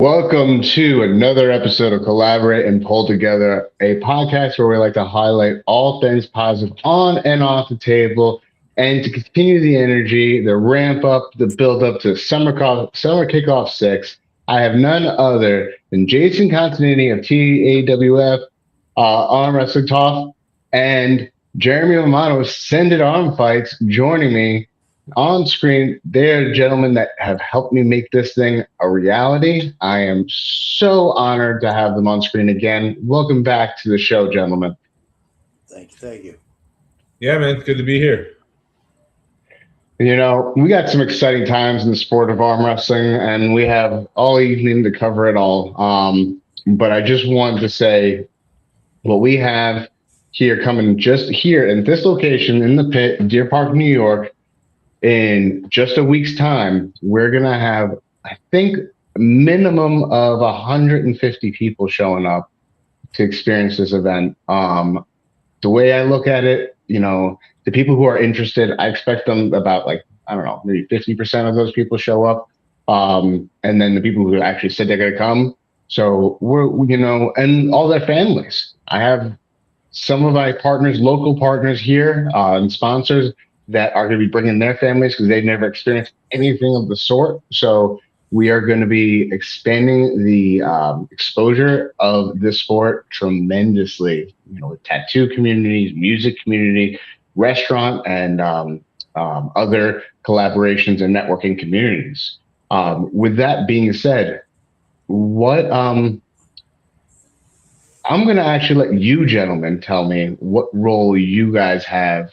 Welcome to another episode of Collaborate and Pull Together, a podcast where we like to highlight all things positive on and off the table and to continue the energy, the ramp up, the build up to Summer Kickoff 6. I have none other than Jason Continini of TAWF, Arm Wrestling Talk, and Jeremy Romano of Sended Arm Fights joining me on screen. They're gentlemen that have helped me make this thing a reality. I am so honored to have them on screen again. Welcome back to the show, gentlemen. Thank you. Yeah, man, it's good to be here. You know, we got some exciting times in the sport of arm wrestling, and we have all evening to cover it all. But I just wanted to say what we have here coming just here in this location in the pit, Deer Park, New York. In just a week's time, we're going to have, I think, a minimum of 150 people showing up to experience this event. The way I look at it, you know, the people who are interested, I expect them about maybe 50% of those people show up. And then the people who actually said they're going to come. So and all their families. I have some of my partners, local partners here and sponsors that are going to be bringing their families because they've never experienced anything of the sort. So we are going to be expanding the exposure of this sport tremendously. You know, with tattoo communities, music community, restaurant, and other collaborations and networking communities. With that being said, I'm going to actually let you gentlemen tell me what role you guys have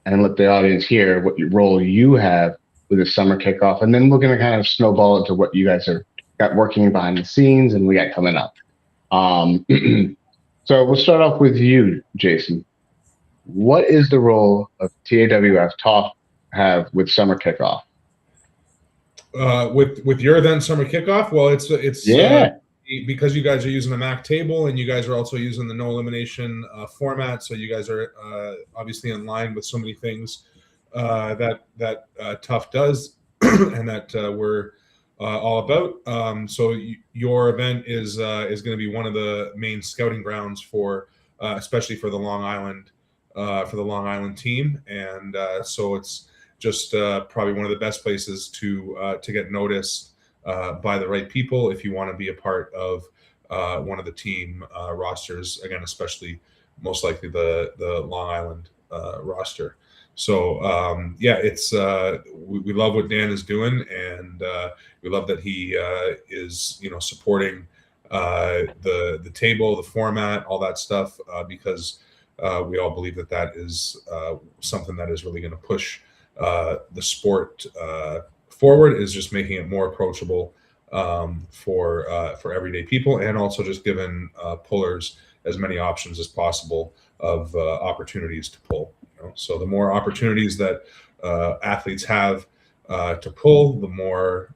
and let the audience hear what role you have with the Summer Kickoff. And then we're going to kind of snowball into what you guys are got working behind the scenes and we got coming up. So we'll start off with you, Jason. What is the role of TAWF Talk have with Summer Kickoff? With your event, Summer Kickoff? Well, it's because you guys are using the MAC table and you guys are also using the no elimination format, so you guys are obviously in line with so many things that Tough does and that we're all about. So your event is going to be one of the main scouting grounds for, especially for the Long Island team, and so it's just probably one of the best places to get noticed by the right people if you want to be a part of one of the team rosters, again, especially most likely the Long Island roster. So it's we love what Dan is doing, and we love that he is supporting the table, the format, all that stuff, because we all believe that is something that is really going to push the sport forward, is just making it more approachable for everyday people, and also just giving pullers as many options as possible of opportunities to pull. So the more opportunities that athletes have to pull, the more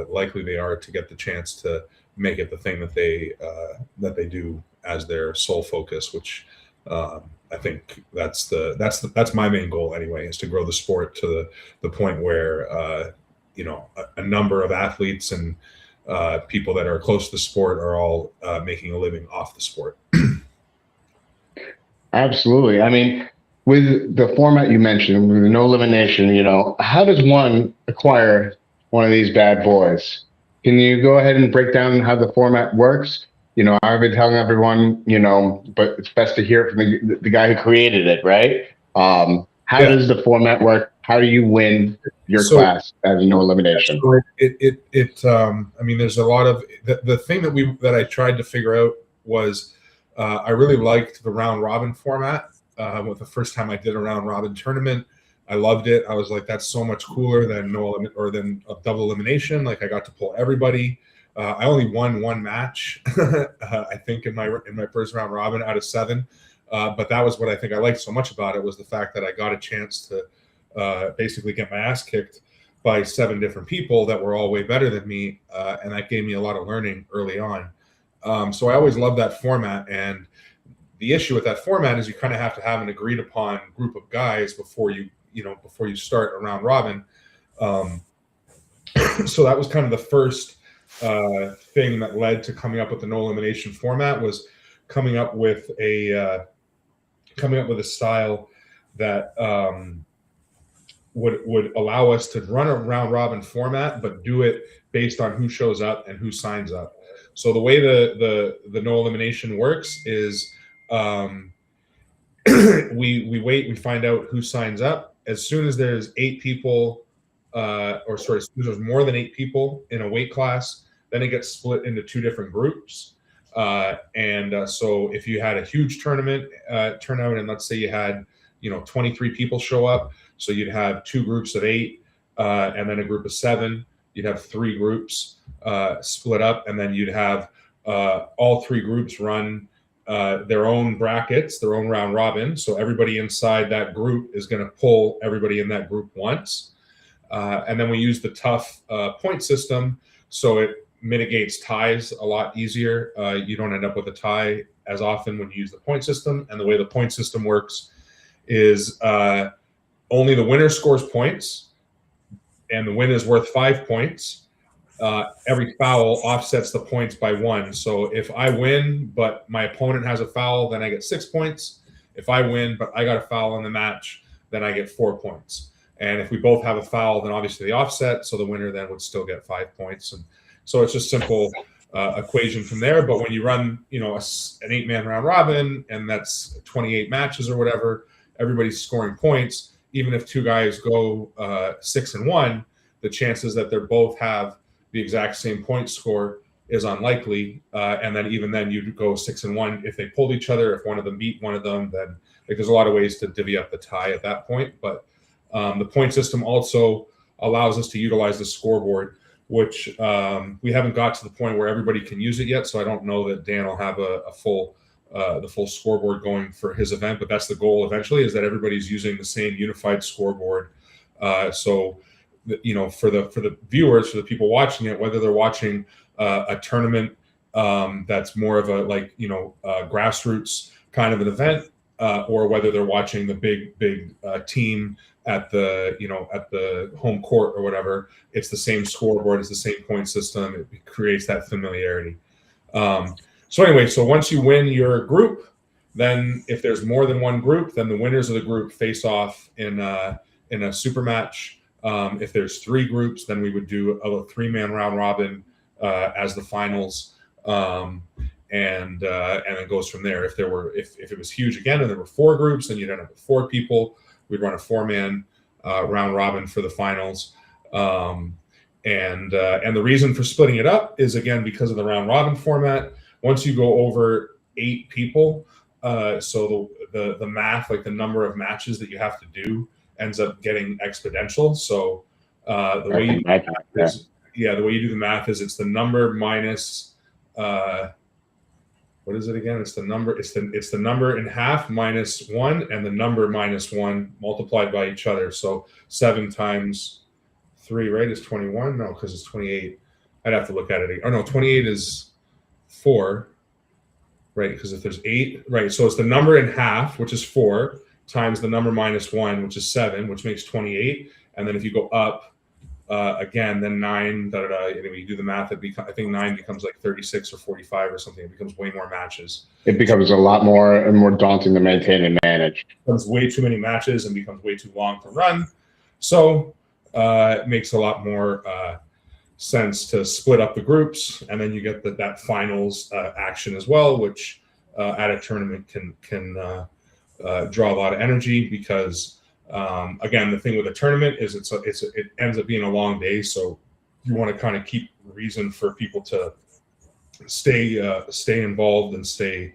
likely they are to get the chance to make it the thing that they do as their sole focus, which I think that's my main goal anyway, is to grow the sport to the point where a number of athletes and people that are close to the sport are all making a living off the sport. Absolutely. I mean, with the format you mentioned, with the no elimination, how does one acquire one of these bad boys? Can you go ahead and break down how the format works? I've been telling everyone, but it's best to hear it from the guy who created it, right? How does the format work? How do you win your class as no elimination? I mean, there's a lot of the thing that I tried to figure out was I really liked the round robin format. With the first time I did a round robin tournament, I loved it. I was like, that's so much cooler than than a double elimination. Like, I got to pull everybody. I only won one match, I think, in my first round robin out of 7. But that was what I think I liked so much about it, was the fact that I got a chance to basically get my ass kicked by 7 different people that were all way better than me, and that gave me a lot of learning early on. So I always loved that format, and the issue with that format is you kind of have to have an agreed upon group of guys before you start a round robin. So that was kind of the first thing that led to coming up with the no elimination format was coming up with a style that would allow us to run a round robin format, but do it based on who shows up and who signs up. So the way the no elimination works is we wait, we find out who signs up. As soon as there's 8 people, as soon as there's more than 8 people in a weight class, then it gets split into 2 different groups. So if you had a huge tournament turnout, and let's say you had 23 people show up, so you'd have 2 groups of 8 and then a group of 7. You'd have 3 groups split up, and then you'd have all 3 groups run their own brackets, their own round robin. So everybody inside that group is going to pull everybody in that group once. And then we use the tough point system, so it mitigates ties a lot easier. You don't end up with a tie as often when you use the point system. And the way the point system works is only the winner scores points, and the win is worth 5 points. Every foul offsets the points by 1. So if I win, but my opponent has a foul, then I get 6 points. If I win, but I got a foul in the match, then I get 4 points. And if we both have a foul, then obviously the offset. So the winner then would still get 5 points. And so it's just simple equation from there. But when you run, an 8-man round robin, and that's 28 matches or whatever, everybody's scoring points. Even if 2 guys go 6-1, the chances that they both have the exact same point score is unlikely. And then even then you'd go 6-1 if they pulled each other. If one of them beat one of them, then there's a lot of ways to divvy up the tie at that point. But the point system also allows us to utilize the scoreboard, which we haven't got to the point where everybody can use it yet. So I don't know that Dan will have the full scoreboard going for his event, but that's the goal eventually, is that everybody's using the same unified scoreboard. For the viewers, for the people watching it, whether they're watching a tournament that's more of a grassroots kind of an event, or whether they're watching the big team at the home court or whatever, it's the same scoreboard, it's the same point system. It creates that familiarity. So once you win your group, then if there's more than one group, then the winners of the group face off in a super match. If there's 3 groups, then we would do a 3-man round robin as the finals, and it goes from there. If it was huge again and there were 4 groups, then you'd end up with 4 people. We'd run a 4-man round robin for the finals, and the reason for splitting it up is, again, because of the round robin format. Once you go over 8 people, so the math, like the number of matches that you have to do, ends up getting exponential. So the way you do the math is it's the number minus what is it again? It's the number in half minus 1, and the number minus 1 multiplied by each other. So 7 times 3, right, is 21. No, because it's 28. I'd have to look at it. Oh no, 28 is 4, right? Because if there's 8, right? So it's the number in half, which is 4, times the number minus 1, which is 7, which makes 28. And then if you go up again, then 9, anyway, you do the math, I think 9 becomes like 36 or 45 or something. It becomes way more matches. It becomes a lot more daunting to maintain and manage. It becomes way too many matches and becomes way too long to run. So it makes a lot more sense to split up the groups, and then you get that finals action as well, which at a tournament can draw a lot of energy, because again, the thing with a tournament is it ends up being a long day, so you want to kind of keep reason for people to stay involved and stay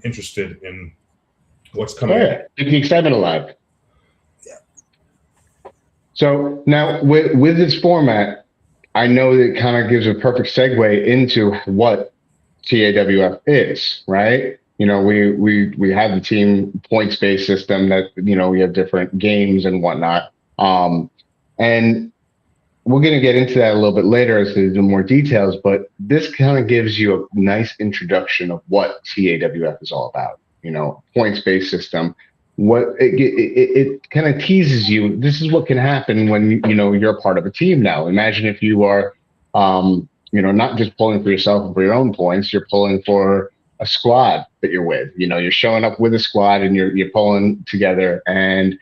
interested in what's coming. Oh, yeah. Keep the excitement alive. Yeah. So now with this format, I know that it kind of gives a perfect segue into what TAWF is, right? We have the team points-based system that, we have different games and whatnot. And we're going to get into that a little bit later as to the more details, but this kind of gives you a nice introduction of what TAWF is all about, points-based system. What it kind of teases you. This is what can happen when, you're a part of a team now. Imagine if you are not just pulling for yourself and for your own points, you're pulling for a squad that you're with. You're showing up with a squad and you're pulling together, and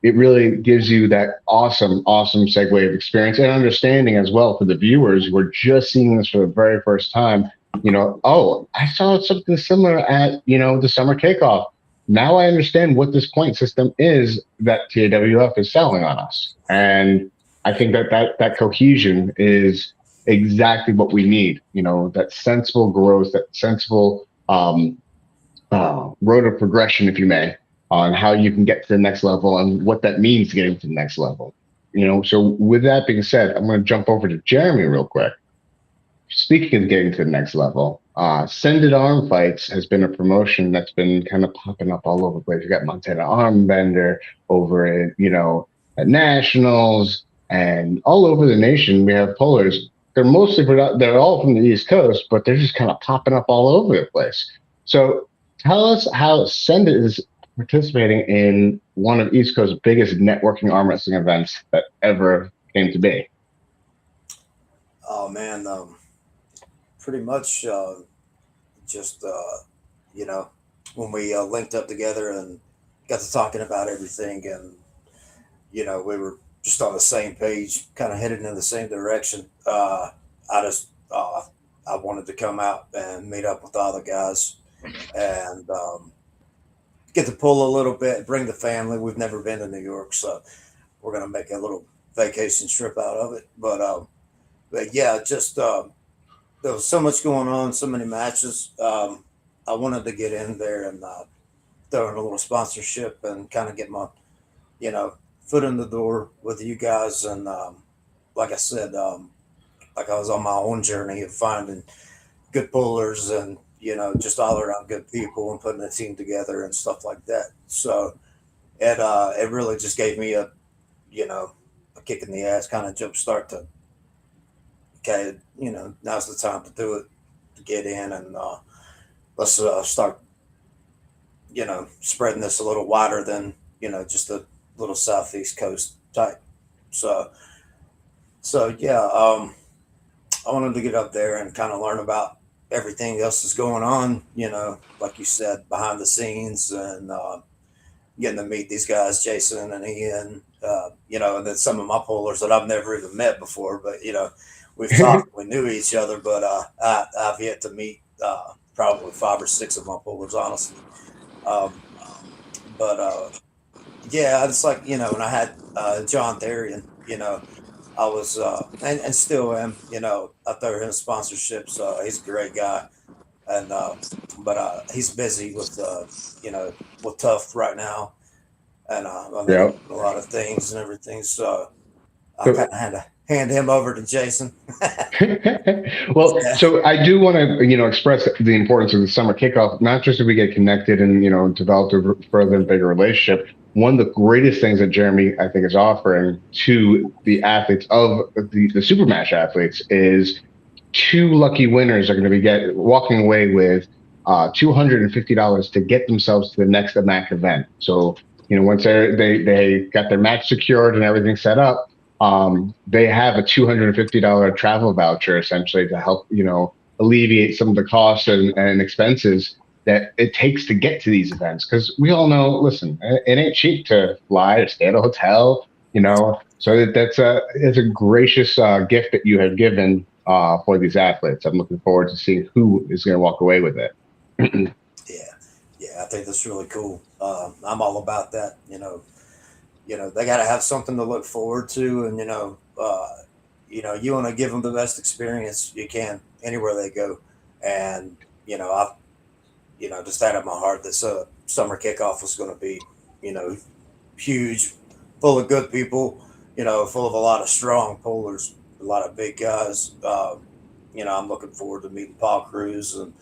it really gives you that awesome, awesome segue of experience and understanding as well for the viewers who are just seeing this for the very first time. Oh, I saw something similar at, the summer kickoff. Now I understand what this point system is that TAWF is selling on us. And I think that cohesion is exactly what we need. That sensible growth, that sensible road of progression, if you may, on how you can get to the next level and what that means getting to the next level. So with that being said, I'm going to jump over to Jeremy real quick. Speaking of getting to the next level, Sended Arm Fights has been a promotion that's been kind of popping up all over the place. You got Montana Armbender over at Nationals and all over the nation. We have pullers. They're all from the East Coast, but they're just kind of popping up all over the place. So tell us how Send It is participating in one of East Coast's biggest networking arm wrestling events that ever came to be. Oh man, pretty much just when we linked up together and got to talking about everything, and we were just on the same page, kind of headed in the same direction. I just I wanted to come out and meet up with all the guys and get to pull a little bit, bring the family. We've never been to New York, so we're gonna make a little vacation trip out of it. But yeah, just there was so much going on, so many matches. I wanted to get in there and throw in a little sponsorship and kind of get my, foot in the door with you guys. And like I said, like I was on my own journey of finding good pullers and just all around good people and putting a team together and stuff like that. So it really just gave me a kick in the ass, kind of jump start to okay, now's the time to do it, to get in and let's start spreading this a little wider than just a little southeast coast type. So yeah, I wanted to get up there and kind of learn about everything else that's going on, like you said, behind the scenes, and getting to meet these guys, Jason and Ian, and then some of my pullers that I've never even met before, but we've talked, we knew each other, but I've yet to meet probably 5 or 6 of my pullers, honestly. Um, but yeah, it's like when I had John Therian, I was and still am, I throw him sponsorships. He's a great guy, and but he's busy with with Tough right now, and Yeah. a lot of things and everything. So I So, kind of had to hand him over to Jason. well, Yeah. so I do want to, express the importance of the summer kickoff, not just that we get connected and, develop a further and bigger relationship. One of the greatest things that Jeremy, I think, is offering to the athletes of the Super Match athletes is 2 lucky winners are going to be walking away with $250 to get themselves to the next MAC event. So, once they got their match secured and everything set up, they have a $250 travel voucher essentially to help, alleviate some of the costs and expenses that it takes to get to these events. Because we all know, listen, it ain't cheap to fly or stay at a hotel, So it's a gracious gift that you have given for these athletes. I'm looking forward to seeing who is going to walk away with it. Yeah, yeah, I think that's really cool. I'm all about that. They got to have something to look forward to, and you want to give them the best experience you can anywhere they go. And I've just had in my heart that summer kickoff was going to be huge, full of good people, full of a lot of strong pullers, a lot of big guys. I'm looking forward to meeting Paul Cruz and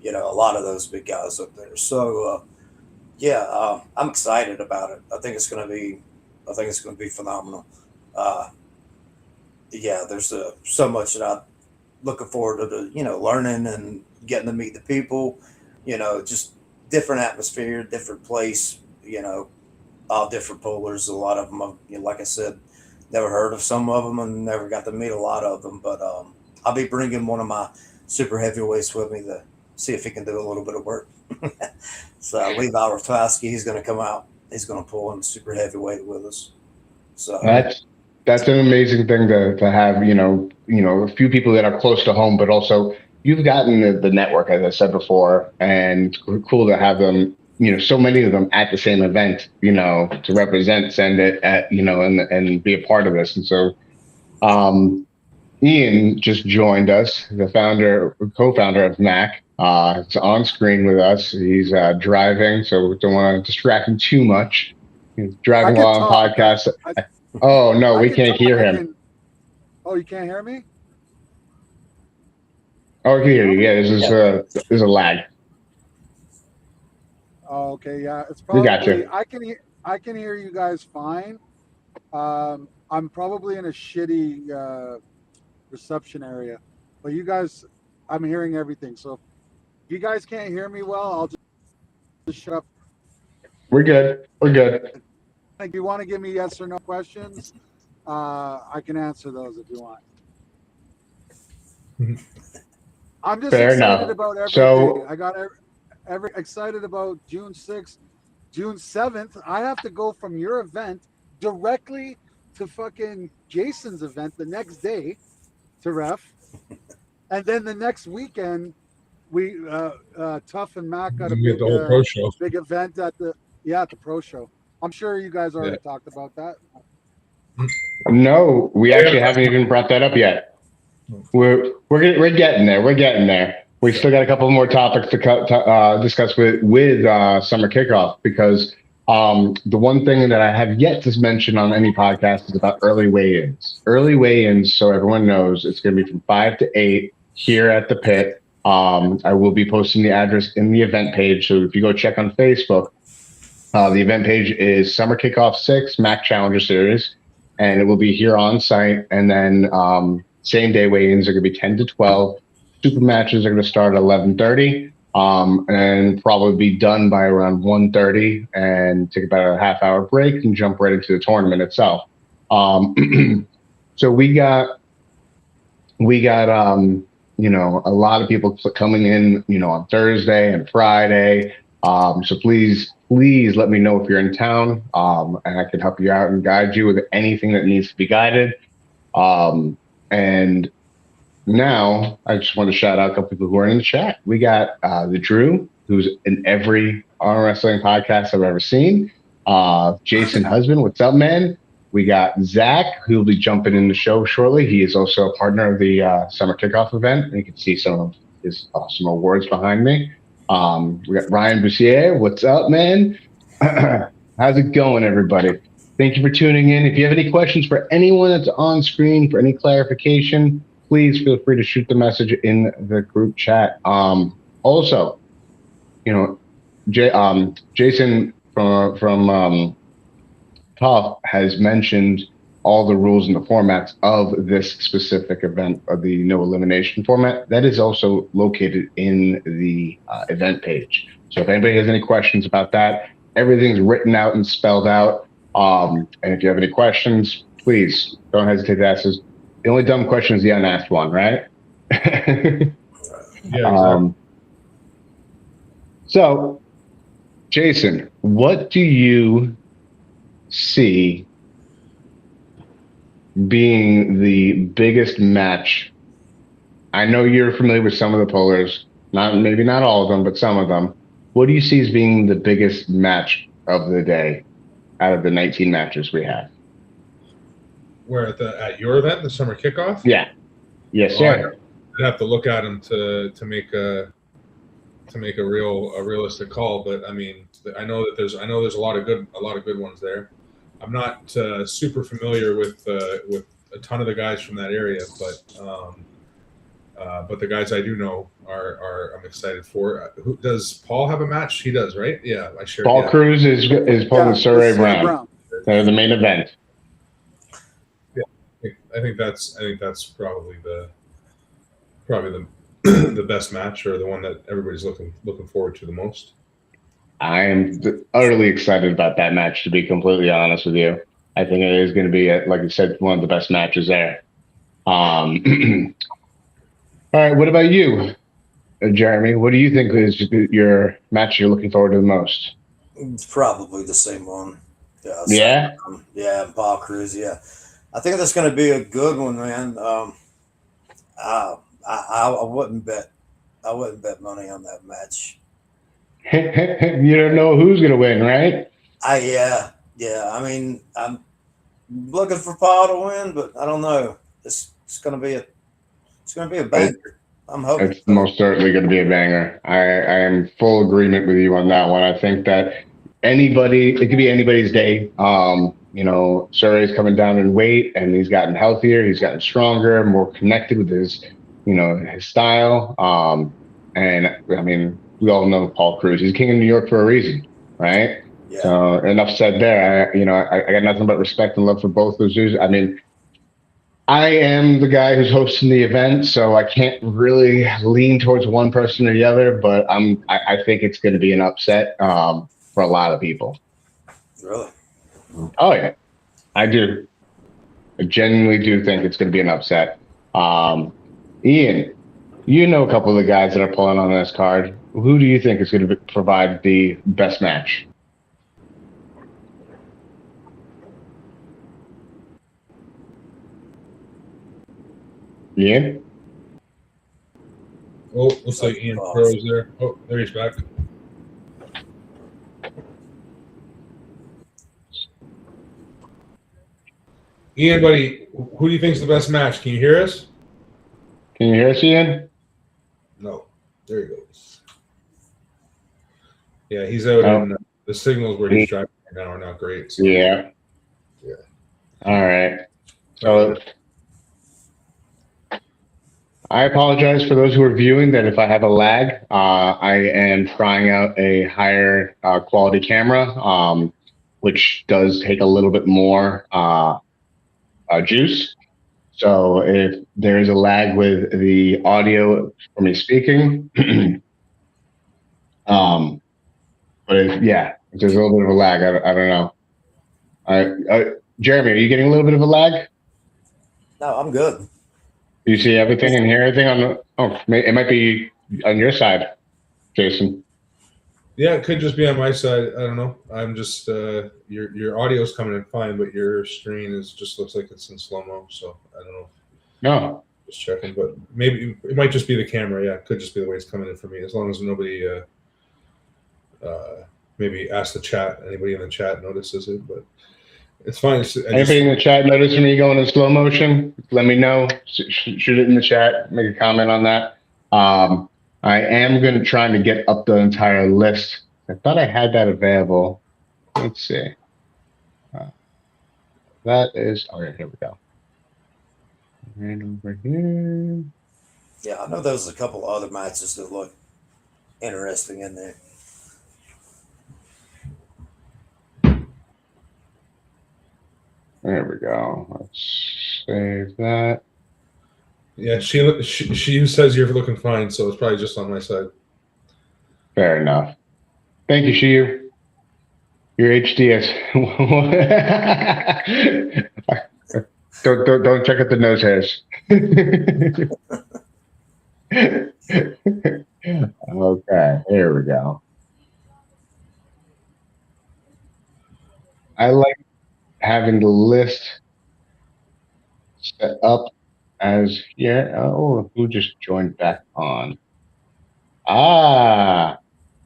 a lot of those big guys up there. So yeah, I'm excited about it. I think it's going to be phenomenal. Uh, yeah, there's so much that I'm looking forward to, learning and getting to meet the people, just different atmosphere, different place, all different pullers. A lot of them, like I said, never heard of some of them and never got to meet a lot of them. But I'll be bringing one of my super heavyweights with me to see if he can do a little bit of work. So Levi Rafowski, he's going to come out. He's going to pull in super heavyweight with us. So that's an amazing thing to have. A few people that are close to home, but also you've gotten the network, as I said before, and it's cool to have them. So many of them at the same event. To represent, send it at and be a part of this. And so, Ian just joined us, the co-founder of Mac. It's on screen with us. He's driving, so we don't want to distract him too much. He's driving while on podcast. Oh no, we can't hear him. Oh, you can't hear me? Oh, I can hear you. Yeah, there's a lag. Oh, okay, yeah. It's probably We got you. I can hear you guys fine. I'm probably in a shitty reception area, but you guys, I'm hearing everything. So if you guys can't hear me well, I'll just shut up. We're good. If you want to give me yes or no questions, I can answer those if you want. I'm just Fair excited enough. about everything. So I got every excited about June 6th, June 7th. I have to go from your event directly to fucking Jason's event the next day to ref, and then the next weekend we Tough and Mac got a big pro show. big event at the pro show. I'm sure you guys already talked about that. no, we actually haven't even brought that up yet. We're getting there. We're getting there. We still got a couple more topics to discuss with Summer Kickoff, because the one thing that I have yet to mention on any podcast is about early weigh-ins. Early weigh-ins, so everyone knows, it's going to be from 5 to 8 here at the pit. I will be posting the address in the event page, so if you go check on Facebook, the event page is Summer Kickoff 6 Mac Challenger Series, and it will be here on site. And then same day weigh-ins are going to be 10 to 12. Super matches are going to start at 11:30, and probably be done by around 1:30, and take about a half-hour break and jump right into the tournament itself. So we got a lot of people coming in, on Thursday and Friday. So please let me know if you're in town, and I can help you out and guide you with anything that needs to be guided. And now I just want to shout out a couple people who are in the chat. We got the Drew, who's in every arm wrestling podcast I've ever seen. Jason Husband, what's up, man? We got Zach, who will be jumping in the show shortly. He is also a partner of the Summer Kickoff event. And you can see some of his awesome awards behind me. We got Ryan Bussier. What's up, man? How's it going, everybody? Thank you for tuning in. If you have any questions for anyone that's on screen, for any clarification, please feel free to shoot the message in the group chat. Also, Jason from Tough has mentioned all the rules and the formats of this specific event, of the no elimination format. That is also located in the event page. So if anybody has any questions about that, everything's written out and spelled out. And if you have any questions, please don't hesitate to ask us. The only dumb question is the unasked one, right? Yeah, exactly. So, Jason, what do you see being the biggest match? I know you're familiar with some of the pullers, maybe not all of them, but some of them. What do you see as being the biggest match of the day out of the 19 matches we have? Where at your event, the Summer Kickoff? Yeah. Yes, sir. I'd have to look at them to make a realistic call, but I mean, I know there's a lot of good ones there. I'm not super familiar with a ton of the guys from that area, but the guys I do know are I'm excited for. Who does Paul have a match? He does, right? Yeah, I sure. Paul Cruz is pulling Surrey Brown. They're the main event. Yeah, I think that's probably the best match, or the one that everybody's looking forward to the most. I am utterly excited about that match, to be completely honest with you. I think it is going to be, like you said, one of the best matches there. All right. What about you, Jeremy? What do you think is your match you're looking forward to the most? It's probably the same one. Yeah, same. Yeah. Yeah, Paul Cruz. Yeah, I think that's going to be a good one, man. I, I wouldn't bet. I wouldn't bet money on that match. You don't know who's gonna win, right? Yeah. I mean, I'm looking for Paul to win, but I don't know. It's going to be a It, banger. I'm hoping it's so. most certainly going to be a banger. I am full agreement with you on that one. I think that it could be anybody's day. Surrey's coming down in weight, and he's gotten healthier. He's gotten stronger, more connected with his style. And I mean, we all know Paul Cruz. He's king of New York for a reason, right? Yeah, So enough said there. I got nothing but respect and love for both those dudes. I mean, I am the guy who's hosting the event, so I can't really lean towards one person or the other. But I think it's going to be an upset for a lot of people. really. Oh yeah, I do. I genuinely do think it's going to be an upset. Ian, you know a couple of the guys that are pulling on this card. Who do you think is going to provide the best match? Ian? Oh, looks like Ian froze there. Oh, there he's back. Ian, buddy, who do you think's the best match? Can you hear us? Can you hear us, Ian? No. There he goes. Yeah, he's out in the signals where he's driving right now are not great. So. Yeah. Yeah. All right. So I apologize for those who are viewing that if I have a lag. I am trying out a higher quality camera, which does take a little bit more juice. So if there's a lag with the audio for me speaking, but if there's a little bit of a lag. I don't know. Jeremy, are you getting a little bit of a lag? No, I'm good. You see everything and hear everything on the. Oh, it might be on your side, Jason. Yeah, it could just be on my side. I don't know. I'm just your audio's coming in fine, but your screen just looks like it's in slow mo. So I don't know. No, Just checking, but maybe it might just be the camera. Yeah, it could just be the way it's coming in for me. As long as nobody maybe ask the chat. Anybody in the chat notices it, but it's fine. Anybody in the chat noticing me going in slow motion? Let me know. Shoot it in the chat. Make a comment on that. I am going to try to get up the entire list. I thought I had that available. Let's see. That is. Okay, here we go. Right over here. Yeah, I know there's a couple other matches that look interesting in there. There we go. Let's save that. Yeah, she says you're looking fine, so it's probably just on my side. Fair enough. Thank you, Shiu. Your HDS. don't check out the nose hairs. Okay, here we go. I like having the list set up as here. Oh, who just joined back on?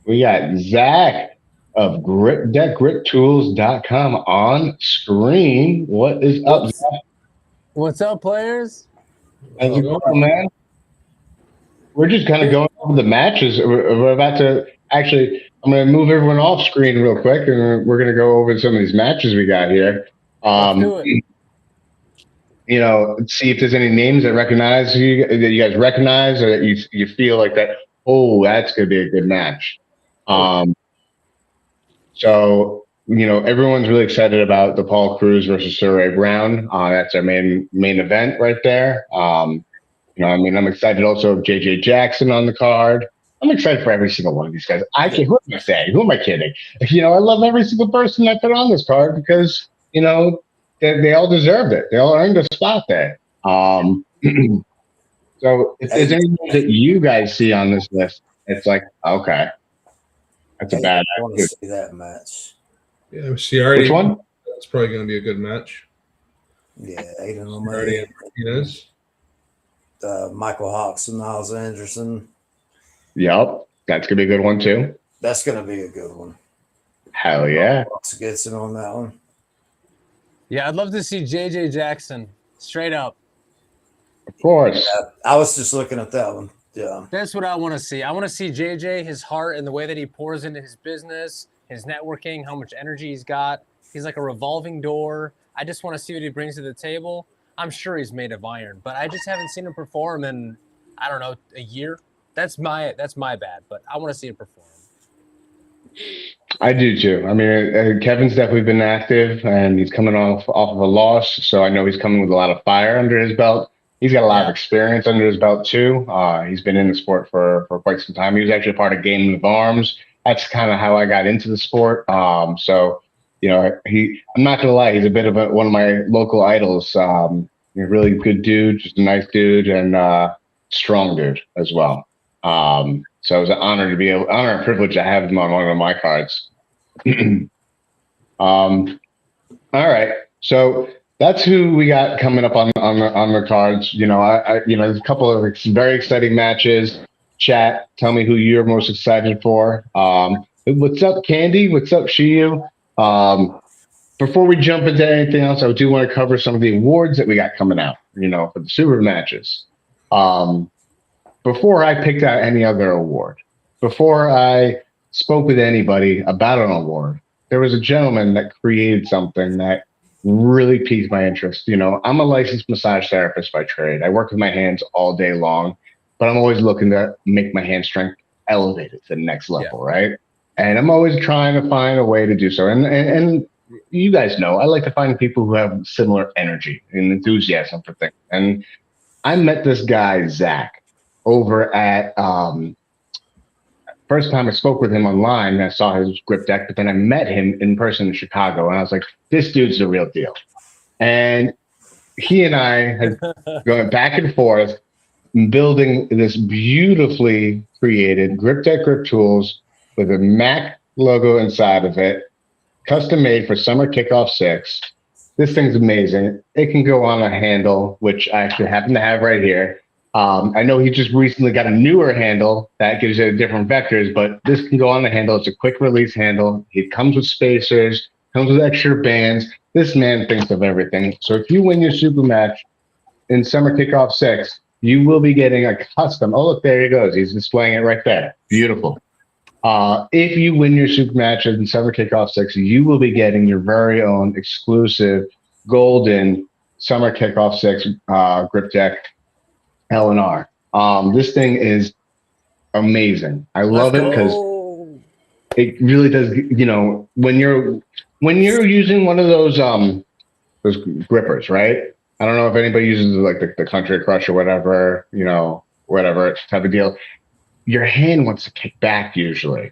We got Zach of GripTools.com on screen. What is up, Zach? What's up, players? How's it going, man? We're just kind of going over the matches. We're about to actually. I'm going to move everyone off screen real quick, and we're going to go over some of these matches we got here. Let's do it. See if there's any names that that you guys recognize, or that you feel like that. Oh, that's going to be a good match. So everyone's really excited about the Paul Cruz versus Surrey Brown. That's our main event right there. I'm excited also of JJ Jackson on the card. I'm excited for every single one of these guys. Who am I saying? Who am I kidding? I love every single person that put on this card because, they all deserved it. They all earned a spot there. So So if there's anything that you guys see on this list, it's like, okay, that's a bad I want to attitude. see that match. Yeah, she already. Which one? That's probably going to be a good match. Yeah, Aiden Already Lemay, Martinez. Michael Hawks and Niles Anderson. Yep, that's gonna be a good one too. That's going to be a good one. Hell yeah! Hawks gets in on that one. Yeah, I'd love to see JJ Jackson straight up. Of course. I was just looking at that one. Yeah. That's what I want to see. I want to see JJ, his heart and the way that he pours into his business, his networking, how much energy he's got. He's like a revolving door. I just want to see what he brings to the table. I'm sure he's made of iron, but I just haven't seen him perform in, I don't know, a year. That's my bad, but I want to see him perform. I do too. I mean, Kevin's definitely been active, and he's coming off of a loss, so I know he's coming with a lot of fire under his belt. He's got a lot of experience under his belt too. He's been in the sport for quite some time. He was actually a part of Game of Arms. That's kind of how I got into the sport. So, you know, I'm not gonna lie, he's a bit of one of my local idols. He's a really good dude, just a nice dude, and strong dude as well. So it was an honor and privilege to have him on one of my cards. All right, so that's who we got coming up on the cards. You know, there's a couple of very exciting matches. Chat, tell me who you're most excited for. What's up, Candy? What's up, Shiyu? Before we jump into anything else, I do want to cover some of the awards that we got coming out. You know, for the super matches. Before I picked out any other award, before I spoke with anybody about an award, there was a gentleman that created something that really piqued my interest. You know, I'm a licensed massage therapist by trade. I work with my hands all day long, but I'm always looking to make my hand strength elevated to the next level, right? And I'm always trying to find a way to do so. And you guys know, I like to find people who have similar energy and enthusiasm for things. And I met this guy, Zach, over at first time I spoke with him online, I saw his grip deck, but then I met him in person in Chicago, and I was like, this dude's the real deal. And he and I had going back and forth, building this beautifully created grip deck grip tools with a Mac logo inside of it, custom made for Summer Kickoff 6. This thing's amazing. It can go on a handle, which I actually happen to have right here. I know he just recently got a newer handle that gives it different vectors, but this can go on the handle. It's a quick release handle. It comes with spacers, comes with extra bands. This man thinks of everything. So if you win your super match in Summer Kickoff 6, you will be getting a custom. Oh, look, there he goes. He's displaying it right there. Beautiful. If you win your super match in Summer Kickoff 6, you will be getting your very own exclusive golden Summer Kickoff 6 grip deck L&R. This thing is amazing. I love it because it really does. You know, when you're using one of those grippers, right? I don't know if anybody uses like the Country Crush or whatever, you know, whatever type of deal. Your hand wants to kick back usually,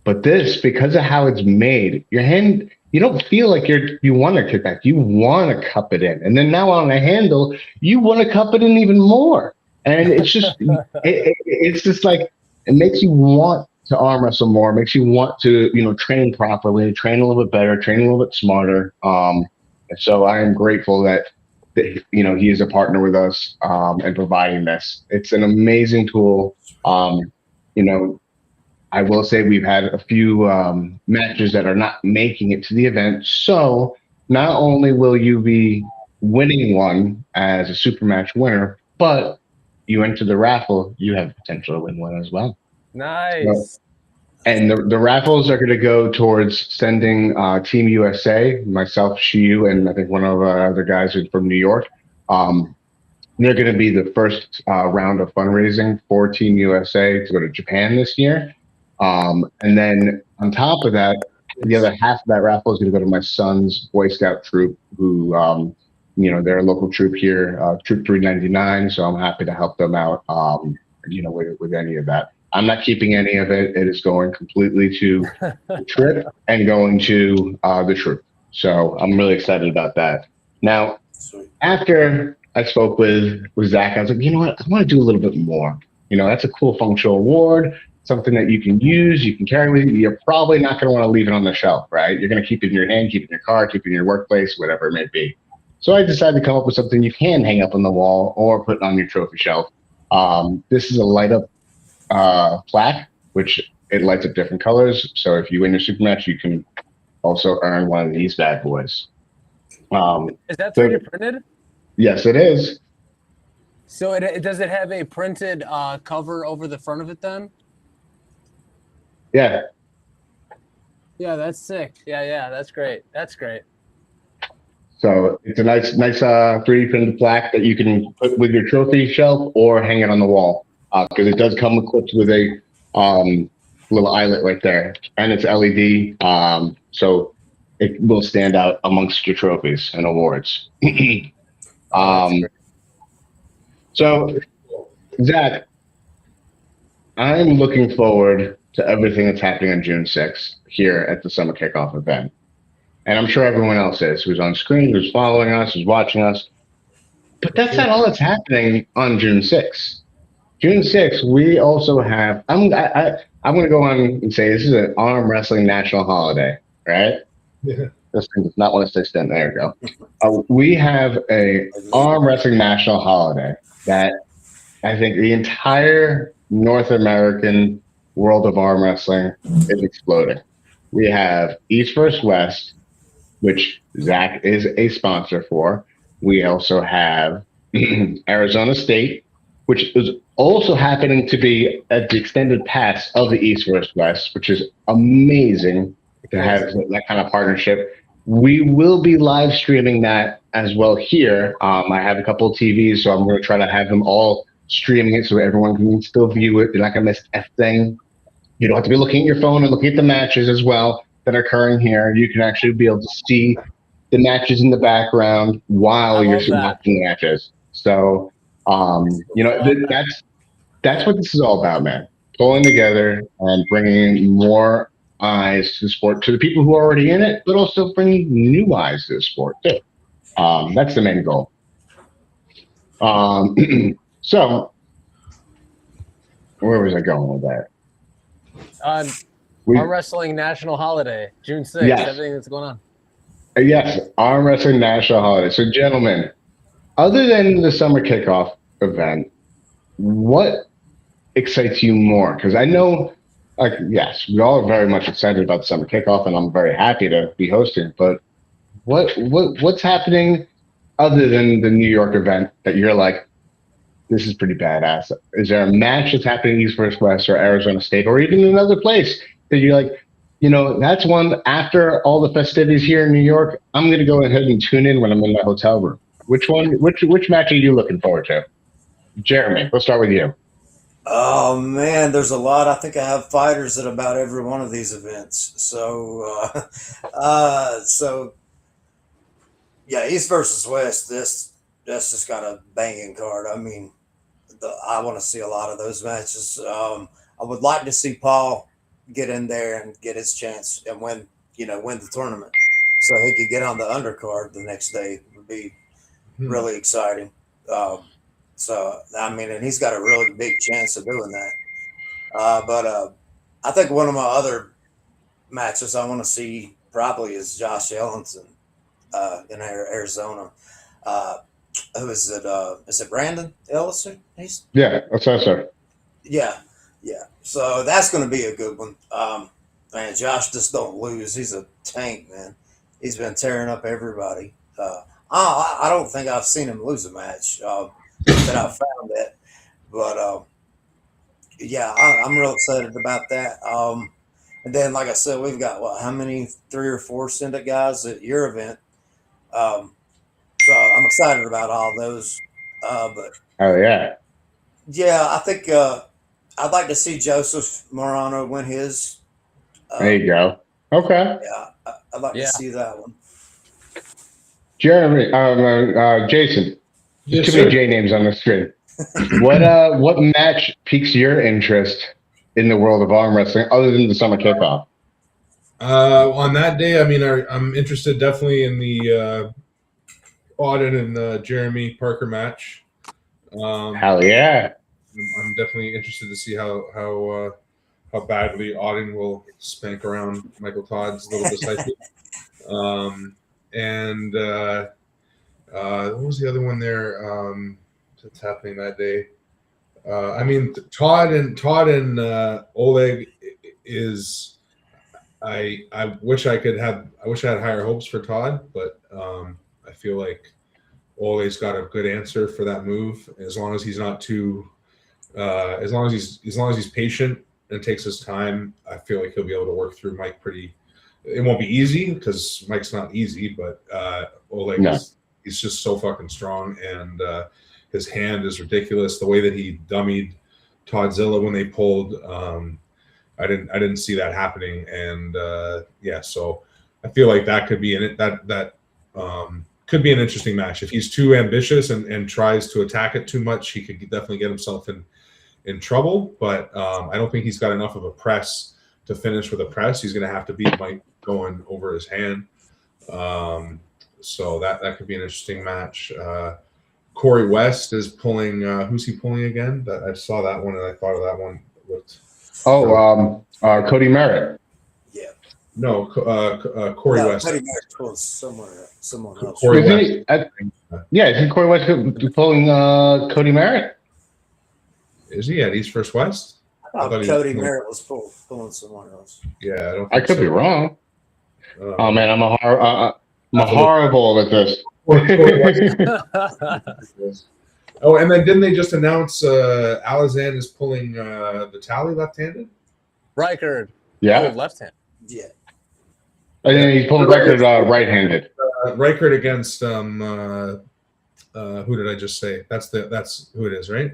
but this, because of how it's made, your hand, you don't feel like you want to kick back. You want to cup it in, and then now on the handle, you want to cup it in even more. And it's just, it's just like, it makes you want to arm wrestle more, makes you want to, you know, train properly, train a little bit better, train a little bit smarter. And so I am grateful that you know, he is a partner with us and providing this. It's an amazing tool. You know, I will say we've had a few matches that are not making it to the event. So not only will you be winning one as a super match winner, but you enter the raffle, you have potential to win one as well. Nice. So, and the raffles are going to go towards sending Team USA, myself, Shiyu, and I think one of our other guys who's from New York. They're going to be the first round of fundraising for Team USA to go to Japan this year. And then on top of that, the other half of that raffle is going to go to my son's Boy Scout troop, who, you know, they're a local troop here, Troop 399. So I'm happy to help them out, you know, with any of that. I'm not keeping any of it. It is going completely to the trip and going to the troop. So I'm really excited about that. Now, after I spoke with Zach. I was like, you know what? I want to do a little bit more. That's a cool functional award, something that you can use, you can carry with you. You're probably not going to want to leave it on the shelf, right? You're going to keep it in your hand, keep it in your car, keep it in your workplace, whatever it may be. So I decided to come up with something you can hang up on the wall or put on your trophy shelf. This is a light up plaque, which it lights up different colors. So if you win your super match, you can also earn one of these bad boys. Is that 3D printed? Yes, it is. So does it have a printed cover over the front of it then? Yeah. Yeah, that's sick. Yeah, that's great. That's great. So it's a nice 3D printed plaque that you can put with your trophy shelf or hang it on the wall. Because it does come equipped with a little eyelet right there, and it's LED. So it will stand out amongst your trophies and awards. So, Zach, I'm looking forward to everything that's happening on June 6th here at the Summer Kickoff event. And I'm sure everyone else is, who's on screen, who's following us, who's watching us. But that's not all that's happening on June 6th. June 6th, we also have, I'm going to go on and say this is an arm wrestling national holiday, right? Yeah. This thing does not want to stay still. There we go. We have a arm wrestling national holiday that I think the entire North American world of arm wrestling is exploding. We have East vs. West, which Zach is a sponsor for. We also have Arizona State, which is also happening to be at the extended pass of the East vs. West, which is amazing to have that kind of partnership. We will be live streaming that as well here. I have a couple of TVs, so I'm going to try to have them all streaming it so everyone can still view it. You're not going to miss a thing. You don't have to be looking at your phone and looking at the matches as well that are occurring here. You can actually be able to see the matches in the background while you're watching the matches. So, that's what this is all about, man. Pulling together and bringing more eyes to the sport, to the people who are already in it, but also bringing new eyes to the sport too. That's the main goal. So, where was I going with that? Arm wrestling national holiday, June 6th. Yes. Everything that's going on. Yes, arm wrestling national holiday. So, gentlemen, other than the Summer Kickoff event, what excites you more? Because I know, yes, we all are very much excited about the Summer Kickoff, and I'm very happy to be hosting. But what's happening other than the New York event that you're like, this is pretty badass? Is there a match that's happening East vs. West or Arizona State or even another place that you're like, that's one after all the festivities here in New York, I'm going to go ahead and tune in when I'm in my hotel room. Which match are you looking forward to? Jeremy, we'll start with you. Oh man, there's a lot. I think I have fighters at about every one of these events. So, yeah, East versus West. That's just got a banging card. I mean, I want to see a lot of those matches. I would like to see Paul get in there and get his chance and win the tournament, so he could get on the undercard the next day. Would be really exciting. So, I mean, and he's got a really big chance of doing that. But I think one of my other matches I want to see probably is Josh Ellingson in Arizona. Who is it? Is it Brandon Ellison? Yeah, that's us, sir. Yeah. So that's going to be a good one. Man, Josh just don't lose. He's a tank, man. He's been tearing up everybody. I don't think I've seen him lose a match. That I've found that, but yeah, I'm real excited about that. And then, like I said, we've got how many 3 or 4 Syndic guys at your event. So I'm excited about all those. But oh yeah, I think I'd like to see Joseph Morano win his. There you go. Okay. Yeah, I'd like to see that one. Jeremy, Jason. Yes, Too many J names on the screen. What match piques your interest in the world of arm wrestling other than the Summer Kickoff? On that day, I mean, I'm interested definitely in the Auden and Jeremy Parker match. Hell yeah. I'm definitely interested to see how badly Auden will spank around Michael Todd's little disciple. And what was the other one there that's happening that day? I mean, Todd and Oleg is. I wish I had higher hopes for Todd, but I feel like Ole's got a good answer for that move as long as he's not too. As long as he's patient and takes his time, I feel like he'll be able to work through Mike pretty. It won't be easy because Mike's not easy, but Oleg he's just so fucking strong, and his hand is ridiculous. The way that he dummied Toddzilla when they pulled, I didn't see that happening, and so I feel like that could be in it. That could be an interesting match. If he's too ambitious and tries to attack it too much, he could definitely get himself in trouble. But I don't think he's got enough of a press to finish with a press. He's going to have to beat Mike going over his hand. So that could be an interesting match. Corey West is pulling. Who's he pulling again? I saw that one and I thought of that one. Cody Merritt. Yeah. No, Corey West. Cody Merritt pulls someone else. Corey West. Isn't Corey West pulling Cody Merritt? Is he at East First West? I thought Cody Merritt was pulling someone else. Yeah, I could be wrong. Oh man, I'm horrible at this. Oh, and then didn't they just announce Alazan is pulling Vitali left-handed? Reichard. Yeah. Left-handed. Yeah. And then he's pulling Reichard right-handed. Reichard against who did I just say? That's who it is, right?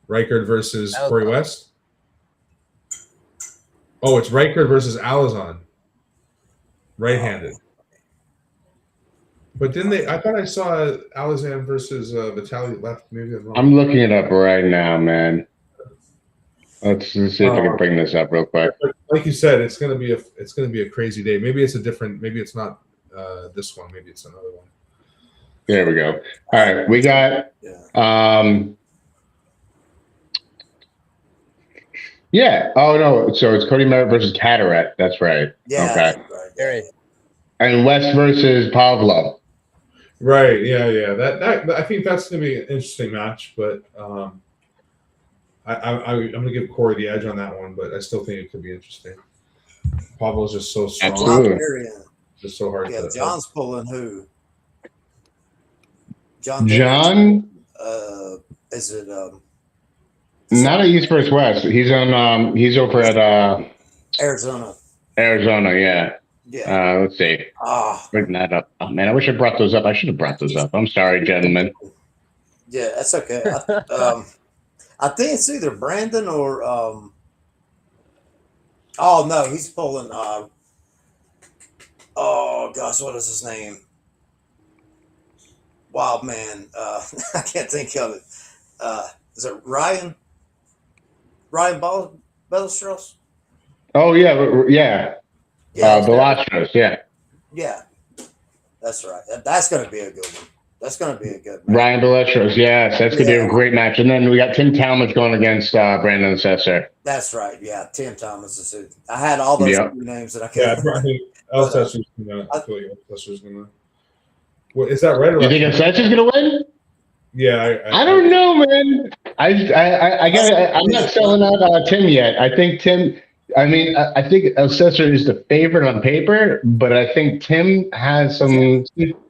Reichard versus Corey West. Oh, it's Reichard versus Alazan. Right-handed. But didn't they? I thought I saw Alazan versus Vitali left. Maybe I'm wrong. I'm looking it up right now, man. Let's see if I can bring this up real quick. Like you said, it's gonna be a crazy day. Maybe it's maybe it's not this one. Maybe it's another one. There we go. All right, we got yeah. Oh no, so it's Cody Merritt versus Cataract. That's right. Yeah. Okay. Right. And West versus Pavlo. Right. Yeah. That I think that's gonna be an interesting match, but I'm gonna give Corey the edge on that one, but I still think it could be interesting. Pablo's just so strong. Absolutely. Just so hard. Yeah, John's pulling who? John? Is it Not at East First West. He's on. He's over at Arizona. Arizona. Yeah. Yeah. Let's see. Bring that up. Oh man, I wish I brought those up. I should have brought those up. I'm sorry, gentlemen. Yeah, that's okay. I think it's either Brandon or oh no, he's pulling oh gosh, what is his name? Wild man. I can't think of it. Is it Ryan Bellstrauss? Oh yeah. Velastros, yeah. Yeah, that's right. That's going to be a good one. That's going to be a good match. Ryan Velastros, yes. That's going to be a great match. And then we got Tim Talmadge going against Brandon Sesser. That's right. Yeah, Tim Thomas. I had all those names that I can't remember. I feel like Sesser's going to. Is that right? You think Sesser's going to win? Yeah. I don't know, man. I'm not selling out Tim yet. I think Tim... I mean, I think Assessor is the favorite on paper, but I think Tim has some secrets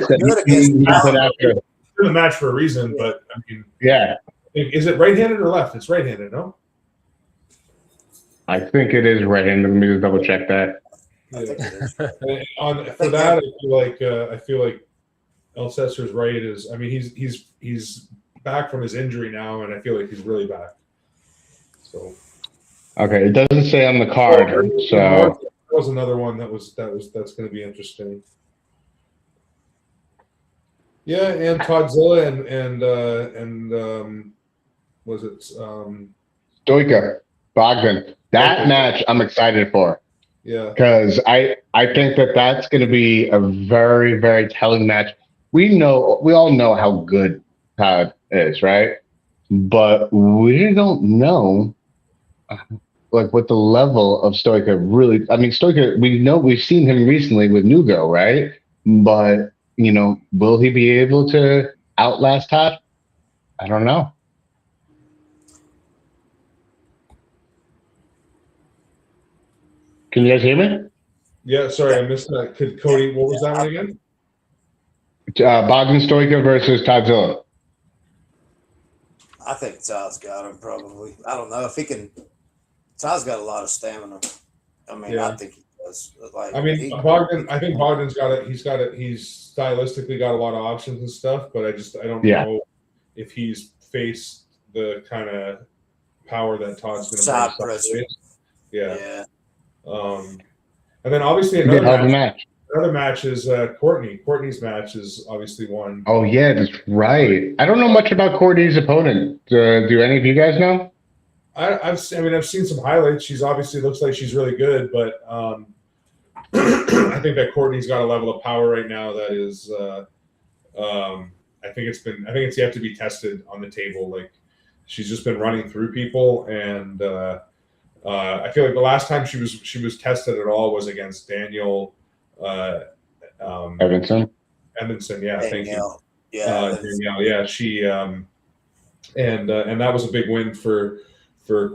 that he can put out there. It's a match for a reason, but I mean, yeah. Is it right-handed or left? It's right-handed, no? I think it is right-handed. Let me just double check that. For that, I feel like El Cesar's right. He's back from his injury now, and I feel like he's really back. So. Okay, it doesn't say on the card, so that was another one that's going to be interesting. Yeah, and Toddzilla and Stoika Bogdan. That match I'm excited for. Yeah. because I think that that's going to be a very, very telling match. We all know how good Todd is, right? But we don't know like what the level of Stoica really. I mean, Stoica, we know we've seen him recently with Nugo, right? But will he be able to outlast Todd? I don't know. Can you guys hear me? Yeah, sorry, I missed that. Could Cody, what was that one again? Bogdan Stoica versus Todzilla. I think Todd's got him probably. I don't know if he can. Todd's got a lot of stamina. I mean, Yeah. I think he does. Like, I mean, Bogdan. I think Bogdan's got it. He's stylistically got a lot of options and stuff, but I don't know if he's faced the kind of power that Todd's going to bring. Yeah. And then obviously another match. Another match is Courtney. Courtney's match is obviously one. Oh yeah, that's right. I don't know much about Courtney's opponent. Do any of you guys know? I've seen some highlights. She's obviously looks like she's really good, but I think that Courtney's got a level of power right now that is. I think it's yet to be tested on the table. Like she's just been running through people, and I feel like the last time she was tested at all was against Daniel Evanson. Danielle. Yeah, thank you. Yeah, Danielle. Yeah, she and that was a big win for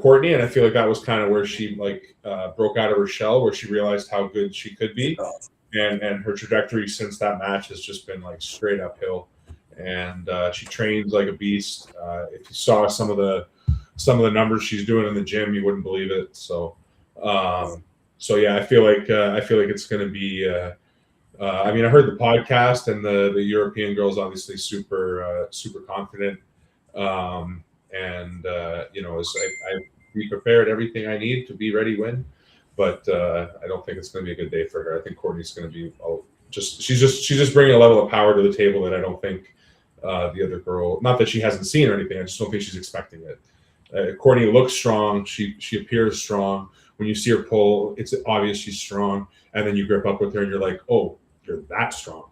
Courtney, and I feel like that was kind of where she broke out of her shell, where she realized how good she could be, and her trajectory since that match has just been like straight uphill, and she trains like a beast. If you saw some of the numbers she's doing in the gym, you wouldn't believe it. So yeah, I feel like it's going to be. I mean, I heard the podcast, and the European girl's obviously super confident. I be prepared everything I need to be ready when, but I don't think it's going to be a good day for her. I think Courtney's going to be she's just bringing a level of power to the table that I don't think the other girl. Not that she hasn't seen or anything. I just don't think she's expecting it. Courtney looks strong. She appears strong. When you see her pull, it's obvious she's strong. And then you grip up with her, and you're like, oh, you're that strong.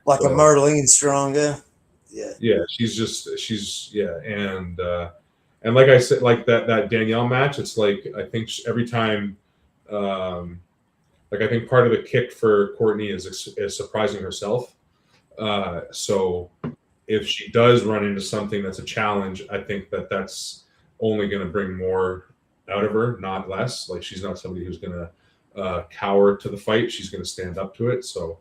Like a Merlin strong, yeah. Yeah, and like I said, like that Danielle match, it's like I think every time, I think part of the kick for Courtney is surprising herself. So if she does run into something that's a challenge, I think that's only going to bring more out of her, not less. Like she's not somebody who's going to cower to the fight. She's going to stand up to it. So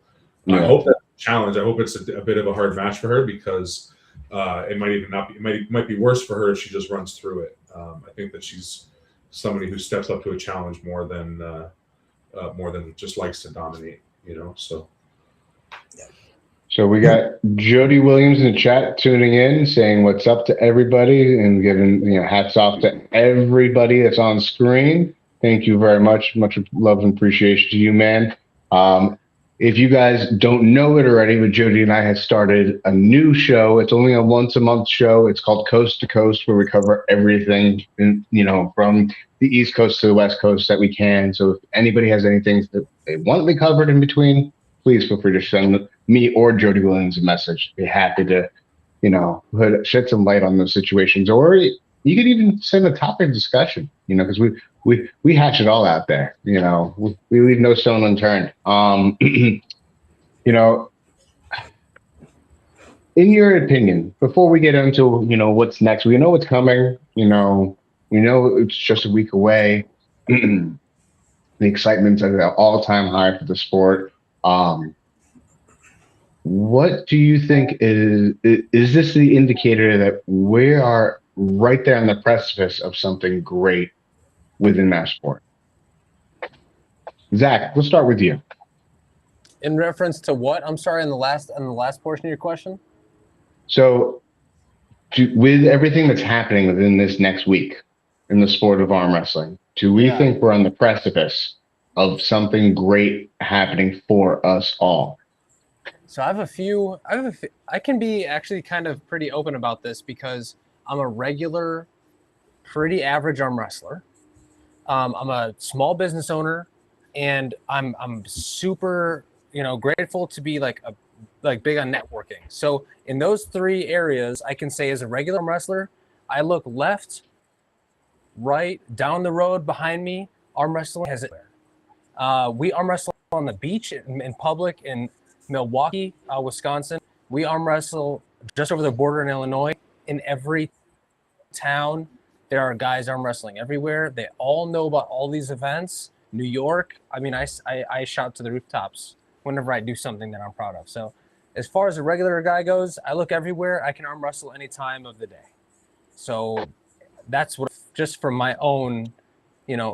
I hope that's a challenge. I hope it's a bit of a hard match for her, because it might even not be. It might be worse for her if she just runs through it. I think that she's somebody who steps up to a challenge more than just likes to dominate. So. Yeah. So we got Jody Williams in the chat tuning in, saying what's up to everybody, and giving hats off to everybody that's on screen. Thank you very much. Much love and appreciation to you, man. If you guys don't know it already, but Jody and I have started a new show. It's only a once-a-month show. It's called Coast to Coast, where we cover everything, from the East Coast to the West Coast that we can. So if anybody has anything that they want to be covered in between, please feel free to send me or Jody Williams a message. Be happy to, shed some light on those situations. Or you could even send a topic discussion, because we hatch it all out there. We leave no stone unturned. In your opinion, before we get into what's next, we know what's coming. We know it's just a week away. The excitement's at an all-time high for the sport. What do you think is this the indicator that we are right there on the precipice of something great within match sport? Zach, we'll start with you. In reference to what? I'm sorry, on the last portion of your question? So with everything that's happening within this next week in the sport of arm wrestling, do we think we're on the precipice of something great happening for us all? So I can be actually kind of pretty open about this, because I'm a regular, pretty average arm wrestler. I'm a small business owner, and I'm super, grateful to be like big on networking. So in those three areas, I can say as a regular wrestler, I look left, right, down the road, behind me. Arm wrestling has it. We arm wrestle on the beach in public in Milwaukee, Wisconsin. We arm wrestle just over the border in Illinois. In every town, there are guys arm wrestling everywhere. They all know about all these events. New York, I mean, I shout to the rooftops whenever I do something that I'm proud of. So as far as a regular guy goes, I look everywhere. I can arm wrestle any time of the day. So that's what, just from my own,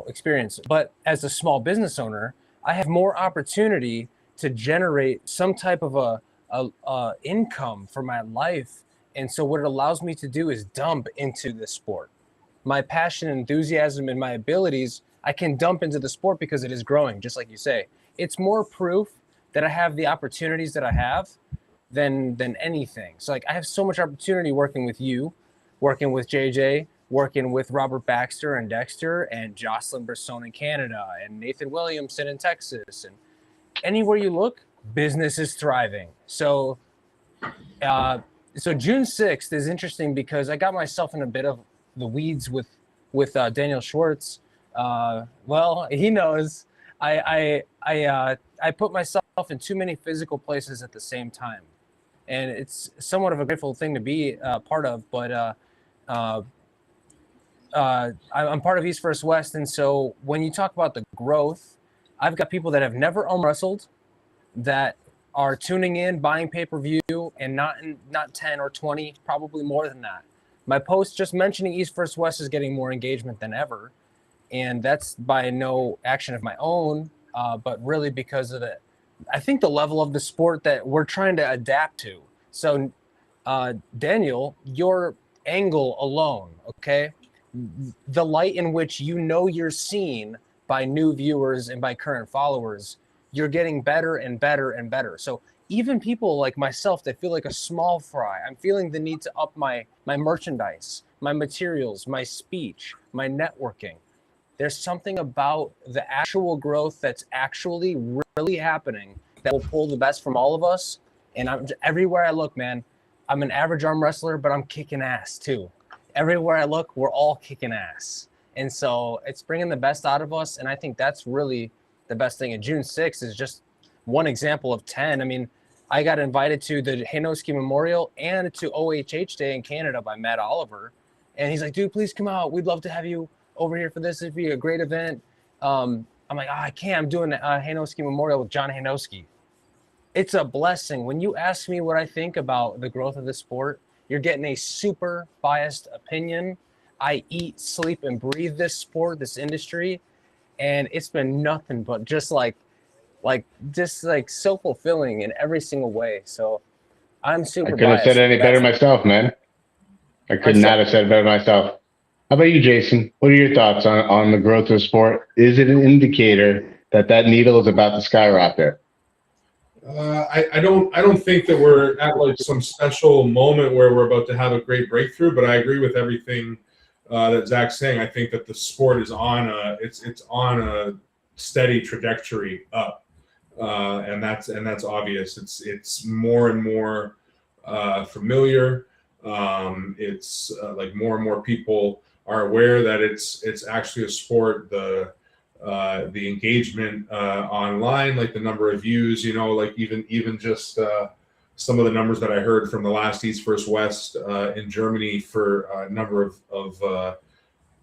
experience. But as a small business owner, I have more opportunity to generate some type of a income for my life. And so what it allows me to do is dump into the sport. My passion, enthusiasm, and my abilities, I can dump into the sport because it is growing, just like you say. It's more proof that I have the opportunities that I have than anything. So like I have so much opportunity working with you, working with JJ, working with Robert Baxter and Dexter and Jocelyn Brisson in Canada and Nathan Williamson in Texas. And anywhere you look, business is thriving. So June 6th is interesting because I got myself in a bit of the weeds with Daniel Schwartz. Well, he knows I put myself in too many physical places at the same time, and it's somewhat of a grateful thing to be part of. But I'm part of East vs. West, and so when you talk about the growth, I've got people that have never arm wrestled that are tuning in, buying pay-per-view, and not 10 or 20, probably more than that. My post just mentioning East vs. West is getting more engagement than ever, and that's by no action of my own, but really because of I think the level of the sport that we're trying to adapt to. So, Daniel, your angle alone, okay, the light in which you're seen by new viewers and by current followers, you're getting better and better and better. So even people like myself that feel like a small fry, I'm feeling the need to up my merchandise, my materials, my speech, my networking. There's something about the actual growth that's actually really happening that will pull the best from all of us. And everywhere I look, man, I'm an average arm wrestler, but I'm kicking ass too. Everywhere I look, we're all kicking ass. And so it's bringing the best out of us. And I think that's really the best thing. And June 6th is just one example of 10. I mean, I got invited to the Hainoski Memorial and to OHH Day in Canada by Matt Oliver. And he's like, dude, please come out. We'd love to have you over here for this. It'd be a great event. I'm like, I can't. I'm doing a Hainoski Memorial with John Hainoski. It's a blessing. When you ask me what I think about the growth of the sport, you're getting a super biased opinion. I eat, sleep, and breathe this sport, this industry. And it's been nothing but just like so fulfilling in every single way. So I'm super biased. I couldn't have said it any better myself, man. I could not have said it better myself. How about you, Jason? What are your thoughts on the growth of the sport? Is it an indicator that needle is about to skyrocket? I don't think that we're at like some special moment where we're about to have a great breakthrough, but I agree with everything that Zach's saying. I think that the sport is on a steady trajectory up, and that's obvious. It's more and more familiar. It's like more and more people are aware that it's actually a sport. The engagement online, like the number of views, like even just some of the numbers that I heard from the last East vs. West in Germany for a number of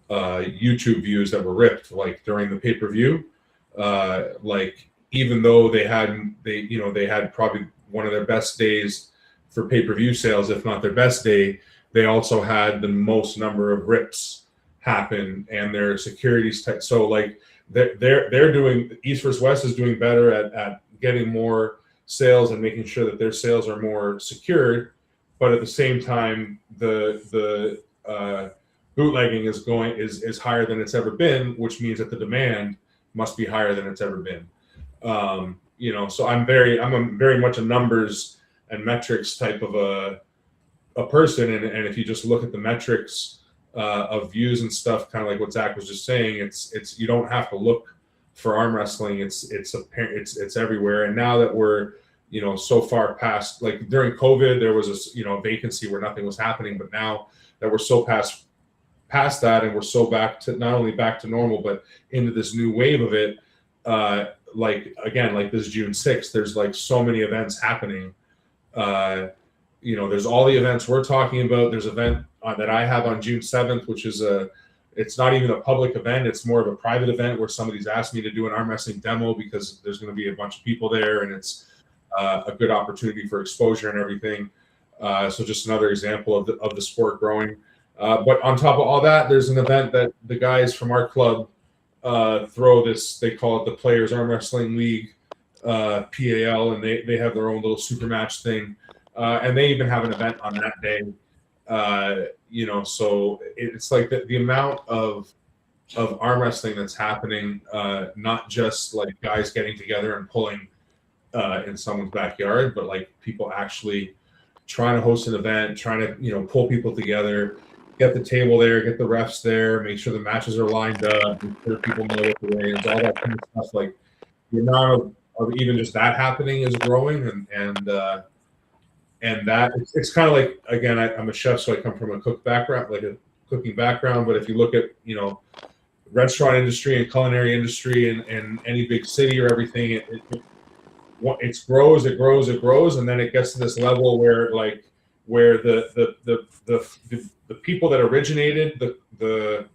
YouTube views that were ripped, like during the pay-per-view. Like even though they had probably one of their best days for pay-per-view sales, if not their best day, they also had the most number of rips happen, and their security's tight. So like they're doing, East vs. West is doing better at getting more sales and making sure that their sales are more secured, but at the same time the bootlegging is higher than it's ever been, which means that the demand must be higher than it's ever been. So I'm very much a numbers and metrics type of a person, and if you just look at the metrics of views and stuff, kind of like what Zach was just saying, it's you don't have to look for arm wrestling, it's apparent, it's everywhere. And now that we're, you know, so far past, like during COVID, there was a, you know, vacancy where nothing was happening, but now that we're so past that, and we're so back to, not only back to normal, but into this new wave of it, like again, like this June 6th, there's like so many events happening. You know, there's all the events we're talking about. There's an event that I have on June 7th, which is it's not even a public event. It's more of a private event where somebody's asked me to do an arm wrestling demo because there's going to be a bunch of people there, and it's a good opportunity for exposure and everything. So just another example of the sport growing. But on top of all that, there's an event that the guys from our club throw this, they call it the Players Arm Wrestling League, PAL, and they have their own little super match thing. And they even have an event on that day. You know, so it's like the amount of arm wrestling that's happening, not just like guys getting together and pulling in someone's backyard, but like people actually trying to host an event, trying to, you know, pull people together, get the table there, get the refs there, make sure the matches are lined up, make sure people know what the way is, all that kind of stuff. Like the amount of even just that happening is growing, and that it's kind of like, again, I'm a chef, so I come from a cook background, like a cooking background. But if you look at, you know, restaurant industry and culinary industry and any big city or everything, it grows, and then it gets to this level where the people that originated the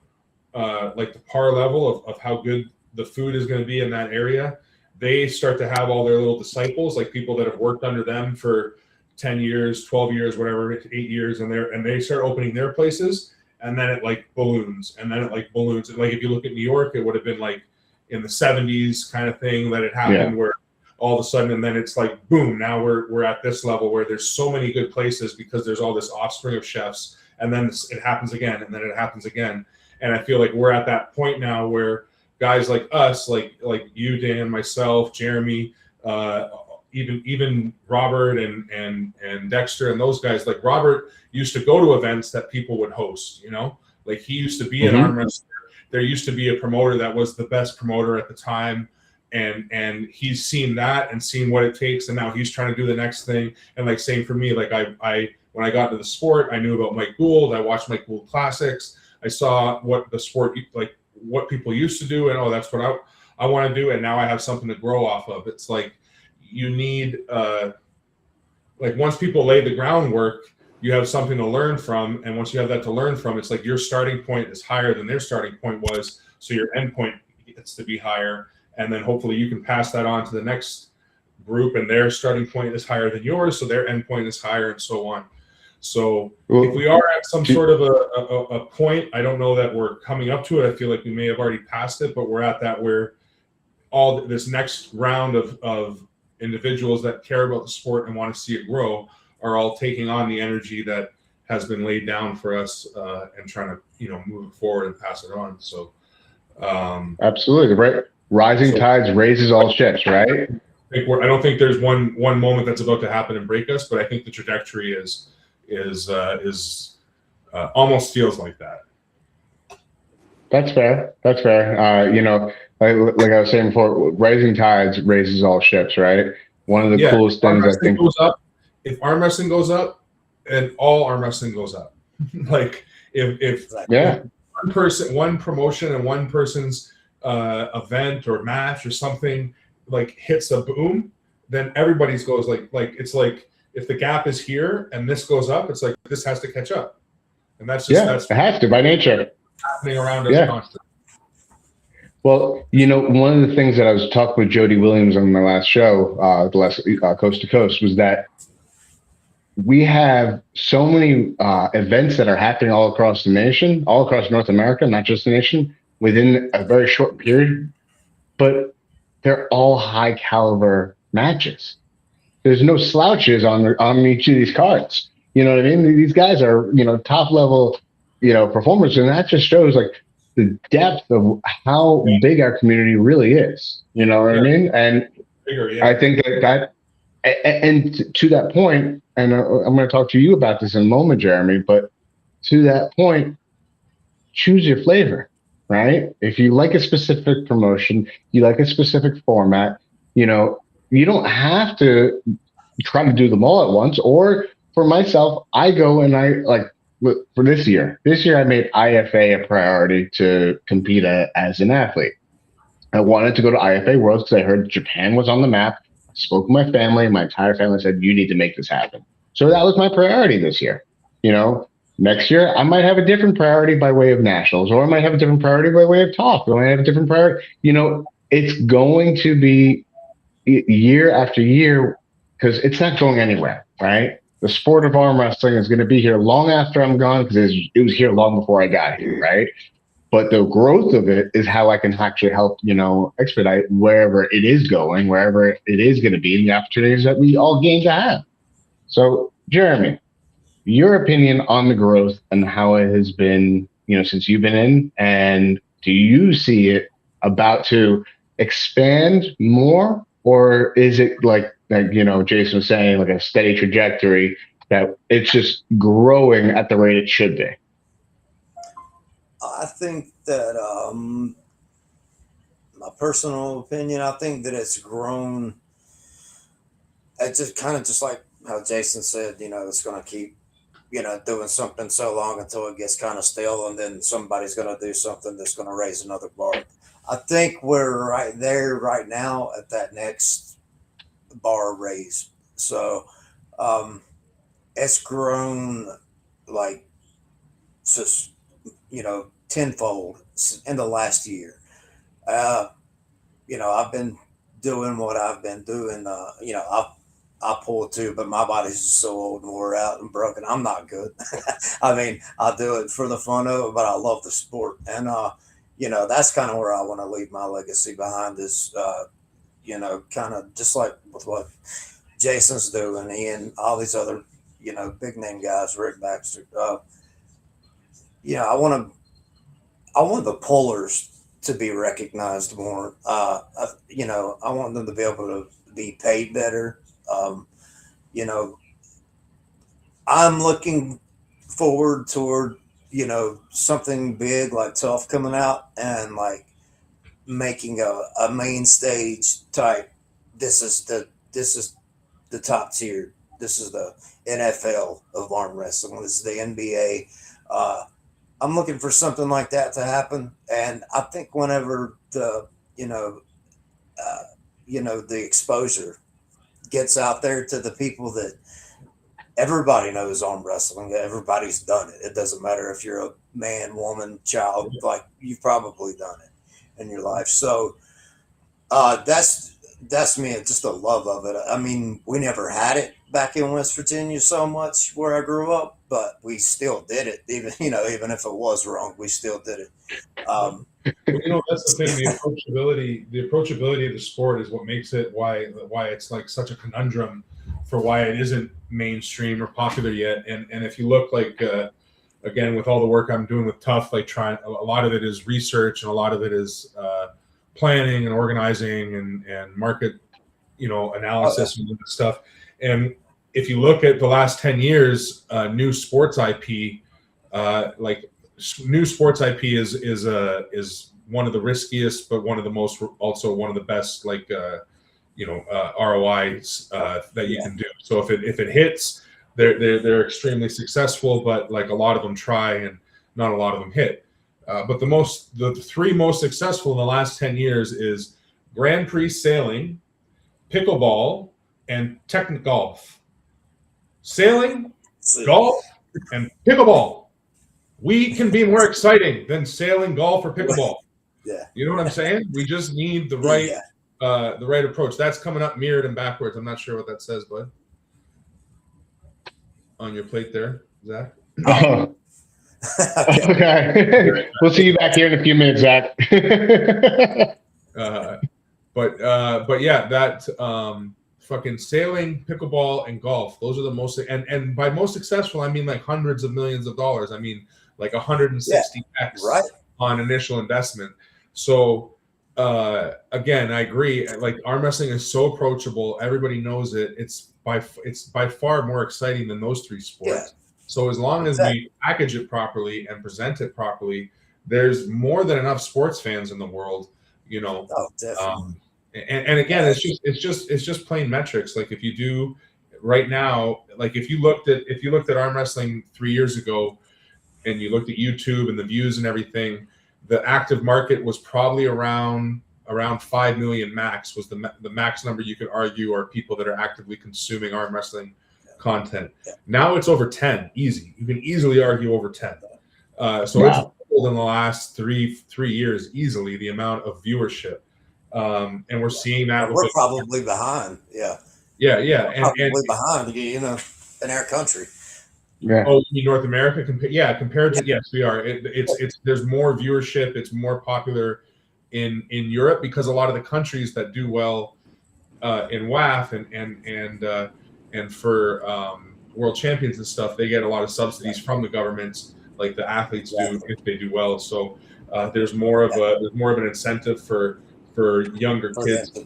like the par level of how good the food is going to be in that area, they start to have all their little disciples, like people that have worked under them for 10 years, 12 years, whatever, 8 years, and they start opening their places, and then it like balloons, and then it like balloons. And like if you look at New York, it would have been like in the 70s kind of thing that it happened, where all of a sudden, and then it's like boom, now we're at this level where there's so many good places because there's all this offspring of chefs, and then it happens again, and then it happens again. And I feel like we're at that point now where guys like us, like you, Dan, myself, Jeremy, even Robert and Dexter and those guys, like Robert used to go to events that people would host, you know, like he used to be an arm wrestler. There used to be a promoter that was the best promoter at the time, and he's seen that and seen what it takes, and now he's trying to do the next thing. And like same for me, like I when I got into the sport, I knew about Mike Gould. I watched Mike Gould classics. I saw what the sport, like what people used to do, and that's what I want to do, and now I have something to grow off of. It's like you need like once people lay the groundwork, you have something to learn from, and once you have that to learn from, it's like your starting point is higher than their starting point was, so your end point gets to be higher, and then hopefully you can pass that on to the next group, and their starting point is higher than yours, so their end point is higher, and so on. So if we are at some sort of a point, I don't know that we're coming up to it. I feel like we may have already passed it, but we're at that where all this next round of individuals that care about the sport and want to see it grow are all taking on the energy that has been laid down for us, and trying to, you know, move it forward and pass it on. So absolutely right. Rising tides raises all ships, right? I don't think there's one moment that's about to happen and break us, but I think the trajectory is almost feels like that. That's fair. That's fair. You know, like I was saying before, rising tides raises all ships, right? One of the coolest things I think. If arm wrestling goes up, and all arm wrestling goes up, like if one promotion and one person's event or match or something like hits a boom, then everybody's goes like it's like if the gap is here and this goes up, it's like this has to catch up, and that's just it has to by nature happening around us constantly. Well, you know, one of the things that I was talking with Jody Williams on my last show, the last Coast to Coast, was that we have so many events that are happening all across the nation, all across North America, not just the nation, within a very short period, but they're all high caliber matches. There's no slouches on each of these cards. You know what I mean? These guys are, you know, top level, you know, performers, and that just shows like the depth of how big our community really is. You know what I mean? And I think that and to that point, and I'm going to talk to you about this in a moment, Jeremy, but to that point, choose your flavor. right? If you like a specific promotion, you like a specific format, you know, you don't have to try to do them all at once. Or for myself, I go and I like for this year. This year, I made IFA a priority to compete as an athlete. I wanted to go to IFA Worlds because I heard Japan was on the map. I spoke with my family. My entire family said, you need to make this happen. So that was my priority this year. You know, next year, I might have a different priority by way of nationals, or I might have a different priority by way of talk, or I might have a different priority. You know, it's going to be year after year because it's not going anywhere, right? The sport of arm wrestling is going to be here long after I'm gone because it was here long before I got here, right? But the growth of it is how I can actually help, you know, expedite wherever it is going, wherever it is going to be, and the opportunities that we all gain to have. So, Jeremy, your opinion on the growth and how it has been, you know, since you've been in, and do you see it about to expand more, or is it like you know, Jason was saying, like a steady trajectory that it's just growing at the rate it should be? I think that my personal opinion, I think that it's grown. It's just kind of just like how Jason said, you know, it's going to keep, you know, doing something so long until it gets kind of stale, and then somebody's going to do something that's going to raise another bar. I think we're right there right now at that next bar raise. So it's grown like just, you know, tenfold in the last year. Uh, you know, I've been doing what I've been doing. You know, I pull too, but my body's just so old and wore out and broken. I'm not good. I mean, I do it for the fun of it, but I love the sport. And, you know, that's kind of where I want to leave my legacy behind is, you know, kind of just like with what Jason's doing, he and all these other, you know, big name guys, Rick Baxter. You know, I want the pullers to be recognized more. You know, I want them to be able to be paid better. You know, I'm looking forward toward, you know, something big like Tough coming out and like making a main stage type. This is the top tier. This is the NFL of arm wrestling. This is the NBA. I'm looking for something like that to happen, and I think whenever the uh, you know the exposure gets out there to the people that everybody knows arm wrestling, everybody's done it. It doesn't matter if you're a man, woman, child, like you've probably done it in your life. So that's me, just the love of it. I mean, we never had it back in West Virginia so much where I grew up, but we still did it. Even even if it was wrong, we still did it. Well, you know, that's the thing. The approachability of the sport is what makes it why it's like such a conundrum for why it isn't mainstream or popular yet. And if you look like again with all the work I'm doing with Tough, like trying a lot of it is research and a lot of it is planning and organizing and market, you know, analysis and stuff. And if you look at the last 10 years, new sports IP, like new sports IP is one of the riskiest, but one of the most, also one of the best, like ROIs that you can do. So if it hits, they're extremely successful, but like a lot of them try and not a lot of them hit. But the three most successful in the last 10 years is Grand Prix sailing, pickleball, and technical golf. Sailing, golf, and pickleball. We can be more exciting than sailing, golf, or pickleball. Yeah. You know what I'm saying? We just need the right approach. That's coming up mirrored and backwards. I'm not sure what that says, bud. On your plate there, Zach. Oh. Okay. We'll see you back here in a few minutes, Zach. But yeah, that fucking sailing, pickleball, and golf. Those are the most, and by most successful, I mean like hundreds of millions of dollars. I mean like 160x on initial investment. So again, I agree. Like arm wrestling is so approachable. Everybody knows it. It's by far more exciting than those three sports. Yeah. So as long as we package it properly and present it properly, there's more than enough sports fans in the world, you know. Oh, definitely. And again, it's just plain metrics. Like if you do right now, like if you looked at arm wrestling 3 years ago, and you looked at YouTube and the views and everything, the active market was probably around 5 million max was the max number you could argue are people that are actively consuming arm wrestling content. Now it's over 10, easy. You can easily argue over 10. So it's doubled in the last three years easily, the amount of viewership. And we're seeing that. We're probably behind. Yeah. And probably behind, you know, in our country. Yeah. Oh, in North America, compared to yes, we are. It's there's more viewership. It's more popular in Europe because a lot of the countries that do well in WAF and for world champions and stuff, they get a lot of subsidies from the governments, like the athletes do if they do well. So there's more of an incentive for younger kids to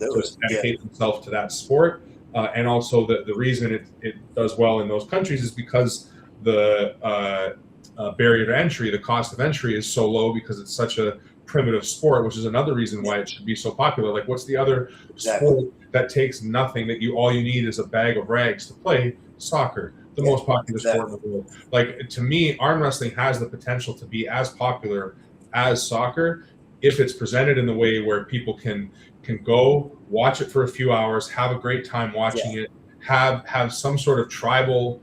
dedicate themselves to that sport. And also the reason it does well in those countries is because the barrier to entry, the cost of entry is so low because it's such a primitive sport, which is another reason why it should be so popular. Like what's the other sport that takes nothing, that all you need is a bag of rags to play? Soccer, the most popular sport in the world. Like to me, arm wrestling has the potential to be as popular as soccer if it's presented in the way where people can go watch it for a few hours, have a great time watching it, have some sort of tribal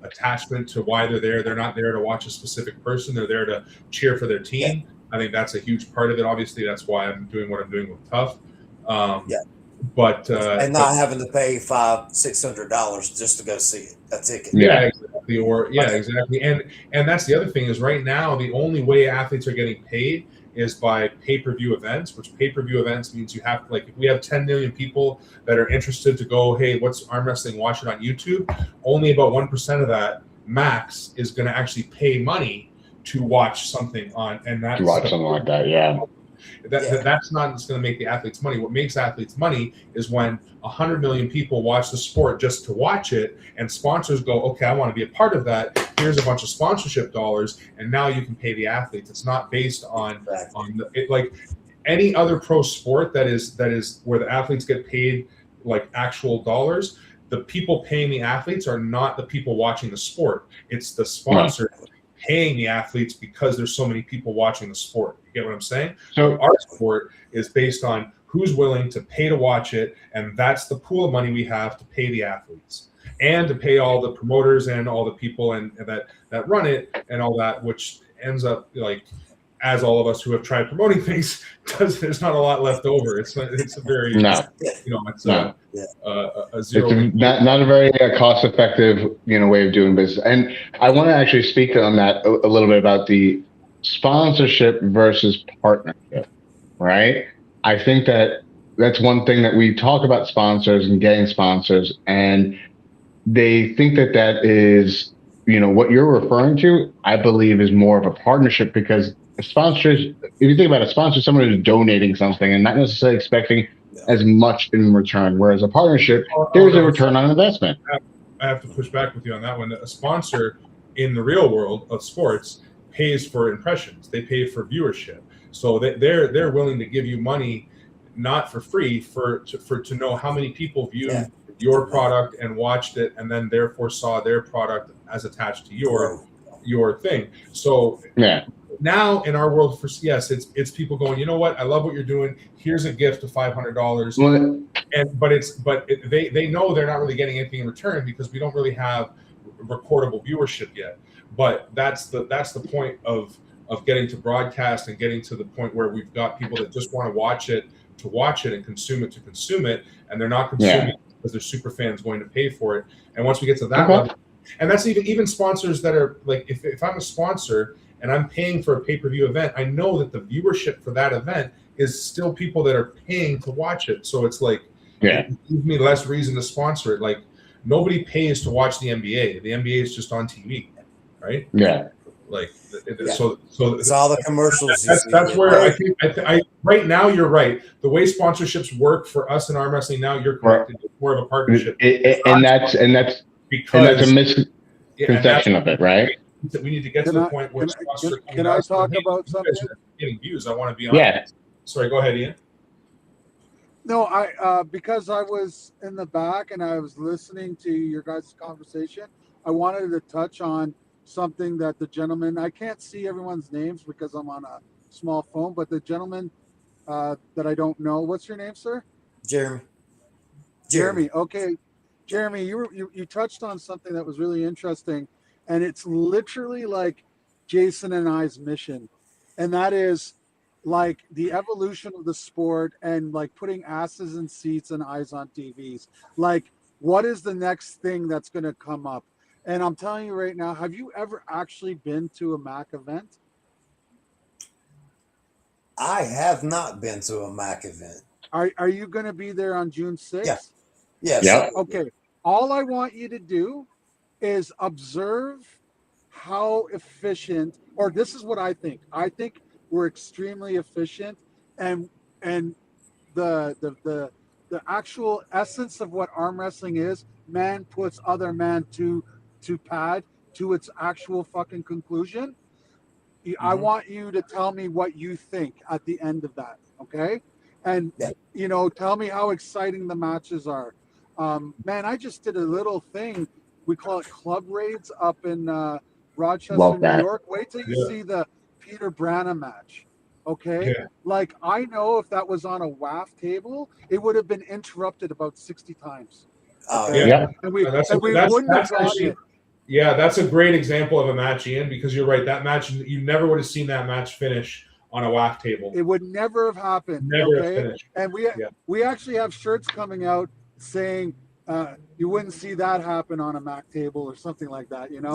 attachment to why they're there. They're not there to watch a specific person. They're there to cheer for their team. I think that's a huge part of it. Obviously, that's why I'm doing what I'm doing with Tough. But and not having to pay $500-$600 just to go see it. A ticket. Yeah, exactly. Exactly. And that's the other thing is right now the only way athletes are getting paid is by pay-per-view events, which pay-per-view events means you have, like, if we have 10 million people that are interested to go, hey, what's arm wrestling, watch it on YouTube, only about 1% of that max is going to actually pay money to watch something on, and that's to watch something like that, that's not what's going to make the athletes money. What makes athletes money is when 100 million people watch the sport just to watch it, and sponsors go, okay, I want to be a part of that. Here's a bunch of sponsorship dollars, and now you can pay the athletes. It's not based on like any other pro sport that is where the athletes get paid like actual dollars. The people paying the athletes are not the people watching the sport. It's the sponsor paying the athletes because there's so many people watching the sport. You get what I'm saying? So our sport is based on who's willing to pay to watch it, and that's the pool of money we have to pay the athletes and to pay all the promoters and all the people and that run it and all that, which ends up, like, as all of us who have tried promoting things, because there's not a lot left over. It's a very a zero. It's not a very cost-effective way of doing business. And I want to actually speak on that a little bit about the sponsorship versus partnership, right? I think that's one thing that we talk about, sponsors and getting sponsors, and they think that is, what you're referring to, I believe, is more of a partnership, because sponsors, if you think about a sponsor, someone who's donating something and not necessarily expecting as much in return, whereas a partnership, there's a return on investment. I have to push back with you on that one. A sponsor in the real world of sports pays for impressions. They pay for viewership. So they're willing to give you money, not for free, to know how many people viewed your product and watched it, and then therefore saw their product as attached to your thing. So now in our world, it's people going, you know what, I love what you're doing. Here's a gift of $500, but they know they're not really getting anything in return because we don't really have recordable viewership yet. But that's the point of getting to broadcast and getting to the point where we've got people that just want to watch it and consume it to consume it, and they're not consuming it because they're super fans going to pay for it. And once we get to that level, and that's even sponsors that are like, if I'm a sponsor and I'm paying for a pay-per-view event, I know that the viewership for that event is still people that are paying to watch it. So it's like, it gives me less reason to sponsor it. Like, nobody pays to watch the NBA. The NBA is just on TV, right? Yeah. Like, so it's all the commercials. That's where I think I right now you're right. The way sponsorships work for us in arm wrestling now, you're correct. It's more of a partnership, and that's a misconception of it, right? we need to get to the point where spots are coming can to I us. talk Hey, about you something? guys are getting views. I want to be on. Yeah. Sorry, go ahead, Ian. No, I because I was in the back and I was listening to your guys' conversation, I wanted to touch on something that the gentleman, I can't see everyone's names because I'm on a small phone, but the gentleman that I don't know, what's your name, sir? Jeremy. Jeremy. Okay. Jeremy, you touched on something that was really interesting, and it's literally like Jason and I's mission. And that is like the evolution of the sport and like putting asses in seats and eyes on TVs. Like, what is the next thing that's going to come up? And I'm telling you right now, have you ever actually been to a MAC event? I have not been to a MAC event. Are you going to be there on June 6th? Yeah. Yes. Yep. Okay. All I want you to do is observe how efficient, or this is what I think. I think we're extremely efficient, and the actual essence of what arm wrestling is, man puts other man to pad to its actual fucking conclusion. I want you to tell me what you think at the end of that, okay? And tell me how exciting the matches are. Man, I just did a little thing. We call it club raids up in Rochester, New York. Wait till you see the Peter Branna match. Okay. Yeah. Like, I know if that was on a WAF table, it would have been interrupted about 60 times. Okay? Yeah. And we wouldn't have gotten it. Yeah, that's a great example of a match, Ian, because you're right. That match, you never would have seen that match finish on a WAF table. It would never have happened. Never have okay? finished. And we actually have shirts coming out saying you wouldn't see that happen on a MAC table or something like that, you know?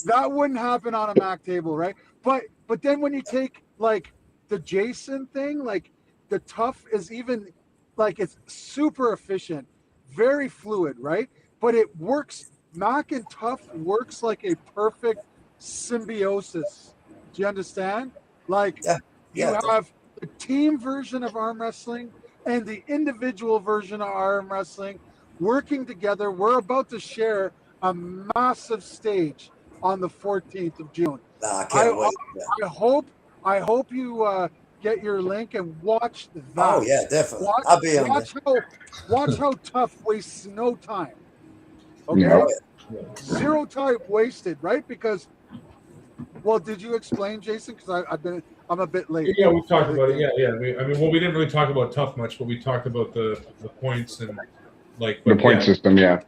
That wouldn't happen on a MAC table, right? But then when you take like the Jason thing, like the tough is even like it's super efficient, very fluid, right? But it works. MAC and tough works like a perfect symbiosis. Do you understand? Like you have the team version of arm wrestling and the individual version of arm wrestling working together. We're about to share a massive stage on the 14th of June. I can't wait. I hope you get your link and watch that. Oh yeah, definitely. I'll be on there. Watch how tough wastes no time. Okay, zero time wasted, right? Because, well, did you explain, Jason? Because I'm a bit late. Yeah, we talked about it. Yeah. We didn't really talk about tough much, but we talked about the points and like the point system. Yeah.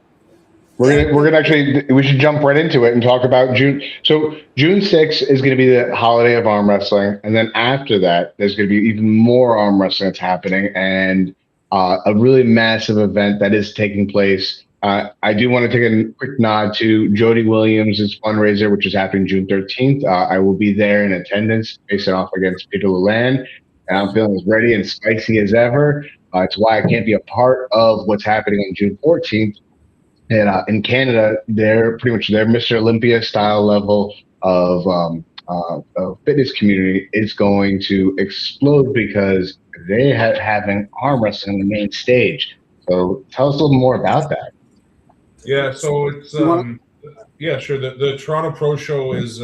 We're gonna actually, we should jump right into it and talk about June. So June 6th is going to be the holiday of arm wrestling, and then after that, there's going to be even more arm wrestling that's happening, and a really massive event that is taking place. I do want to take a quick nod to Jody Williams' fundraiser, which is happening June 13th. I will be there in attendance, facing off against Peter Lalande, and I'm feeling as ready and spicy as ever. It's why I can't be a part of what's happening on June 14th. And in Canada, they're pretty much their Mr. Olympia style level of fitness community is going to explode because they have having arm wrestling on the main stage. So tell us a little more about that. Yeah, so it's sure. The Toronto Pro Show is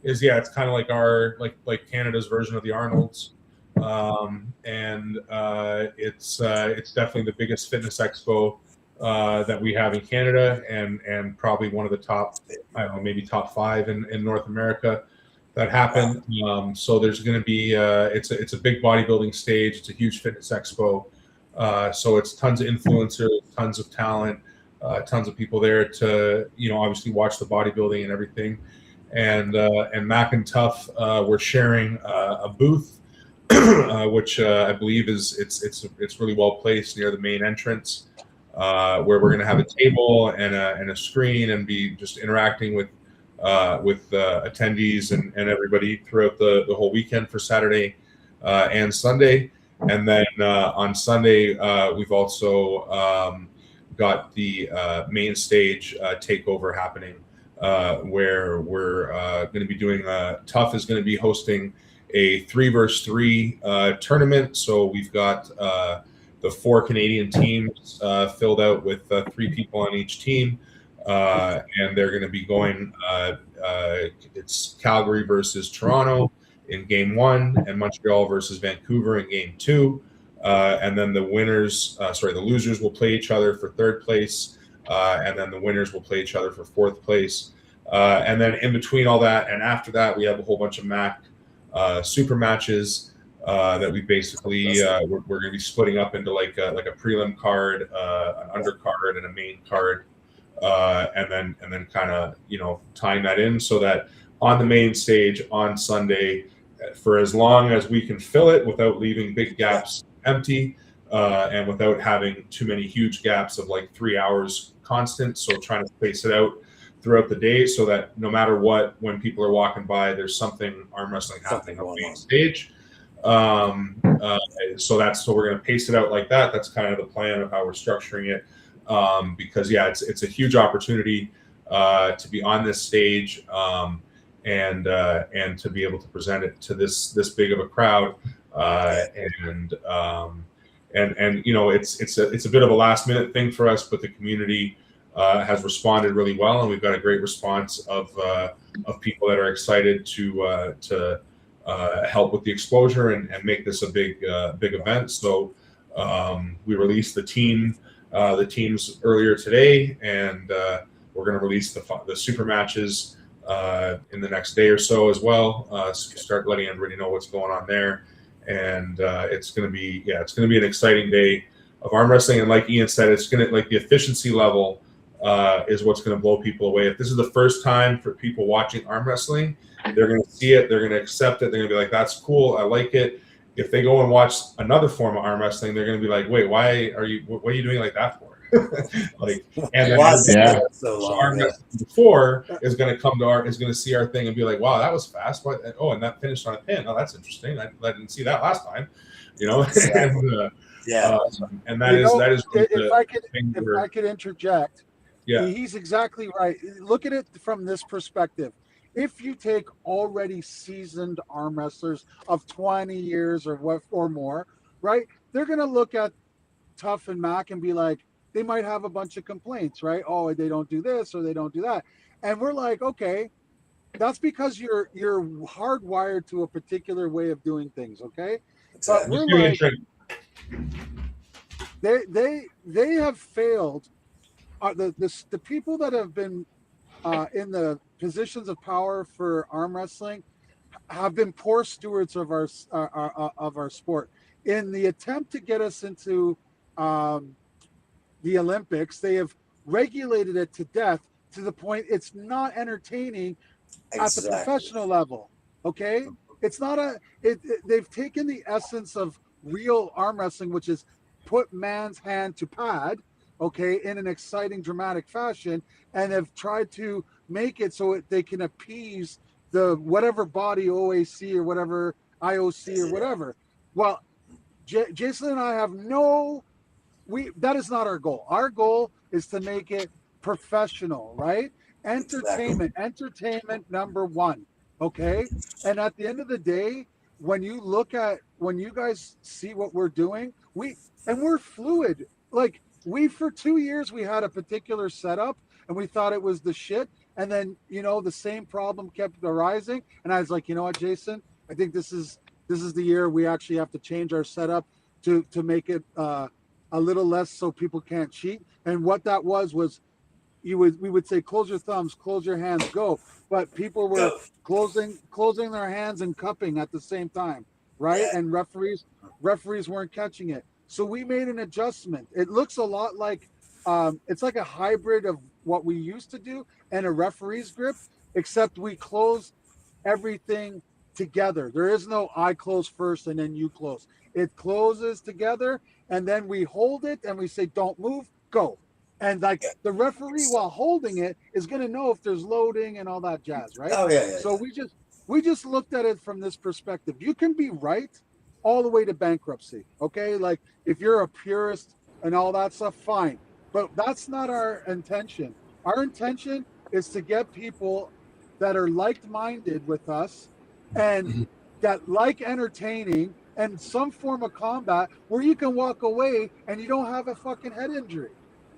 it's kind of like our like Canada's version of the Arnold's, and it's definitely the biggest fitness expo that we have in Canada, and probably one of the top, I don't know, maybe top 5 in North America that happen. So there's going to be it's a big bodybuilding stage. It's a huge fitness expo. So it's tons of influencers, tons of talent, tons of people there to obviously watch the bodybuilding and everything. And Mac and Tough we're sharing a booth, which I believe it's really well placed near the main entrance. Where we're going to have a table and a screen and be just interacting with attendees and everybody throughout the whole weekend for Saturday and Sunday. And then on Sunday, we've also got the main stage takeover happening where we're going to be doing Tough is going to be hosting a 3-versus-3 tournament. So we've got the 4 Canadian teams filled out with 3 people on each team. and they're going to be going. It's Calgary versus Toronto in Game 1, and Montreal versus Vancouver in Game 2. And then the losers will play each other for third place, and then the winners will play each other for fourth place. And then in between all that, and after that, we have a whole bunch of MAC super matches that we basically we're going to be splitting up into like a prelim card, an undercard, and a main card, and then kind of tying that in so that on the main stage on Sunday, for as long as we can fill it without leaving big gaps empty, and without having too many huge gaps of like 3 hours constant. So trying to space it out throughout the day so that no matter what, when people are walking by, there's something arm wrestling happening on the main stage. So we're going to pace it out like that. That's kind of the plan of how we're structuring it. Because it's a huge opportunity to be on this stage, and to be able to present it to this big of a crowd, and it's a bit of a last minute thing for us, but the community has responded really well, and we've got a great response of people that are excited to help with the exposure and make this a big event. So we released the teams earlier today, and we're going to release the super matches in the next day or so as well. Start letting everybody know what's going on there, and it's going to be an exciting day of arm wrestling. And like Ian said, it's going to the efficiency level is what's going to blow people away. If this is the first time for people watching arm wrestling, they're going to see it, they're going to accept it, they're going to be like, "That's cool, I like it." If they go and watch another form of arm wrestling, they're going to be like, "Wait, what are you doing like that for?" And then arm wrestling before is going to come to is going to see our thing and be like, "Wow, that was fast! What? Oh, and that finished on a pin. Oh, that's interesting. I didn't see that last time." And that is if I could interject. Yeah, he's exactly right. Look at it from this perspective. If you take already seasoned arm wrestlers of 20 years or more, right? They're going to look at Tough and Mac and be like, they might have a bunch of complaints, right? Oh, they don't do this or they don't do that. And we're like, okay, that's because you're hardwired to a particular way of doing things, okay? But we're like, they have failed. The people that have been in the positions of power for arm wrestling have been poor stewards of our sport. In the attempt to get us into the Olympics, they have regulated it to death to the point it's not entertaining at the professional level. Okay, it's not they've taken the essence of real arm wrestling, which is put man's hand to pad, okay, in an exciting, dramatic fashion, and have tried to make it so they can appease the whatever body, OAC or whatever, IOC or whatever. Well, Jason and I have that is not our goal. Our goal is to make it professional, right? Entertainment number one, okay? And at the end of the day, when you guys see what we're doing, we're fluid. Like, for 2 years, we had a particular setup and we thought it was the shit. And then, the same problem kept arising. And I was like, you know what, Jason, I think this is the year we actually have to change our setup to make it a little less so people can't cheat. And what that was we would say, close your thumbs, close your hands, go. But people were closing their hands and cupping at the same time, right? And referees weren't catching it. So we made an adjustment. It looks a lot like it's like a hybrid of what we used to do and a referee's grip, except we close everything together. There is no I close first and then you close. It closes together, and then we hold it and we say, don't move, go. And the referee, while holding it, is going to know if there's loading and all that jazz, right? Oh, yeah. So we just looked at it from this perspective. You can be right all the way to bankruptcy, okay? Like, if you're a purist and all that stuff, fine. But that's not our intention. Our intention is to get people that are like-minded with us and that like entertaining and some form of combat where you can walk away and you don't have a fucking head injury.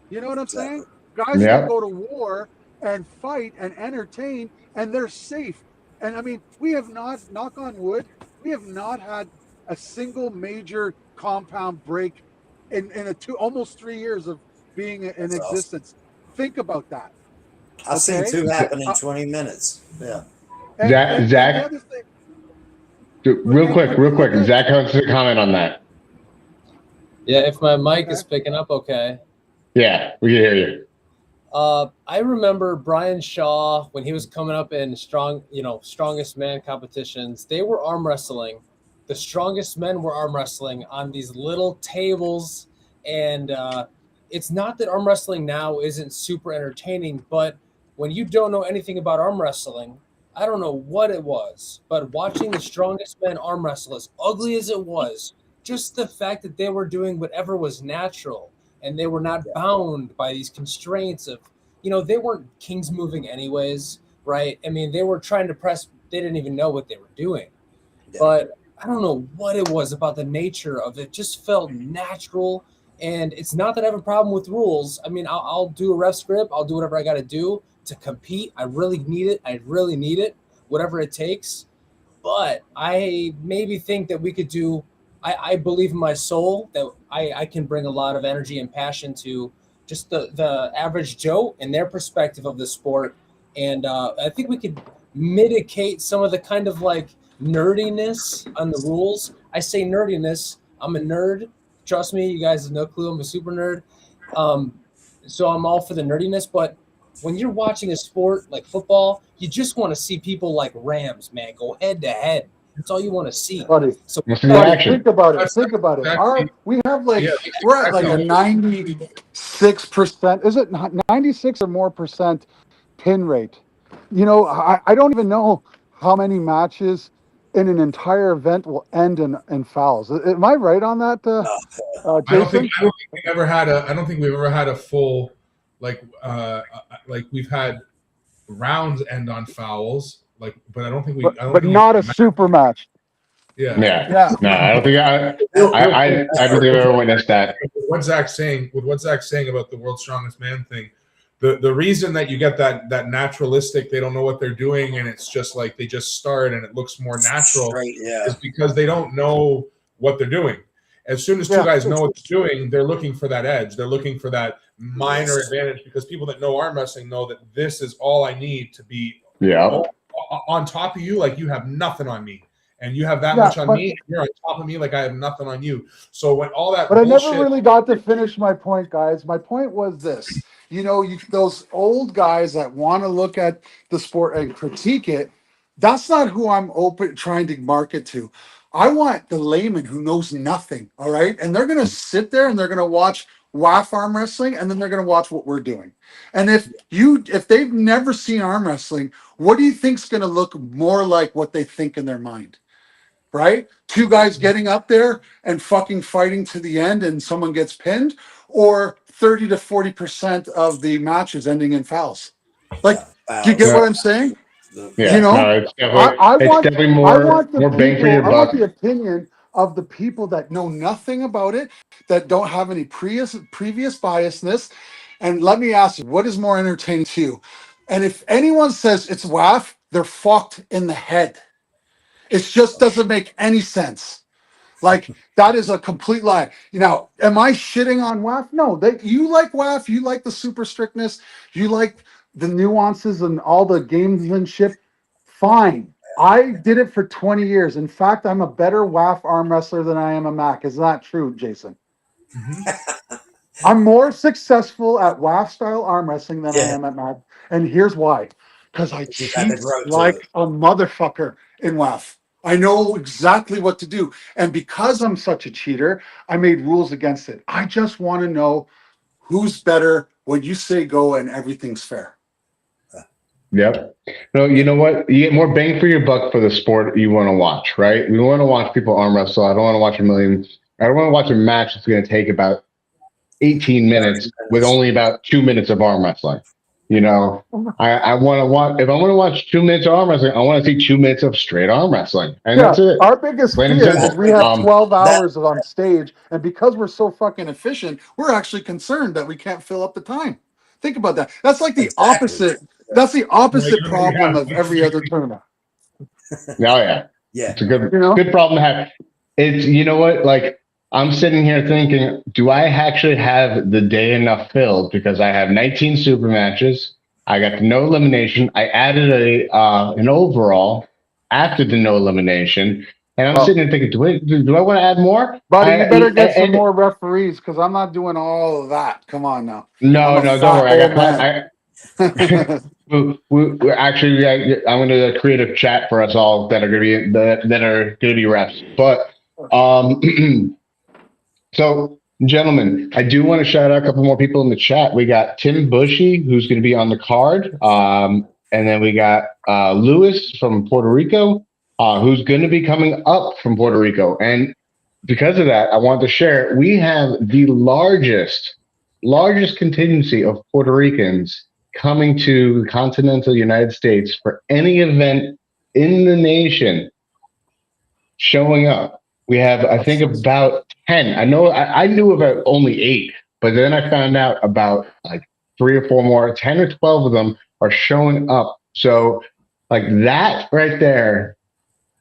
You know what I'm saying? Guys Yeah. can go to war and fight and entertain, and they're safe. And I mean, we have not, knock on wood, we have not had a single major compound break in almost 3 years of being in That's awesome. existence. Think about that. I've seen Okay. 2 happen in 20 minutes. Yeah. And the Zach, other thing, real quick. okay. Zach wants to comment on that. Yeah, if my mic is Okay. picking up, okay. Yeah, we can hear you. I remember Brian Shaw when he was coming up in strongest man competitions. They were arm wrestling. The strongest men were arm wrestling on these little tables, and it's not that arm wrestling now isn't super entertaining, but when you don't know anything about arm wrestling, I don't know what it was, but watching the strongest men arm wrestle, as ugly as it was, just the fact that they were doing whatever was natural and they were not bound by these constraints of, they weren't kings moving anyways, right? I mean, they were trying to press, they didn't even know what they were doing. Yeah. But I don't know what it was about the nature of it, just felt natural. And it's not that I have a problem with rules. I mean, I'll do a ref script, I'll do whatever I got to do to compete. I really need it, whatever it takes. But I maybe think that we could do, I believe in my soul that I can bring a lot of energy and passion to just the average Joe and their perspective of the sport. And I think we could mitigate some of the kind of like nerdiness on the rules. I say nerdiness. I'm a nerd. Trust me, you guys have no clue. I'm a super nerd. So I'm all for the nerdiness. But when you're watching a sport like football, you just want to see people like Rams, man, go head to head. That's all you want to see. Buddy, So Let's see the buddy, action. think about it. That's Think about it. exactly- We have like, Yeah, we're at like a exactly. 96%. Is it not 96 or more percent pin rate? I don't even know how many matches in an entire event will end in fouls. Am I right on that, I don't Jason? think we ever had a. I don't think we've ever had a full like we've had rounds end on fouls. Like, but I don't think we. I don't But think not a super match. Yeah. Yeah. No, I don't think I don't think I've ever witnessed that. With what Zach's saying about the world's strongest man thing, the reason that you get that naturalistic, they don't know what they're doing, and it's just like they just start and it looks more natural, Straight, yeah. is because they don't know what they're doing. As soon as two guys know what they're doing, they're looking for that edge. They're looking for that minor advantage, because people that know arm wrestling know that this is all I need to be on top of you. Like, you have nothing on me, and you have that much on me. You're on top of me, like I have nothing on you. So when all that, but I never really got to finish my point, guys. My point was this: those old guys that want to look at the sport and critique it. That's not who I'm trying to market to. I want the layman who knows nothing. All right, and they're gonna sit there and they're gonna watch WAF arm wrestling, and then they're gonna watch what we're doing. And if they've never seen arm wrestling, what do you think's gonna look more like what they think in their mind? Right? Two guys getting up there and fucking fighting to the end and someone gets pinned, or 30 to 40% of the matches ending in fouls. Like, do you get what I'm saying? Yeah, no, it's definitely more bang for your buck. I want the opinion of the people that know nothing about it, that don't have any previous biasness. And let me ask you, what is more entertaining to you? And if anyone says it's WAF, they're fucked in the head. It just doesn't make any sense. Like, that is a complete lie. Am I shitting on WAF? No, you like WAF, you like the super strictness, you like the nuances and all the gamesmanship. Fine. I did it for 20 years. In fact, I'm a better WAF arm wrestler than I am a Mac. Is that true, Jason? Mm-hmm. I'm more successful at WAF style arm wrestling than I am at Mac. And here's why. Because I cheat like a motherfucker in WAF. I know exactly what to do. And because I'm such a cheater, I made rules against it. I just want to know who's better when you say go and everything's fair. Yep. No, you know what? You get more bang for your buck for the sport you want to watch, right? We want to watch people arm wrestle. I don't want to watch I don't want to watch a match that's going to take about 18 minutes with only about 2 minutes of arm wrestling. I want to watch. If I want to watch 2 minutes of arm wrestling, I want to see 2 minutes of straight arm wrestling, and that's it. Our biggest fear is we have 12 hours on stage, and because we're so fucking efficient, we're actually concerned that we can't fill up the time. Think about that. That's like the Exactly. opposite. That's the opposite Yeah. problem of every other tournament. Oh yeah, Yeah. it's a good You know? good problem to have. It's you know what, like I'm sitting here thinking, do I actually have the day enough filled because I have 19 super matches. I got the no elimination. I added an overall after the no elimination, and I'm Oh. sitting here thinking, do I want to add more? Buddy, you better get some And- more referees because I'm not doing all of that. Come on now. No, I'm a no, don't fat worry. I old got man. we're actually I'm going to create a chat for us all that are going to be refs. But so gentlemen, I do want to shout out a couple more people in the chat. We got Tim Bushy, who's going to be on the card, and then we got Lewis from Puerto Rico, who's going to be coming up from Puerto Rico. And because of that, I want to share. We have the largest contingency of Puerto Ricans coming to the continental United States for any event in the nation showing up. We have, I think, about 10. I know I knew about only 8, but then I found out about like 3 or 4 more. 10 or 12 of them are showing up. So, like that right there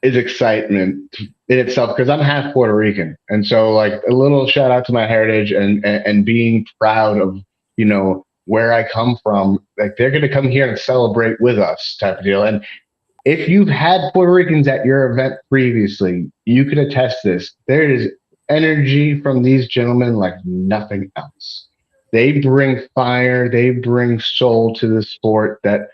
is excitement in itself because I'm half Puerto Rican, and so like a little shout out to my heritage and being proud of where I come from. Like they're going to come here and celebrate with us, type of deal. And if you've had Puerto Ricans at your event previously, you can attest this. There is energy from these gentlemen like nothing else. They bring fire, they bring soul to the sport that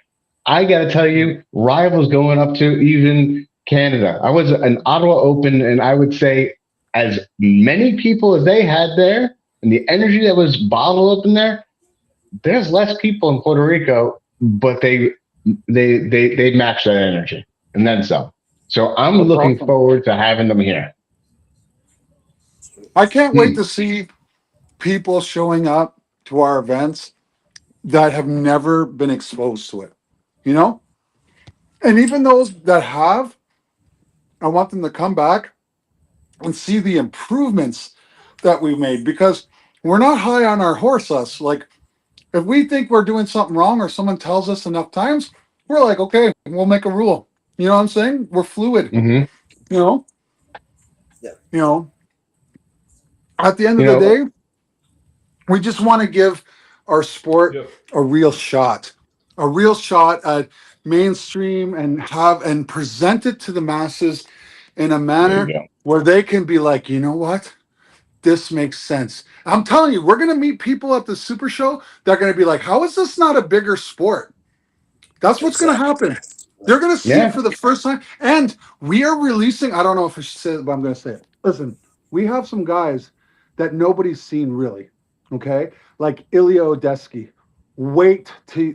I got to tell you, rivals going up to even Canada. I was an Ottawa Open, and I would say as many people as they had there and the energy that was bottled up in there, there's less people in Puerto Rico, but they match that energy and then some. So I'm That's looking awesome. forward to having them here. I can't wait to see people showing up to our events that have never been exposed to it, you know? And even those that have, I want them to come back and see the improvements that we've made because we're not high on our horse, us. Like, if we think we're doing something wrong or someone tells us enough times, we're like, okay, we'll make a rule. You know what I'm saying? We're fluid, Mm-hmm. you know? Yeah. You know, at the end of the day, we just want to give our sport a real shot at mainstream and present it to the masses in a manner where they can be like, you know what? This makes sense. I'm telling you, we're going to meet people at the Super Show that are going to be like, how is this not a bigger sport? That's what's going to happen. They're going to see it for the first time. And we are releasing, I don't know if I should say it, but I'm going to say it. Listen, we have some guys that nobody's seen really. Okay? Like Ilya Odeski.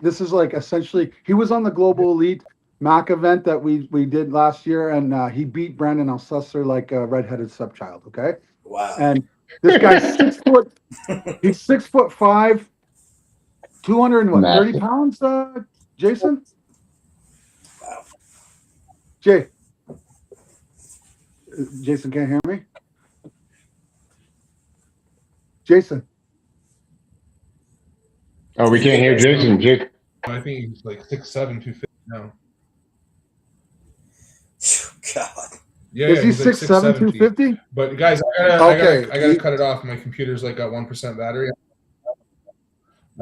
This is like essentially, he was on the Global Elite MAC event that we did last year, and he beat Brandon Alsusser like a redheaded stepchild. Okay? Wow. And this guy's 6 foot, he's 6'5", 230 pounds, Jason? Wow. Jason can't hear me? Jason. Oh, we can't hear Jason. I think he's like 6'7", 250 now. God. Yeah, is he he's 6'7", 250? But guys, I gotta cut it off. My computer's like got 1% battery.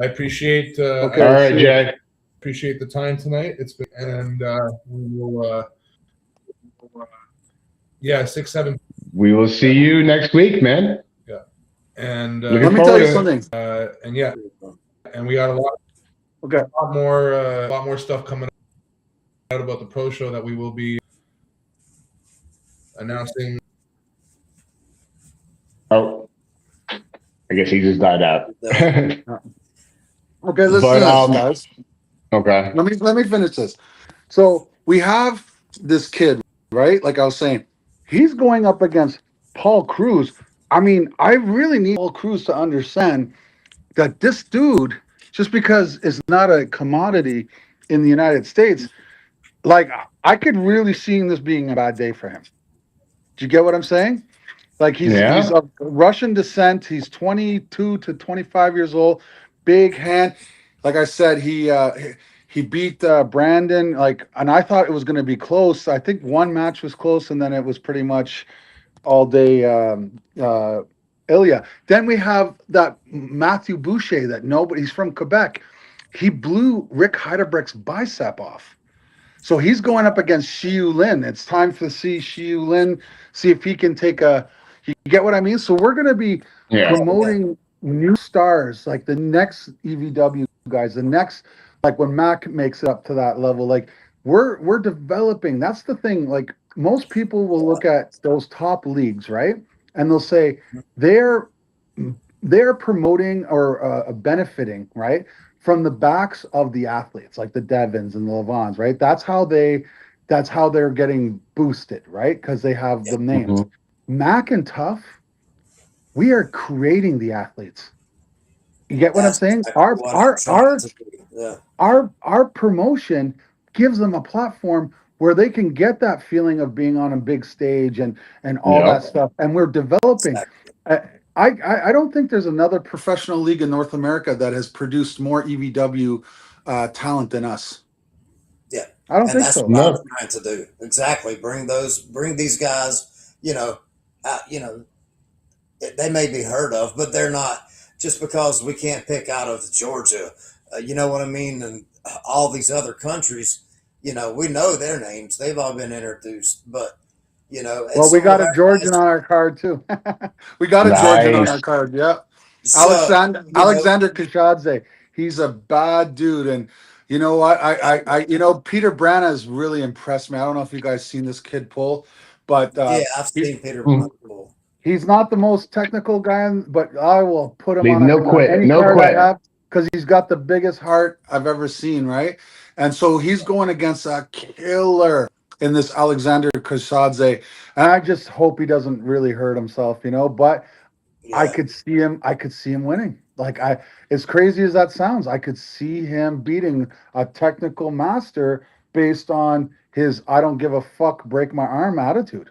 I appreciate. All right, Jay. Appreciate the time tonight. It's been, and we will. 6'7". We will see you next week, man. Yeah, and let me tell you something. And we got a lot. Okay. A lot more stuff coming out about the pro show that we will be announcing. Oh, I guess he just died out. Okay, listen to this, guys. Okay. Let me finish this. So we have this kid, right? Like I was saying, he's going up against Paul Cruz. I mean, I really need Paul Cruz to understand that this dude, just because it's not a commodity in the United States, like I could really see this being a bad day for him. Do you get what I'm saying? Like he's of Russian descent. He's 22 to 25 years old, big hand. like I said, he beat Brandon. Like, and I thought it was going to be close. I think one match was close, and then it was pretty much all day. Ilya. Then we have that Matthew Boucher that nobody's from Quebec. He blew Rick Heidebrecht's bicep off. So he's going up against Shiu Lin. It's time to see Shiu Lin, see if he can take a. You get what I mean? So we're going to be promoting new stars, like the next EVW guys, the next, like when Mac makes it up to that level. Like we're developing. That's the thing. Like most people will look at those top leagues, right? And they'll say they're promoting or benefiting, right, from the backs of the athletes, like the Devons and the Levons, right? That's how they're getting boosted, right? Because they have the names. Mac and Tough, we are creating the athletes. You get what I'm saying? Our promotion gives them a platform where they can get that feeling of being on a big stage and all that stuff. And we're developing. I don't think there's another professional league in North America that has produced more EVW talent than us. Yeah, I don't think that's so. what I'm trying to do. Exactly. Bring these guys. They may be heard of, but they're not. Just because we can't pick out of Georgia, you know what I mean, and all these other countries, we know their names. They've all been introduced, but. Well, we got a Georgian on our card too. We got a Georgian on our card. Yeah, Alexander Kashadze. He's a bad dude, and you know what? Peter Brana has really impressed me. I don't know if you guys seen this kid pull, but I've seen Peter Brana pull. He's not the most technical guy, but I will put him on any no card quit. I have because he's got the biggest heart I've ever seen. Right, and so he's going against a killer in this Alexander Kashadze, and I just hope he doesn't really hurt himself, but I could see him winning. Like as crazy as that sounds, I could see him beating a technical master based on his I don't give a fuck, break my arm attitude.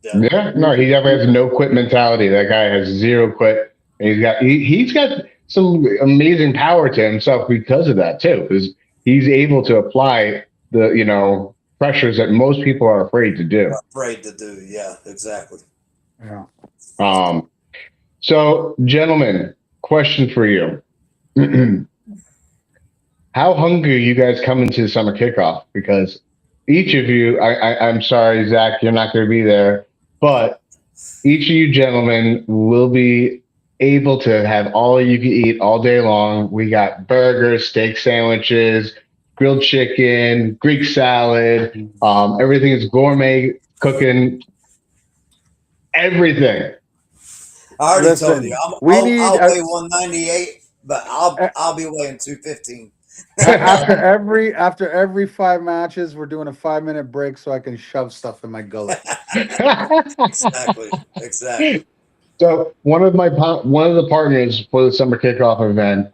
Yeah, no, he definitely has a no quit mentality. That guy has zero quit. And he's got some amazing power to himself because of that too, because he's able to apply the pressures that most people are afraid to do. Yeah, exactly. Yeah. So, gentlemen, question for you: how hungry are you guys coming to the summer kickoff? Because each of you, I'm sorry, Zach, you're not going to be there, but each of you gentlemen will be able to have all you can eat all day long. We got burgers, steak sandwiches, grilled chicken, Greek salad. Everything is gourmet cooking. Everything. I already told you. I'll weigh 198, but I'll be weighing 215. After every 5 matches, we're doing a 5-minute break so I can shove stuff in my gullet. Exactly. So one of the partners for the summer kickoff event,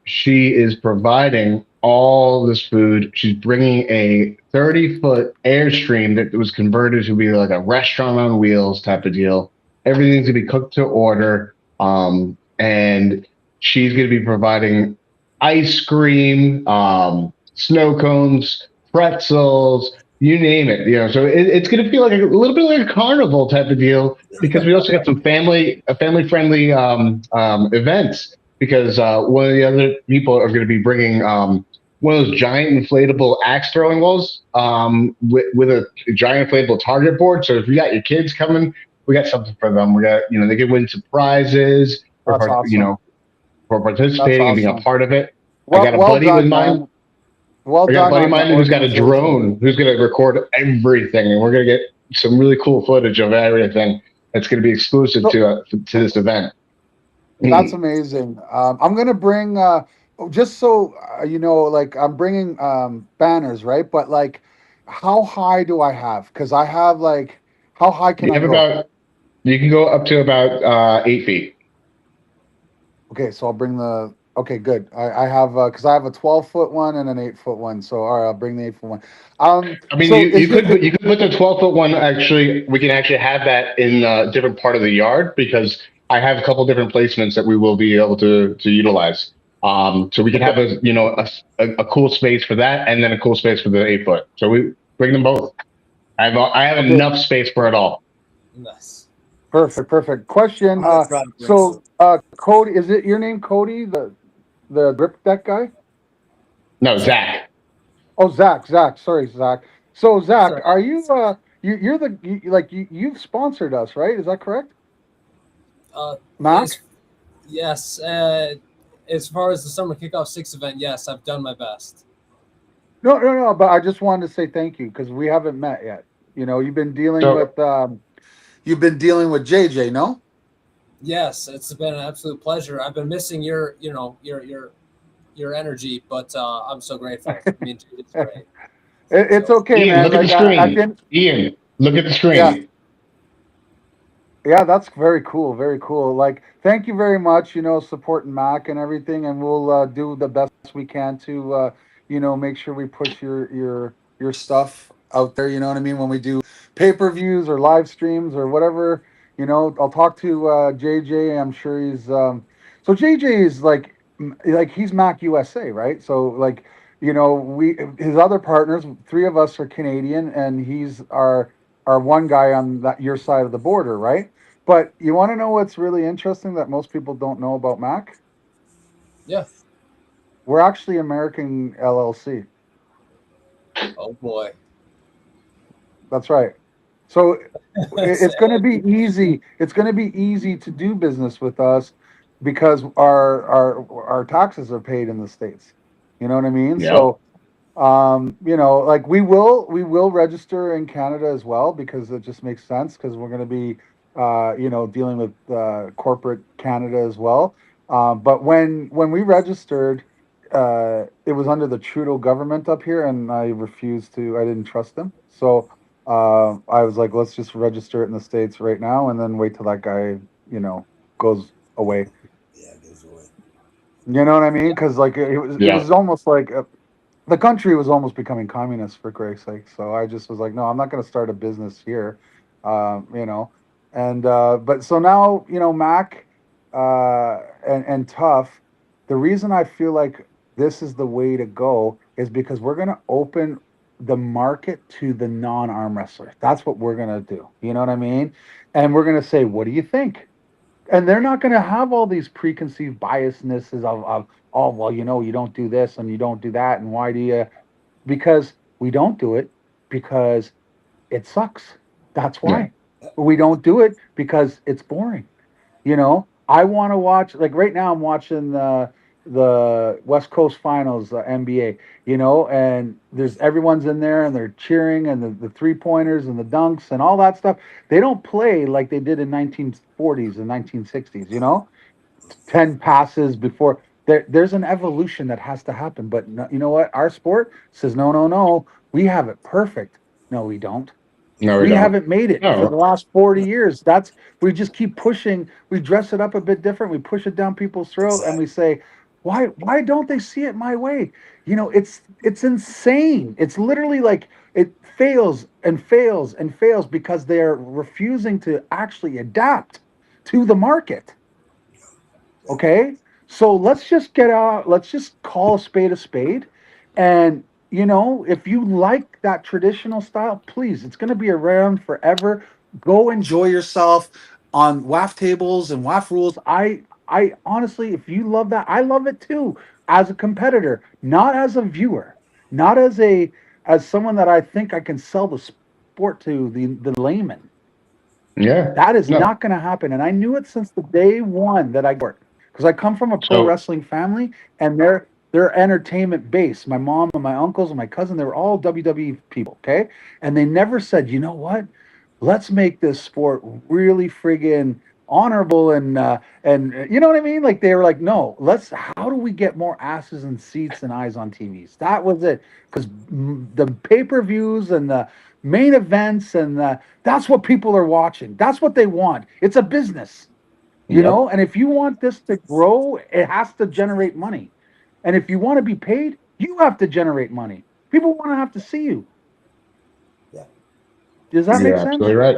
she is providing all this food. She's bringing a 30-foot Airstream that was converted to be like a restaurant on wheels type of deal. Everything's gonna be cooked to order, and she's gonna be providing ice cream, snow cones, pretzels, you name it. So it's going to feel like a little bit like a carnival type of deal, because we also got some family friendly events, because one of the other people are going to be bringing one of those giant inflatable axe throwing walls with a giant inflatable target board. So if you got your kids coming, we got something for them. We got, they can win some prizes for participating and being a part of it. I got a buddy of mine. I got a buddy of mine who's got a drone who's going to record everything, and we're going to get some really cool footage of everything that's going to be exclusive to this event. That's amazing. I'm going to bring, just so like I'm bringing banners, right? But like, how high do I have? Because I have how high can I go? You can go up to about 8 feet. Okay, so I'll bring okay, good. I have because I have a 12-foot one and an 8-foot one. So all right, I'll bring the 8-foot one. You could put the 12-foot one. Actually, we can actually have that in a different part of the yard, because I have a couple different placements that we will be able to utilize. So we can have a cool space for that, and then a cool space for the 8 foot. So we bring them both. I have Okay. enough space for it all. Nice. Perfect. Question. I'm gonna try to bring So, some. Cody, is it your name, Cody, the grip deck guy? No, Zach. Oh, Zach. Sorry, Zach. So, Zach, Sorry. are you? You're you've sponsored us, right? Is that correct, Uh, Mac? yes. As far as the Summer Kickoff 6 event, yes, I've done my best. No. But I just wanted to say thank you because we haven't met yet. You've been dealing So with JJ, no? Yes, it's been an absolute pleasure. I've been missing your energy, but I'm so grateful. I mean, it's great. It's So, okay, Ian, man. look at the Like I screen. can. Ian, look at the Yeah. screen. Yeah, that's very cool. Very cool. Like, thank you very much. Supporting Mac and everything, and we'll do the best we can to, make sure we push your stuff out there. You know what I mean? When we do pay-per-views or live streams or whatever, I'll talk to JJ. I'm sure he's. So JJ is like he's Mac USA, right? So like, we his other partners, three of us are Canadian, and he's our one guy on your side of the border, right? But you want to know what's really interesting that most people don't know about Mac? yeah. We're actually American LLC. Oh boy. That's right. So It's, it's going to be easy. It's going to be easy to do business with us because our taxes are paid in the states. You know what I mean? Yep. So like we will register in Canada as well because it just makes sense because we're going to be dealing with corporate Canada as well. But when we registered, it was under the Trudeau government up here, and I refused to. I didn't trust them, so I was like, let's just register it in the States right now, and then wait till that guy goes away. Yeah, it goes away. You know what I mean? Because like it was Yeah. almost like the country was almost becoming communist for Greg's sake. So I just was like, no, I'm not going to start a business here, you know. And but so now, Mac and Tough. The reason I feel like this is the way to go is because we're going to open the market to the non-arm wrestler. That's what we're going to do. You know what I mean? And we're going to say, what do you think? And they're not going to have all these preconceived biasnesses of oh well, you don't do this and you don't do that, and why do you? Because we don't do it because it sucks. That's Yeah. why we don't do it because it's boring. I want to watch, like right now I'm watching the West Coast Finals, NBA, and there's everyone's in there and they're cheering and the three pointers and the dunks and all that stuff. They don't play like they did in 1940s and 1960s, 10 passes before. There's an evolution that has to happen. But no, you know what? Our sport says, no, no, no. We have it perfect. No, we don't. No, we We don't. haven't made it for the No. last 40 years. We just keep pushing. We dress it up a bit different. We push it down people's throat and Exactly. we say, why don't they see it my way? It's insane. It's literally like it fails and fails and fails because they're refusing to actually adapt to the market. Okay. So let's just get out, let's just call a spade a spade. And, if you like that traditional style, please, it's going to be around forever. Go enjoy yourself on WAF tables and WAF rules. I honestly, if you love that, I love it too as a competitor, not as a viewer, not as someone that I think I can sell the sport to the layman. Yeah. That is No. not going to happen. And I knew it since the day one that I worked because I come from a pro So wrestling family and they're entertainment based. My mom and my uncles and my cousin, they were all WWE people. Okay. And they never said, you know what? Let's make this sport really friggin' honorable and you know what I mean? Like they were like, no, how do we get more asses and seats and eyes on TVs? That was it. Because the pay-per-views and the main events and that's what people are watching. That's what they want. It's a business, yep. and if you want this to grow, it has to generate money. And if you want to be paid, you have to generate money. People want to have to see you. Yeah. Does that make You're sense? absolutely right.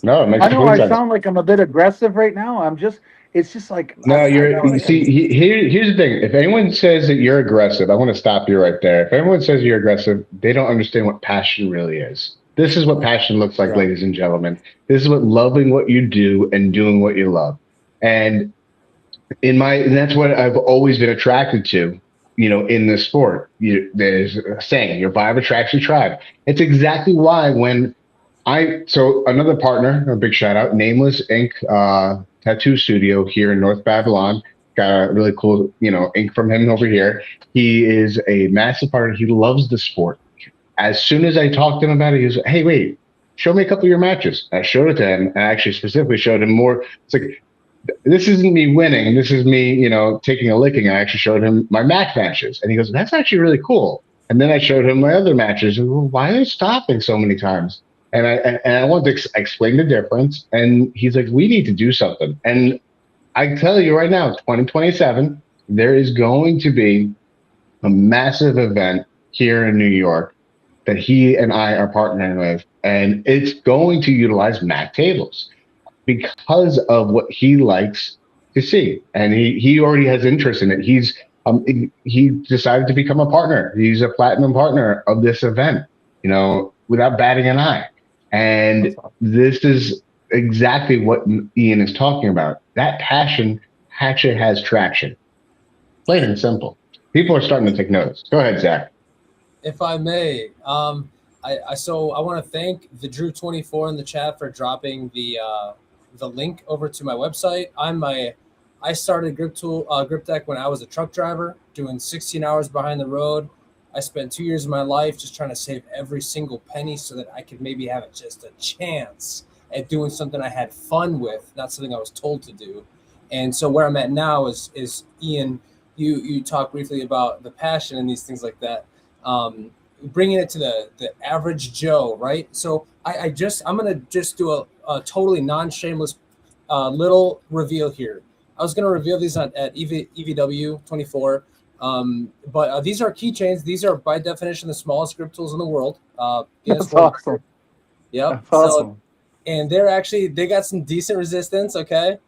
No, it makes I know complete I sense. sound like I'm a bit aggressive right now. I'm just it's just like No, I here's the thing. If anyone says that you're aggressive, I want to stop you right there. If anyone says you're aggressive, they don't understand what passion really is. This is what passion looks like, Yeah. ladies and gentlemen. This is what loving what you do and doing what you love. And and that's what I've always been attracted to, in this sport. There's a saying, your vibe attracts your tribe. It's exactly why so another partner, a big shout out, Nameless Ink Tattoo Studio here in North Babylon. Got a really cool, ink from him over here. He is a massive partner. He loves the sport. As soon as I talked to him about it, he was like, hey, wait, show me a couple of your matches. I showed it to him, and I actually specifically showed him more. It's like, this isn't me winning. This is me, taking a licking. I actually showed him my match matches. And he goes, that's actually really cool. And then I showed him my other matches. And, well, why are they stopping so many times? And I wanted to explain the difference. And he's like, we need to do something. And I tell you right now, 2027, there is going to be a massive event here in New York that he and I are partnering with. And it's going to utilize Mac tables, because of what he likes to see, and he already has interest in it. He decided to become a partner. He's a platinum partner of this event, without batting an eye. And this is exactly what Ian is talking about. That passion actually has traction. Plain and simple. People are starting to take notice. Go ahead, Zach. If I may, I want to thank the Drew24 in the chat for dropping the link over to my website. I started Grip Deck when I was a truck driver, doing 16 hours behind the road. I spent 2 years of my life just trying to save every single penny so that I could maybe have just a chance at doing something I had fun with, not something I was told to do. And so where I'm at now is Ian, you talked briefly about the passion and these things like that. Bringing it to the average Joe, right? So I'm gonna just do a totally non-shameless little reveal here. I was gonna reveal these at EVW 24, but these are keychains. These are by definition the smallest grip tools in the world. That's awesome. Yep. That's awesome. And they got some decent resistance. Okay.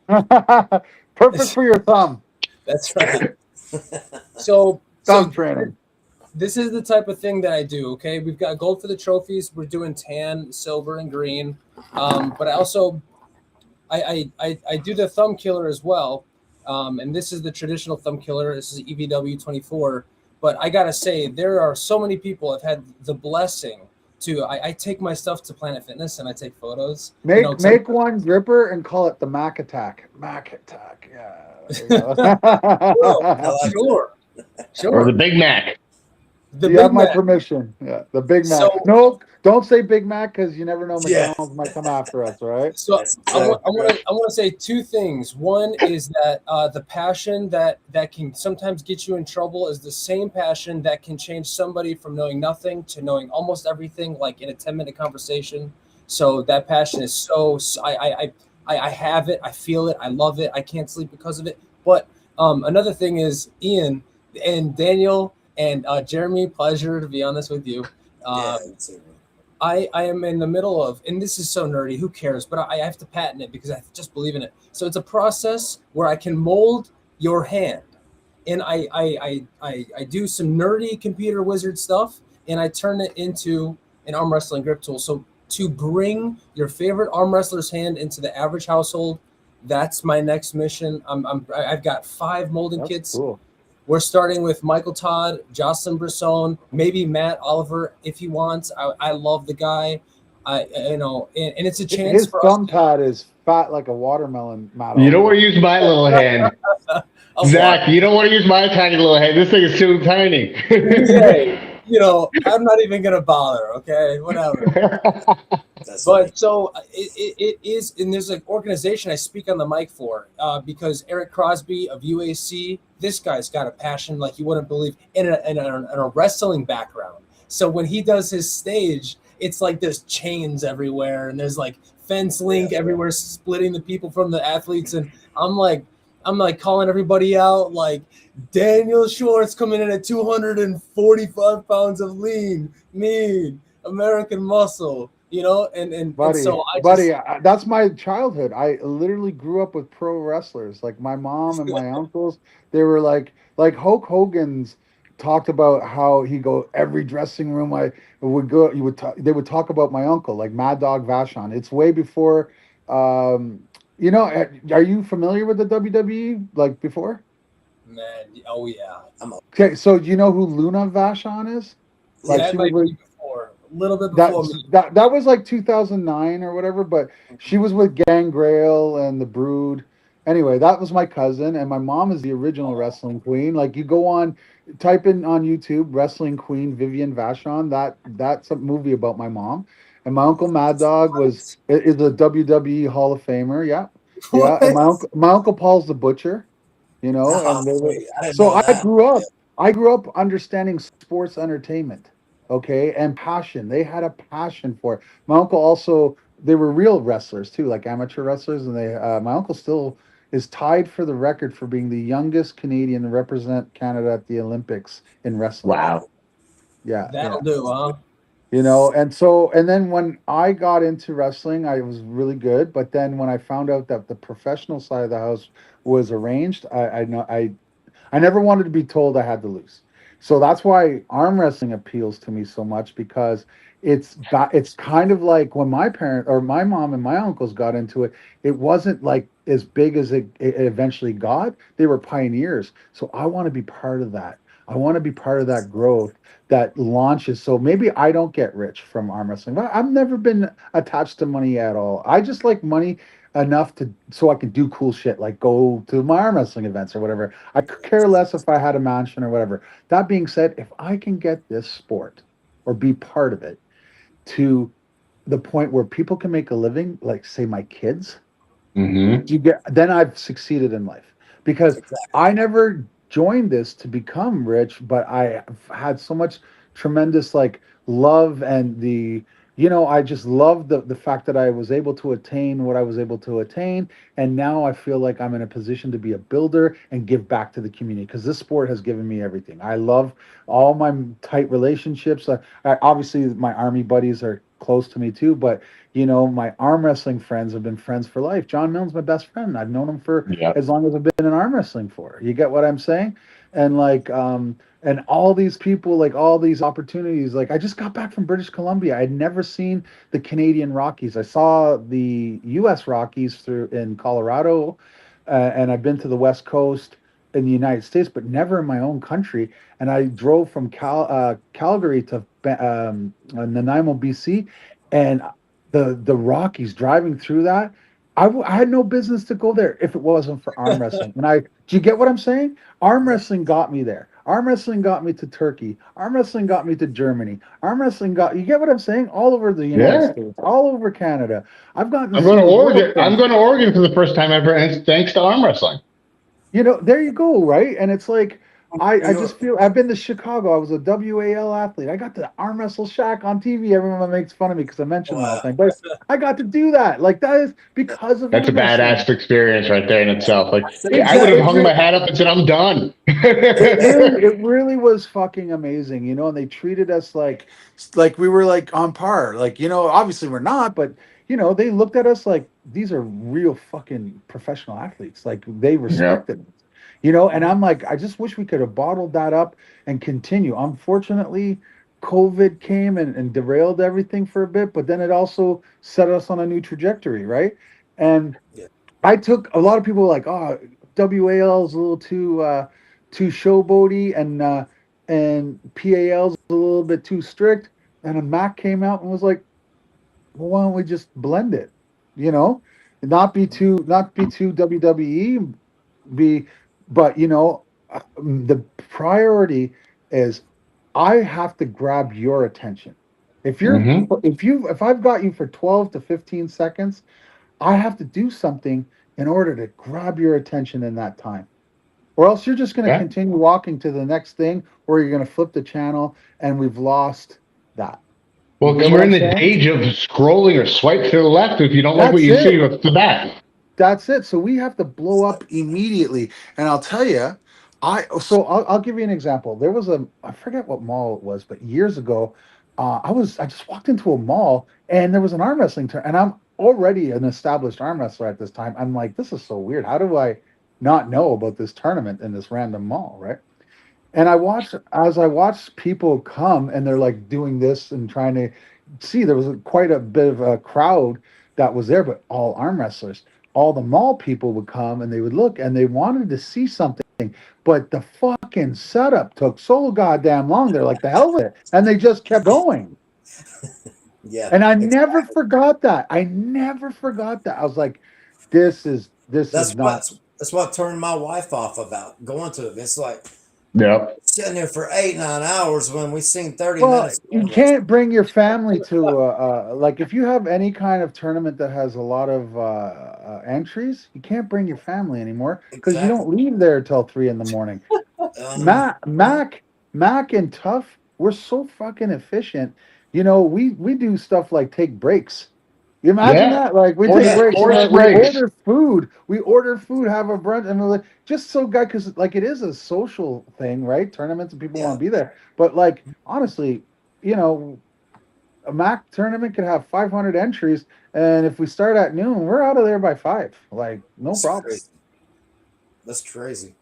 Perfect for your thumb. That's right. So thumb training. This is the type of thing that I do, okay? We've got gold for the trophies. We're doing tan, silver, and green. But I also, I do the thumb killer as well. And this is the traditional thumb killer. This is EVW 24. But I got to say, there are so many people have had the blessing to, I take my stuff to Planet Fitness and I take photos. Make one gripper and call it the Mac Attack. Mac Attack, yeah. Sure. Or the Big Mac. You have my permission. Yeah, the Big Mac. So, no, don't say Big Mac because you never know, McDonald's might come after us, right? So I want to say two things. One is that the passion that can sometimes get you in trouble is the same passion that can change somebody from knowing nothing to knowing almost everything, like in a 10-minute conversation. So that passion is so I have it, I feel it, I love it, I can't sleep because of it. But another thing is Ian and Daniel and Jeremy, pleasure to be on this with you. I am in the middle of, and this is so nerdy, who cares? But I have to patent it because I just believe in it. So it's a process where I can mold your hand. And I do some nerdy computer wizard stuff, and I turn it into an arm wrestling grip tool. So to bring your favorite arm wrestler's hand into the average household, that's my next mission. I've got 5 molding kits. Cool. We're starting with Michael Todd, Jocelyn Brisson, maybe Matt Oliver if he wants. I love the guy. And it's a chance. His for thumb us pad is fat like a watermelon. You don't want to use my little hand. Zach, you don't want to use my tiny little hand. This thing is too tiny. Hey, I'm not even going to bother, okay? Whatever. But so it is, and there's an organization I speak on the mic for because Eric Crosby of UAC, this guy's got a passion like you wouldn't believe in a wrestling background. So when he does his stage, it's like there's chains everywhere and there's like fence link everywhere splitting the people from the athletes. And I'm like calling everybody out, like Daniel Schwartz coming in at 245 pounds of lean, mean, American muscle. you know, and Buddy, so I buddy, just that's my childhood. I literally grew up with pro wrestlers. Like my mom and my uncles, they were like Hulk Hogan's talked about how he go every dressing room I would go. You would talk, they would talk about my uncle, like Mad Dog Vachon. It's way before. Um, are you familiar with the WWE like before? man, oh yeah, Okay, so do you know who Luna Vachon is? Like that she was might with be before, a little bit that before me. that was like 2009 or whatever, but she was with Gangrel and the Brood. Anyway, that was my cousin, and my mom is the original wrestling queen. Like you go on, type in on YouTube wrestling queen Vivian Vachon. That's a movie about my mom, and my uncle Mad Dog is a WWE Hall of Famer. Yeah, yeah, and What? my uncle Paul's the butcher. Oh, And they were, sweet. I didn't so know that. Yeah. I grew up understanding sports entertainment, okay, and passion. They had a passion for it. My uncle also, they were real wrestlers too, like amateur wrestlers, and my uncle still is tied for the record for being the youngest Canadian to represent Canada at the Olympics in wrestling. Wow. Yeah, That'll yeah. do, huh? And then when I got into wrestling, I was really good. But then when I found out that the professional side of the house was arranged, I never wanted to be told I had to lose. So that's why arm wrestling appeals to me so much because it's kind of like when my parent or my mom and my uncles got into it, it wasn't like as big as it eventually got. They were pioneers. So I want to be part of that. I want to be part of that growth that launches. So maybe I don't get rich from arm wrestling, but I've never been attached to money at all. I just like money enough to so I can do cool shit like go to my arm wrestling events or whatever. I could care less if I had a mansion or whatever. That being said, if I can get this sport or be part of it to the point where people can make a living, like say my kids, Mm-hmm. you get then I've succeeded in life because Exactly. I never joined this to become rich, but I had so much tremendous like love and I just love the fact that I was able to attain what I was able to attain, and now I feel like I'm in a position to be a builder and give back to the community because this sport has given me everything. I love all my tight relationships. Obviously my army buddies are close to me too, but my arm wrestling friends have been friends for life. John Milne's my best friend. I've known him for Yeah. as long as I've been in arm wrestling for. You get what I'm saying? And and all these people, like all these opportunities. Like I just got back from British Columbia. I'd never seen the Canadian Rockies. I saw the US Rockies through in Colorado, and I've been to the West Coast in the United States, but never in my own country. And I drove from Calgary to Nanaimo, BC, and the Rockies driving through that. I had no business to go there if it wasn't for arm wrestling. Do you get what I'm saying? Arm wrestling got me there. Arm wrestling got me to Turkey. Arm wrestling got me to Germany. You get what I'm saying? All over the United Yeah. States, all over Canada. I've gotten to I'm see going to the world Oregon. I'm famous. going to Oregon for the first time ever, and thanks to arm wrestling. There you go, right? And it's like I You, just feel I've been to Chicago. I was a WAL athlete. I got to arm wrestle Shaq on TV. Everyone makes fun of me because I mentioned the whole wow. thing, but I got to do that. Like that is because of That's a arm wrestling. badass experience right there in itself. Like, See, I yeah, would Exactly. have hung my hat up and said, "I'm done." It really was fucking amazing, and they treated us like we were like on par. Like, obviously we're not, but they looked at us like these are real fucking professional athletes. Like they Yeah. respected us. And I'm like, I just wish we could have bottled that up and continue. Unfortunately, COVID came and derailed everything for a bit, but then it also set us on a new trajectory, right? And yeah, I took a lot of people were like, oh, WAL is a little too showboaty, and PAL is a little bit too strict. And a Mac came out and was like, well, why don't we just blend it? You know, not be too WWE, be, but the priority is I have to grab your attention. If you're Hmm. if I've got you for 12 to 15 seconds, I have to do something in order to grab your attention in that time. Or else you're just going to Yeah. continue walking to the next thing, or you're going to flip the channel and we've lost that. Well, You because get what we're in I'm the saying? age of scrolling or swipe to the left if you don't like what That's you see it. off the bat. That's it. So we have to blow up immediately. And I'll tell you, I'll give you an example. There was I forget what mall it was, but years ago, I just walked into a mall and there was an arm wrestling tournament, and I'm already an established arm wrestler at this time. I'm like, this is so weird. How do I not know about this tournament in this random mall, right? And I watched people come and they're like doing this and trying to see. There was quite a bit of a crowd that was there, but all arm wrestlers. All the mall people would come and they would look and they wanted to see something, but the fucking setup took so goddamn long. They're like, the hell with it, and they just kept going. Yeah, And I never exactly. forgot that. I never forgot that. I was like, this is That's not what turned my wife off about going to it. It's like Yep. sitting there for 8 9 hours when we seen 30 well, minutes. you can't bring your family to like if you have any kind of tournament that has a lot of entries, you can't bring your family anymore because you Exactly. don't leave there till 3 in the morning. Um, Mac and Tough, we're so fucking efficient. We do stuff like take breaks. You imagine Yeah. that? Like we take Force, yeah, breaks, force we breaks. order food. We order food, have a brunch, and we're like, just so guy, because like it is a social thing, right? Tournaments and people want yeah, to be there. But like honestly, you know, a Mac tournament could have 500 entries, and if we start at noon, we're out of there by 5. Like no that's problem. crazy. That's crazy.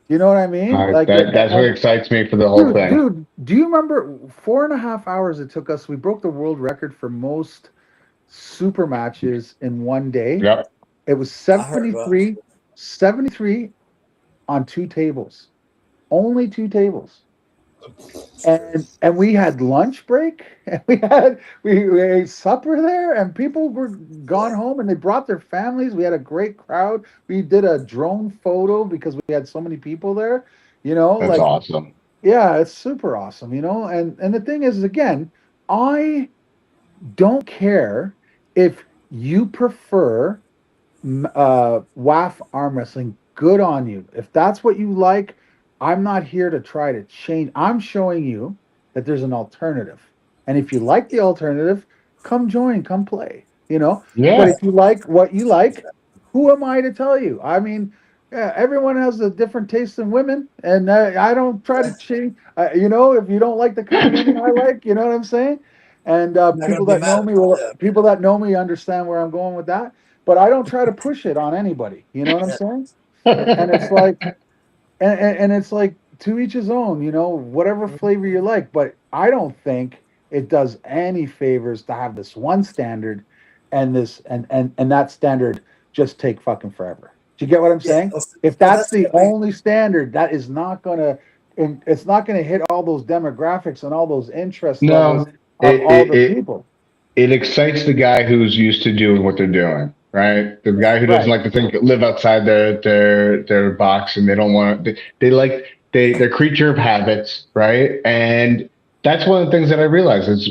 You know what I mean? Like That's what and excites me for the whole dude, thing. dude, do you remember 4.5 hours it took us? We broke the world record for most super matches in one day. Yep. It was I heard about. 73 on 2 tables, only 2 tables. That's crazy. And we had lunch break, and we ate supper there, and people were gone Yeah, home, and they brought their families. We had a great crowd. We did a drone photo because we had so many people there. That's Like awesome. yeah, it's super awesome. And the thing is, again, I don't care if you prefer WAF arm wrestling. Good on you. If that's what you like, I'm not here to try to change. I'm showing you that there's an alternative. And if you like the yeah, alternative, come join, come play. But Yeah. if you like what you like, who am I to tell you? I mean, yeah, everyone has a different taste in women, and I don't try to yeah. change. If you don't like the kind of women I like, you know what I'm saying? And I'm not gonna be mad about that. people that know me understand where I'm going with that, but I don't try to push it on anybody. You know what I'm Yeah, saying? And it's like, and it's like to each his own. Whatever flavor you like. But I don't think it does any favors to have this one standard, and this and that standard just take fucking forever. Do you get what I'm yeah. saying? If Well, that's that's the gonna be. only standard, that is not gonna, and it's not gonna hit all those demographics and all those interest levels No, of it, all it the it people. it excites the guy who's used to doing what they're doing, right? The Yeah, guy who doesn't Right. like to think, live outside their box, and they don't want to. They like they're creature of habits, right? And that's one of the things that I realize is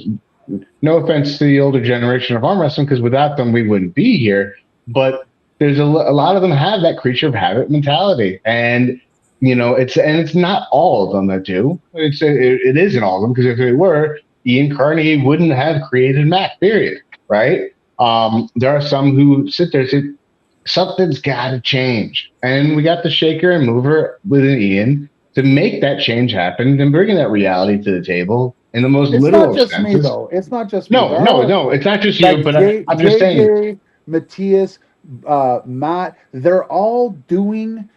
no offense to the older generation of arm wrestling, because without them we wouldn't be here. But a lot of them have that creature of habit mentality, and it's not all of them that do. It isn't all of them, because if it were, Ian Carney wouldn't have created Mac. Period. Right? There are some who sit there and say something's got to change, and we got the shaker and mover within Ian to make that change happen and bringing that reality to the table in the most It's not literal just me senses. though. It's not just me. No, There no, are no. It's not just you, like but I'm just J saying. J, Matthias, Matt. They're all being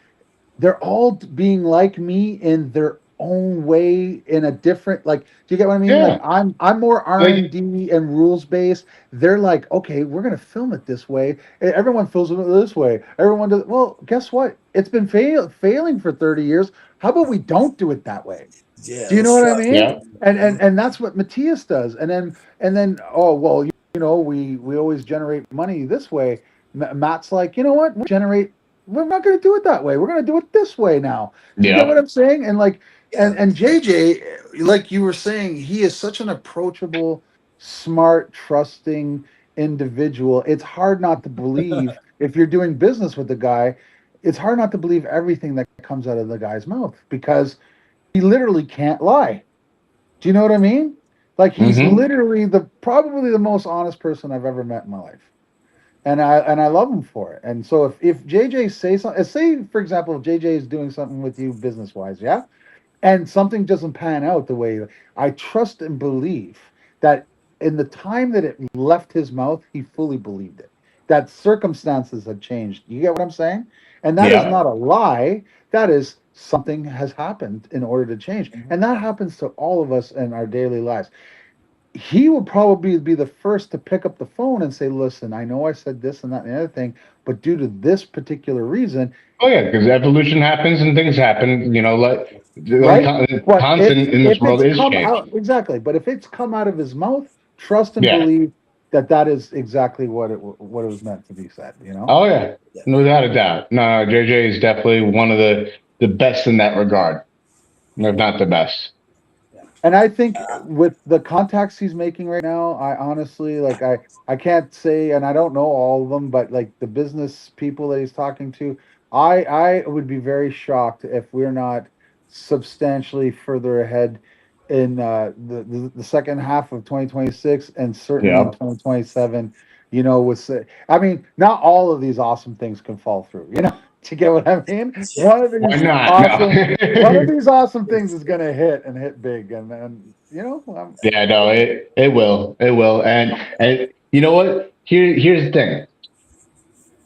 like me in their own way, in a different, like, do you get what I mean? Like Yeah, I'm more like R&D and rules based. They're like, okay, we're gonna film it this way. Everyone films it this way. Everyone does. Well, guess what? It's been failing for 30 years. How about we don't do it that way? yeah. Do you know Let's what I try. mean? yeah, And Mhm. and and that's what Matthias does. And then oh well, we always generate money this way. Matt's like, you know what? We're not going to do it that way. We're going to do it this way now. Do you get what yeah. I'm saying? And like Yeah, and JJ, like you were saying, he is such an approachable, smart, trusting individual. It's hard not to believe if you're doing business with the guy. It's hard not to believe everything that comes out of the guy's mouth because he literally can't lie. Do you know what I mean? Like he's Hmm. literally the probably the most honest person I've ever met in my life. And I love him for it. And so if JJ say something, say for example, if JJ is doing something with you business wise, yeah, and something doesn't pan out the way I trust and believe that in the time that it left his mouth, he fully believed it. That circumstances had changed. You get what I'm saying? And that is Yeah. not a lie. That is something has happened in order to change. And that happens to all of us in our daily lives. He will probably be the first to pick up the phone and say, listen, I know I said this and that and the other thing, but due to this particular reason, Oh yeah, because evolution happens and things happen. Like the only right? But constant in this if world it's is come change. out exactly, but if it's come out of his mouth, trust and Yeah. believe that that is exactly what it was meant to be said. You know. Oh yeah, Yeah. no, without a doubt. No, no, JJ is definitely one of the best in that regard, if not the best. And I think Uh, with the contacts he's making right now, I honestly like I can't say, and I don't know all of them, but like the business people that he's talking to, I would be very shocked if we're not substantially further ahead in the second half of 2026 and certainly in Yeah. 2027. You know, I mean, not all of these awesome things can fall through. You know, to get what I mean? yeah. Why not? One of No. these awesome things is gonna hit and hit big, and you know, Yeah, no, it will, and you know what? Here's the thing.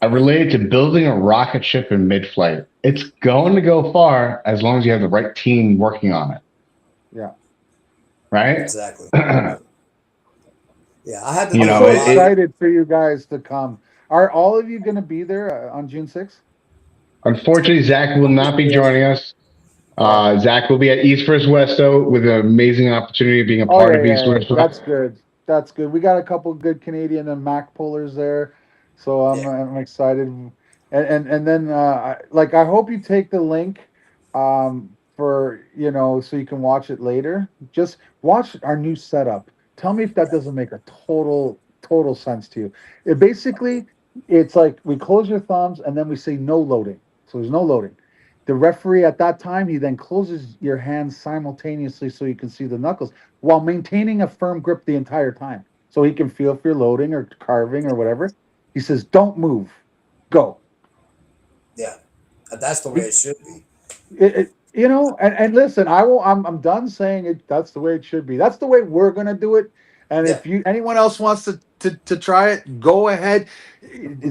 I related to building a rocket ship in mid-flight. It's going to go far as long as you have the right team working on it, yeah. right? Exactly. Yeah, I had to You I'm do know, a so lot. excited for you guys to come. Are all of you gonna be there on June 6th? unfortunately, Zach will not be Yeah. joining us. Oh, Zach will be at East First Westo with an amazing opportunity of being a oh part yeah, of East yeah, yeah. First That's West. good. That's good. We got a couple good Canadian and Mac pullers there, so Yeah. I'm excited. And then like I hope you take the link for so you can watch it later. Just watch our new setup. Tell me if that doesn't make a total sense to you. It basically it's like we close your thumbs and then we say no loading. So there's no loading. The referee at that time, he then closes your hands simultaneously so you can see the knuckles while maintaining a firm grip the entire time. So he can feel if you're loading or carving or whatever. He says, don't move, go. Yeah. That's the way it should be. And listen, I'm done saying it. That's the way it should be. That's the way we're gonna do it. And Yeah. if anyone else wants to try it, go ahead.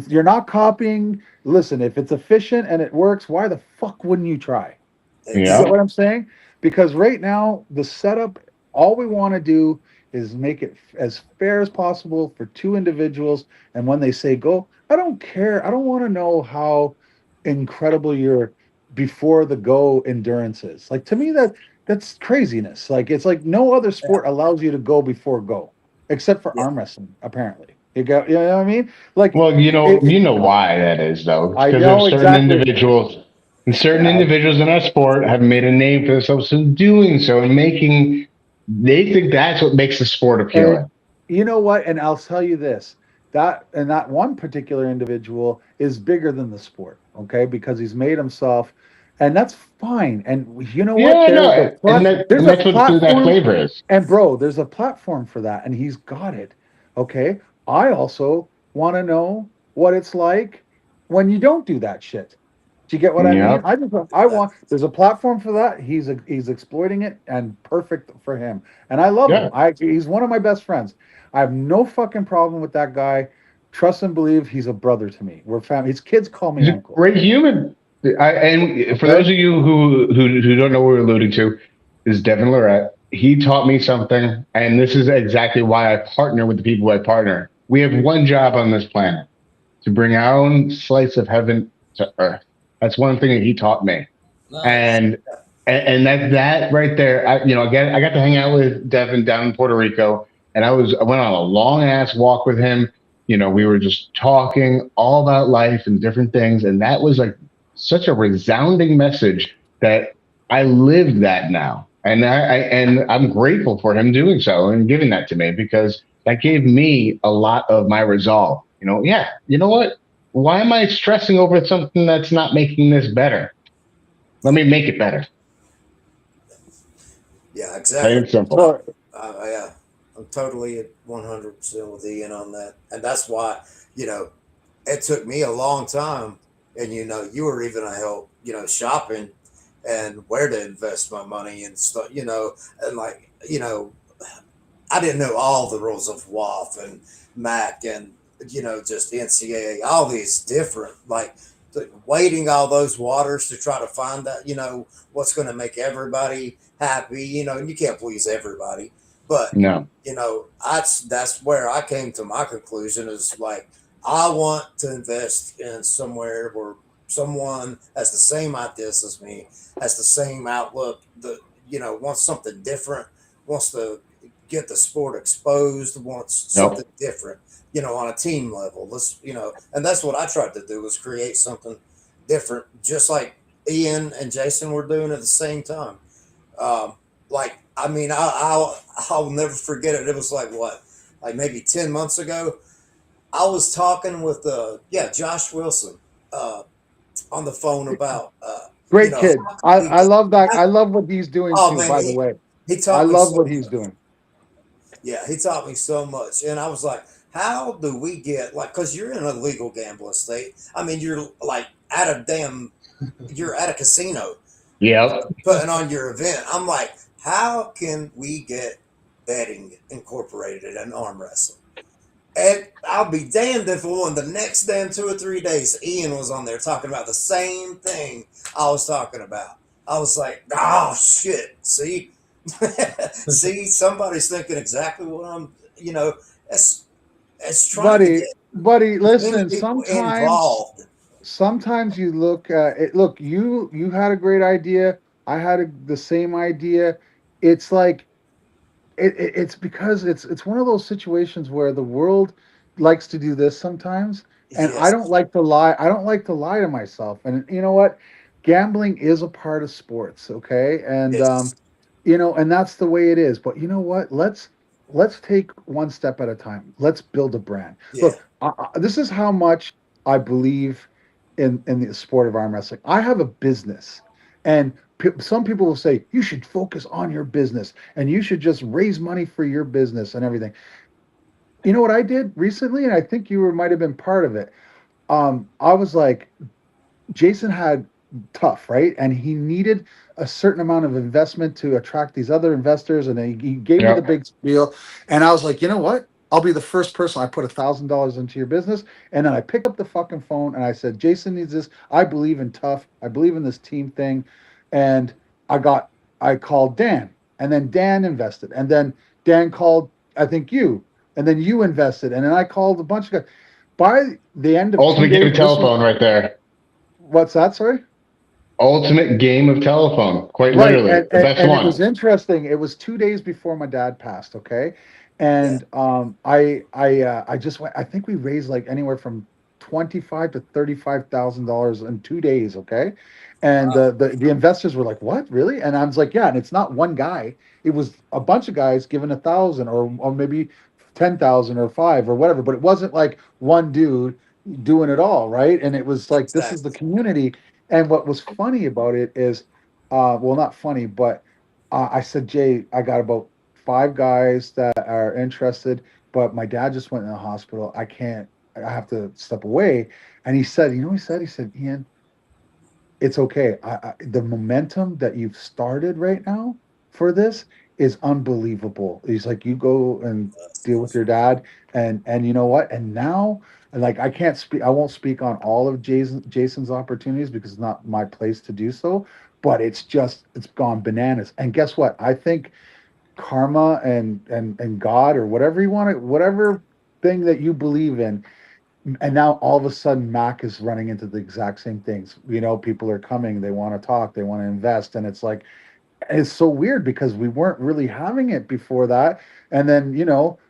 You're not copying. Listen, if it's efficient and it works, why the fuck wouldn't you try? You get Yeah. what Exactly. I'm saying? Because right now, the setup, all we want to do is make it as fair as possible for two individuals. And when they say go, I don't care. I don't want to know how incredible your before the go endurance is. Like to me, that's craziness. Like it's like no other Yeah. sport allows you to go before go, except for Yeah. arm wrestling, apparently. You know what I mean? Like Well, it, you know why that is though. It's I because of know exactly. certain Yeah, individuals in our sport have made a name for themselves in doing so and making. They think that's what makes the sport and appealing. you know what? And I'll tell you this: that one particular individual is bigger than the sport, okay? Because he's made himself, and that's fine. And you know what? Yeah, no, There's and a that's what that platform, flavor is. and bro, there's a platform for that, and he's got it. Okay. I also want to know what it's like when you don't do that shit. Do you get what I mean? Yep. I That, want there's a platform for that. He's exploiting it and perfect for him. And I love him. Yeah. He's one of my best friends. I have no fucking problem with that guy. Trust and believe he's a brother to me. We're family. His kids call me He's a uncle. great human. And for those Okay. of you who don't know what we're alluding to, is Devin Lorette. He taught me something, and this is exactly why I partner with the people I partner. We have one job on this planet to bring our own slice of heaven to earth. That's one thing that he taught me, nice. and and that right there. I got to hang out with Devin down in Puerto Rico, and I went on a long ass walk with him. We were just talking all about life and different things, and that was like such a resounding message that I live that now, and I'm grateful for him doing so and giving that to me because that gave me a lot of my resolve. Yeah, you know what? Why am I stressing over something that's not making this better? Let me make it better. Yeah, Plain exactly. and simple. So Yeah, I'm totally at 100% with Ian on that. And that's why, you know, it took me a long time. And, you were even a help, shopping and where to invest my money and stuff, and like, I didn't know all the rules of WAF and MAC and just NCAA, all these different wading all those waters to try to find that what's going to make everybody happy. And you can't please everybody, but No. that's where I came to my conclusion is like I want to invest in somewhere where someone has the same ideas as me, has the same outlook, wants something different, wants to get the sport exposed, wants something different, on a team level. And that's what I tried to do was create something different, just like Ian and Jason were doing at the same time. I mean, I'll never forget it. It was like what, like maybe 10 months ago. I was talking with Josh Wilson on the phone about Great kid. I love that. how- I love what he's doing oh too. man, By the way, he I taught me love so what he's much. doing. Yeah, he taught me so much, and I was like, how do we get because you're in a legal gambling state. I mean, you're like you're at a casino Yep. putting on your event. I'm like, how can we get betting incorporated in arm wrestling? And I'll be damned if the next damn 2 or 3 days, Ian was on there talking about the same thing I was talking about. I was like, oh shit, see? See, somebody's thinking exactly what it's trying to Buddy, get buddy, as many listen, people sometimes involved. you look at it. Look, you had a great idea. I had the same idea. It's like it's because it's one of those situations where the world likes to do this sometimes, and I don't Yes, like to lie. I don't like to lie to myself. And you know what? Gambling is a part of sports, okay? And yes, and that's the way it is. But you know what? Let's take one step at a time. Let's build a brand. yeah, Look, this is how much I believe in the sport of arm wrestling. I have a business, and some people will say you should focus on your business and you should just raise money for your business and everything. You know what I did recently, and I think might have been part of it. I was like, Jason had tough, right? And he needed a certain amount of investment to attract these other investors. And he gave me the Yep. big spiel. And I was like, you know what? I'll be the first person. I put $1,000 into your business. And then I picked up the fucking phone and I said, Jason needs this. I believe in tough. I believe in this team thing. And I called Dan. And then Dan invested. And then Dan called, I think you. And then you invested. And then I called a bunch of guys. By the end of two Ultimate game days, of telephone right there. what's that? Sorry. Ultimate game of telephone. Quite Right, literally. The best and it was one. interesting. It was 2 days before my dad passed. Okay, yeah, and I just went. I think we raised like anywhere from 25 to $35,000 in 2 days. Okay, and wow, the investors were like, "What, really?" And I was like, "Yeah." And it's not one guy; it was a bunch of guys giving 1,000 or maybe 10,000 or five or whatever. But it wasn't like one dude doing it all, right? And it was like this is the exactly. community. And what was funny about it is well, not funny, but I said, Jay, I got about five guys that are interested, but my dad just went in the hospital. I have to step away. And he said, you know, he said, Ian, it's okay. The momentum that you've started right now for this is unbelievable. He's like, you go and deal with your dad, and you know what? And now, and like, I can't speak. I won't speak on all of Jason's opportunities because it's not my place to do so. But it's gone bananas. And guess what? I think karma and God or whatever you want to, whatever thing that you believe in, and now all of a sudden Mac is running into the exact same things. You know, people are coming, they want to talk, they want to invest, and it's like it's so weird because we weren't really having it before that. And then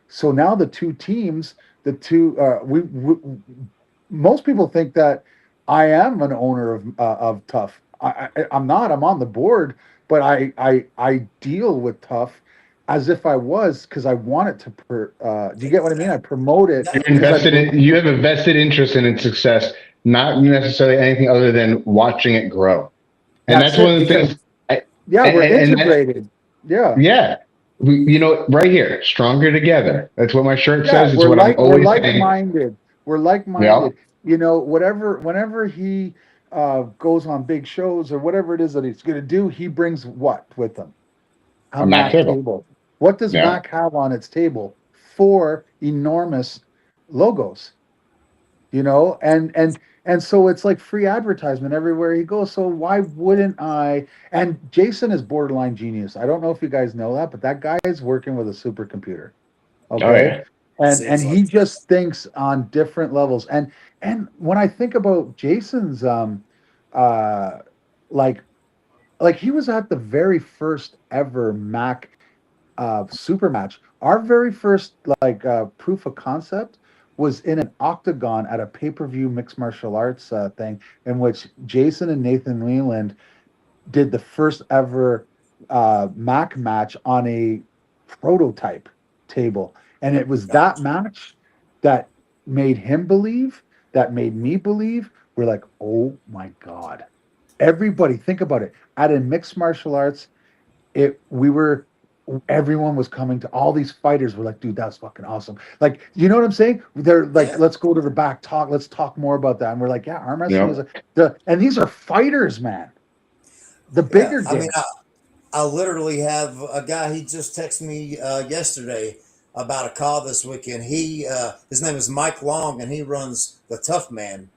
so now the two teams, the two we most people think that I am an owner of Tough. I'm not. I'm on the board, but I deal with Tough as if I was because I want it to. Do you get what I mean? I Exactly. promote it You No, because I. invested in. You have a vested interest in its success, not necessarily anything other than watching it grow. And That's that's one it. of the Because things. I, yeah, we're and that's integrated. Yeah. yeah. Right here, stronger together. That's what my shirt Yeah, says. It's what I'm we're always like saying. minded. We're like Yeah, minded. Whenever he goes on big shows or whatever it is that he's going to do, he brings what with him? A a Mac Mac table. table. What does Yeah. Mac have on its table? 4 enormous logos, and so it's like free advertisement everywhere he goes. So why wouldn't I? And Jason is borderline genius. I don't know if you guys know that, but that guy is working with a supercomputer. Oh Okay. yeah. And Seems like he just thinks on different levels. And when I think about Jason's uh like he was at the very first ever Mac super match. Our very first proof of concept was in an octagon at a pay-per-view mixed martial arts thing, in which Jason and Nathan Leland did the first ever Mac match on a prototype table. And it was that match that made him believe, that made me believe. We're like, oh my God. Everybody, think about it. At a mixed martial arts, everyone was coming to all these fighters were like, dude, that's fucking awesome. Like, you know what I'm saying? They're like, yeah, let's go to the back, let's talk more about that. And we're like, yeah, arm wrestling Yep. is and these are fighters, man. The yeah. bigger I mean, game. I literally have a guy. He just texted me yesterday about a call this weekend. His name is Mike Long, and he runs the Tough Man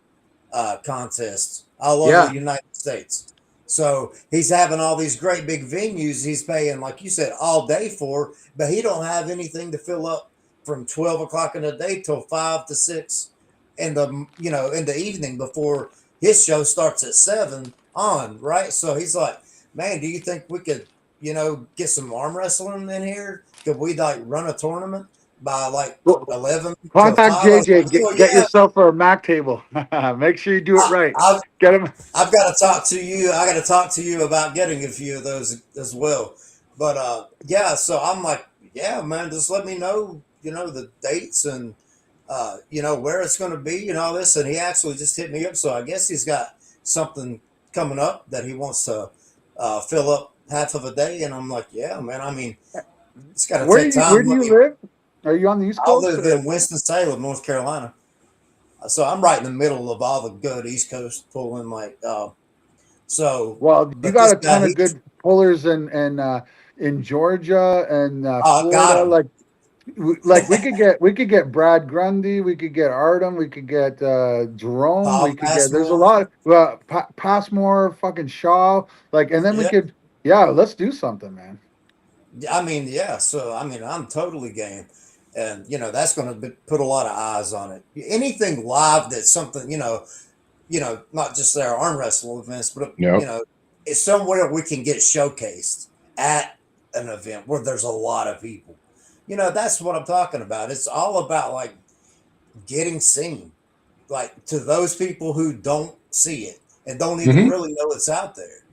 contests all over the Yeah. United States. So he's having all these great big venues. He's paying, like you said, all day for, but he don't have anything to fill up from 12 o'clock in the day till 5 to 6 in the evening before his show starts at 7 on, right? So he's like, man, do you think we could, get some arm wrestling in here? Could we like run a tournament by like Well, 11 till contact 5? I was JJ. like, oh Get yeah. yourself a Mac table. Make sure you do it I, right. I, Get him. I've got to talk to you. I got to talk to you about getting a few of those as well. But yeah, so I'm like, yeah, man, just let me know, the dates and where it's going to be and all this. And he actually just hit me up, so I guess he's got something coming up that he wants to fill up half of a day. And I'm like, yeah, man. I mean, it's got to take Where time. do you live? Are you on the East I Coast? live in Winston-Salem, North Carolina. So I'm right in the middle of all the good East Coast pulling so, Well, you but got this a guy, ton of good pullers in Georgia and Florida. got We him. could get Brad Grundy, we could get Artem, we could get Jerome, we Paul could get. There's a Passmore. lot. Passmore, fucking Shaw, and then we Yeah. could. Yeah, let's do something, man. I mean, yeah. So, I mean, I'm totally game. And, that's going to put a lot of eyes on it. Anything live that's something, not just their arm wrestle events, but, Yep. it's somewhere we can get showcased at an event where there's a lot of people. That's what I'm talking about. It's all about like getting seen, like to those people who don't see it and don't even Hmm. really know it's out there.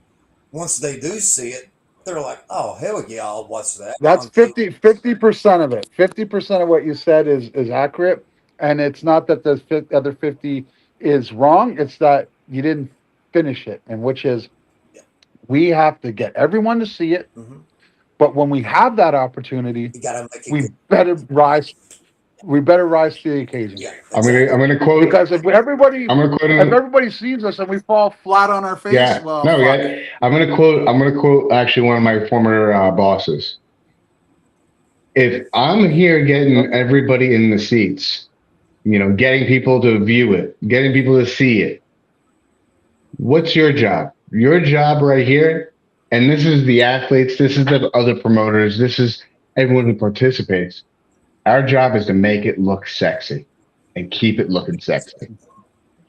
Once they do see it, they're like, "Oh hell yeah, I'll watch that That's on TV." 50% of it. 50% of what you said is accurate, and it's not that the other 50 is wrong. It's that you didn't finish it, and which is Yeah. we have to get everyone to see it. Hmm. But when we have that opportunity, You got to make it we good. better rise. We better rise to the occasion. Yeah, I'm gonna exactly. I'm gonna quote Because I'm gonna quote if him. everybody sees us and we fall flat on our face, Yeah. well, No, we got. fuck. I'm gonna quote actually one of my former bosses. If I'm here getting everybody in the seats, getting people to view it, getting people to see it, what's your job? Your job right here, and this is the athletes, this is the other promoters, this is everyone who participates. Our job is to make it look sexy and keep it looking sexy.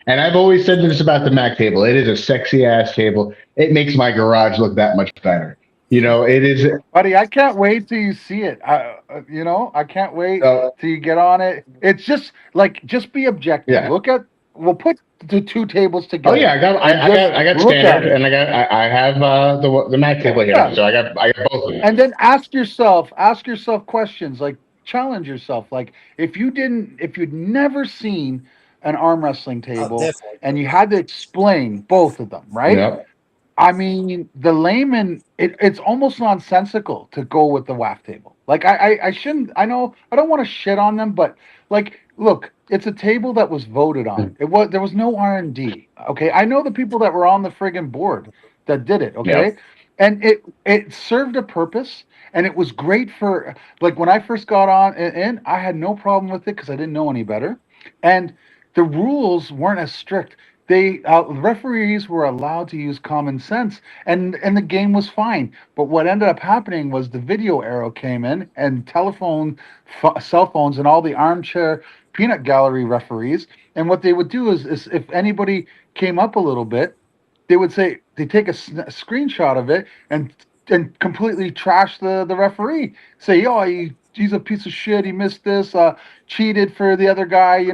And I've always said this about the Mac table. It is a sexy ass table. It makes my garage look that much better. It is. Buddy, I can't wait till you see it. I can't wait Uh, till you get on it. It's just be objective. yeah. We'll put the two tables Oh yeah. together I got. and I just got. I got look at standard, it. and I have the Mac table here. Yeah. So I got both of them. And then ask yourself questions, like challenge yourself. Like if you'd never seen an arm wrestling Oh, table definitely. and you had to explain both of them, right? Yep. I mean, the layman, it's almost nonsensical to go with the WAF table. Like, I shouldn't, I know, I don't want to shit on them, but like, look, it's a table that was voted on. There was no R&D. Okay. I know the people that were on the friggin' board that did it. Yep. Okay. and it served a purpose, and it was great for, like, when I first got on in, I had no problem with it because I didn't know any better, and the rules weren't as strict. They referees were allowed to use common sense, and the game was fine. But what ended up happening was the video arrow came in, and cell phones, and all the armchair peanut gallery referees. And what they would do is if anybody came up a little bit, they would say they take a screenshot of it and completely trash the referee. Say, oh, he's a piece of shit. He missed this. Cheated for the other guy.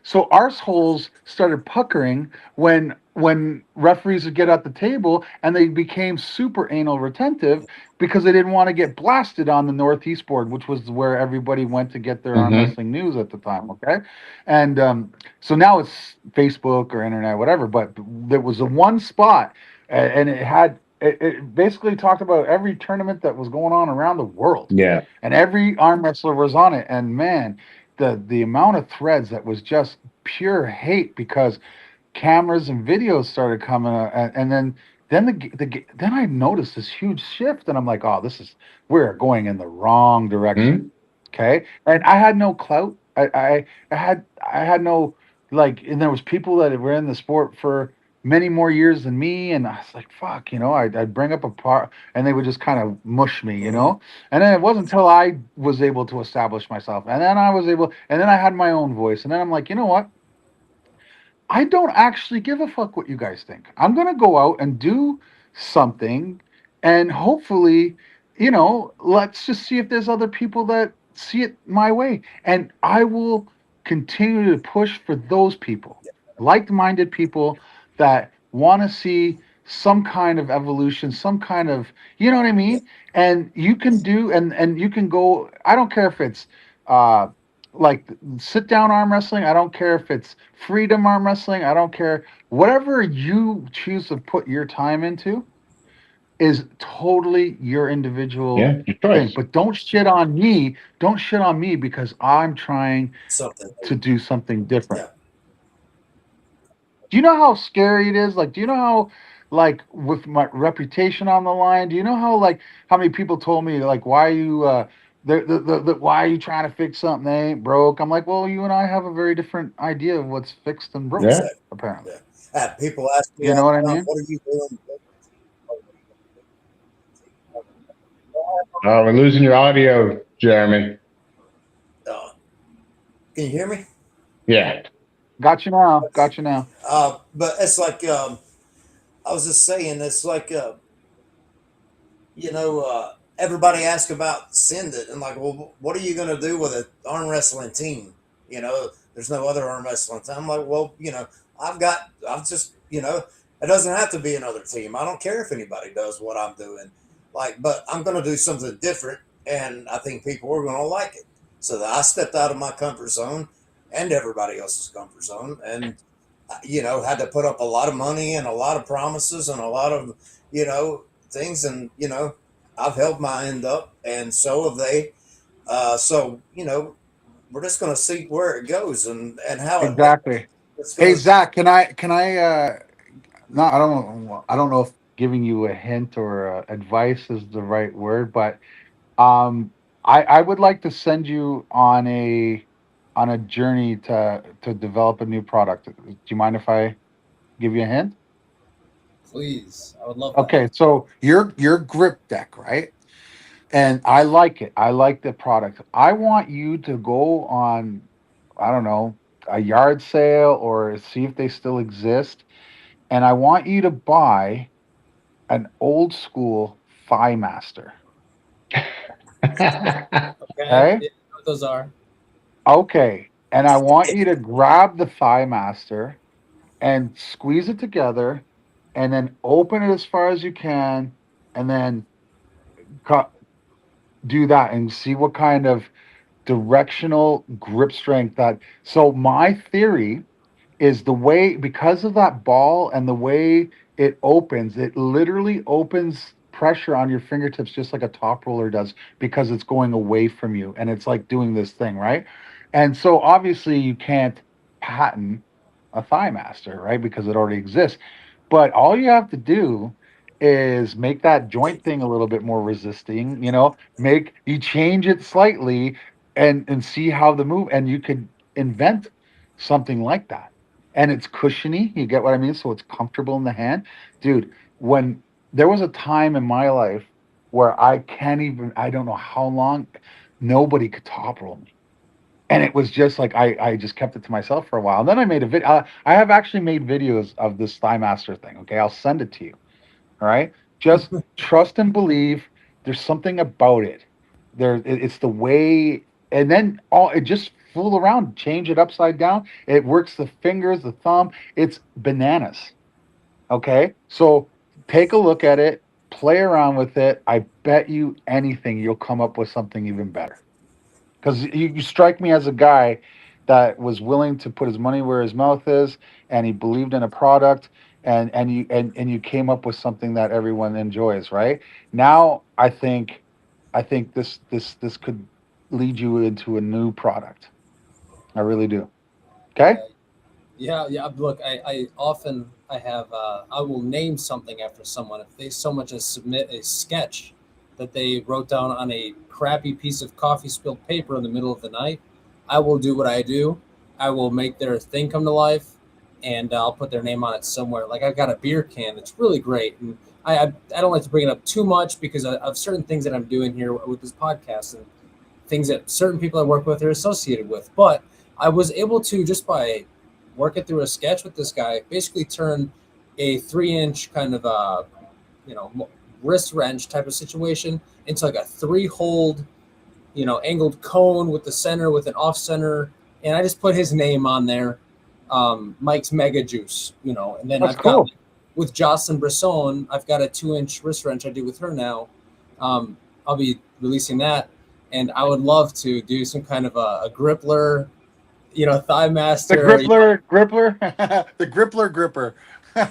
So arseholes started puckering when referees would get at the table, and they became super anal retentive because they didn't want to get blasted on the Northeast board, which was where everybody went to get their arm Mm-hmm. wrestling news at the time. Okay, and so now it's Facebook or internet, whatever. But there was a one spot, and it basically talked about every tournament that was going on around the world, Yeah. and every arm wrestler was on it. And man, the amount of threads that was just pure hate because cameras and videos started coming, and then I noticed this huge shift, and I'm like, oh, we're going in the wrong direction. Mm-hmm. Okay, and I had no clout. I had no, like, and there was people that were in the sport for many more years than me, and I was like, fuck, I'd bring up a part, and they would just kind of mush me, Mhm. and then it wasn't until I was able to establish myself, and then I had my own voice, and then I'm like, you know what? I don't actually give a fuck what you guys think. I'm going to go out and do something, and hopefully, let's just see if there's other people that see it my way. And I will continue to push for those people, like minded people that want to see some kind of evolution, some kind of, you know what I Yeah. mean? And you can do, and you can go, I don't care if it's, uh, like sit down arm wrestling. I don't care if it's freedom arm wrestling. I don't care. Whatever you choose to put your time into is totally your individual Yeah. Your thing. choice. But don't shit on me. Don't shit on me because I'm trying Something. to do something different. Yeah. Do you know how scary it is? Like, do you know how, like, with my reputation on the line, do you know how, like, how many people told me, like, why are you, why are you trying to fix something that ain't broke? I'm like, well, you and I have a very different idea of what's fixed and broke, Yeah. Exactly. apparently. Yeah. I had people ask me You know all what I the time, mean? "What are you doing?" We're losing your audio, Jeremy. Uh, can you hear me? Yeah. Got you now. Got you now. But it's like I was just saying, it's like everybody asks about send it, and like, well, what are you going to do with an arm wrestling team? There's no other arm wrestling team. I'm like, well, I've just, it doesn't have to be another team. I don't care if anybody does what I'm doing, like, but I'm going to do something different, and I think people are going to like it. So that I stepped out of my comfort zone and everybody else's comfort zone, and had to put up a lot of money and a lot of promises and a lot of, things. And, I've held my end up and so have they. So, we're just going to see where it goes and how it looks. Exactly. It's Hey, going to, Zach, can I, no, I don't know if giving you a hint or advice is the right word, but Um, I would like to send you on a journey to develop a new product. Do you mind if I give you a hint? Please, I would love that. Okay, so your grip deck, right? And I like it. I like the product. I want you to go on, I don't know, a yard sale or see if they still exist. And I want you to buy an old school Thigh Master. Okay, Okay? yeah, I know what those are. Okay. And I want you to grab the Thigh Master and squeeze it together and then open it as far as you can and then cut, do that and see what kind of directional grip strength that. So my theory is the way, because of that ball and the way it literally opens pressure on your fingertips just like a top roller does because it's going away from you and it's like doing this thing, right? And so obviously you can't patent a thigh master, right? Because it already exists. But all you have to do is make that joint thing a little bit more resisting. Make you change it slightly and see how the move, and you could invent something like that. And it's cushiony. You get what I mean? So it's comfortable in the hand, dude. When there was a time in my life where I don't know how long, nobody could top roll me. And it was just like I just kept it to myself for a while. And then I made a video. I have actually made videos of this Thigh Master thing. Okay, I'll send it to you. All right, just trust and believe. There's something about it. It's the way, and then all it just fool around, change it upside down. It works the fingers, the thumb. It's bananas. Okay, so take a look at it, play around with it. I bet you anything you'll come up with something even better. Because you strike me as a guy that was willing to put his money where his mouth is, and he believed in a product, and you came up with something that everyone enjoys. Right now, I think this could lead you into a new product. I really do. Okay. Yeah. Look, I often I have I will name something after someone if they so much as submit a sketch that they wrote down on a crappy piece of coffee spilled paper in the middle of the night. I will do what I do. I will make their thing come to life, and I'll put their name on it somewhere. Like I've got a beer can that's really great, and I don't like to bring it up too much because of certain things that I'm doing here with this podcast and things that certain people I work with are associated with. But I was able to, just by working through a sketch with this guy, basically turn a 3-inch kind of wrist wrench type of situation into like a 3-hold, angled cone with the center with an off center, and I just put his name on there, Mike's Mega Juice, and then That's I've got cool. with Jocelyn Brisson, I've got a 2-inch wrist wrench I do with her now. I'll be releasing that, and I would love to do some kind of a grippler, Thigh The Master. grippler, the grippler gripper.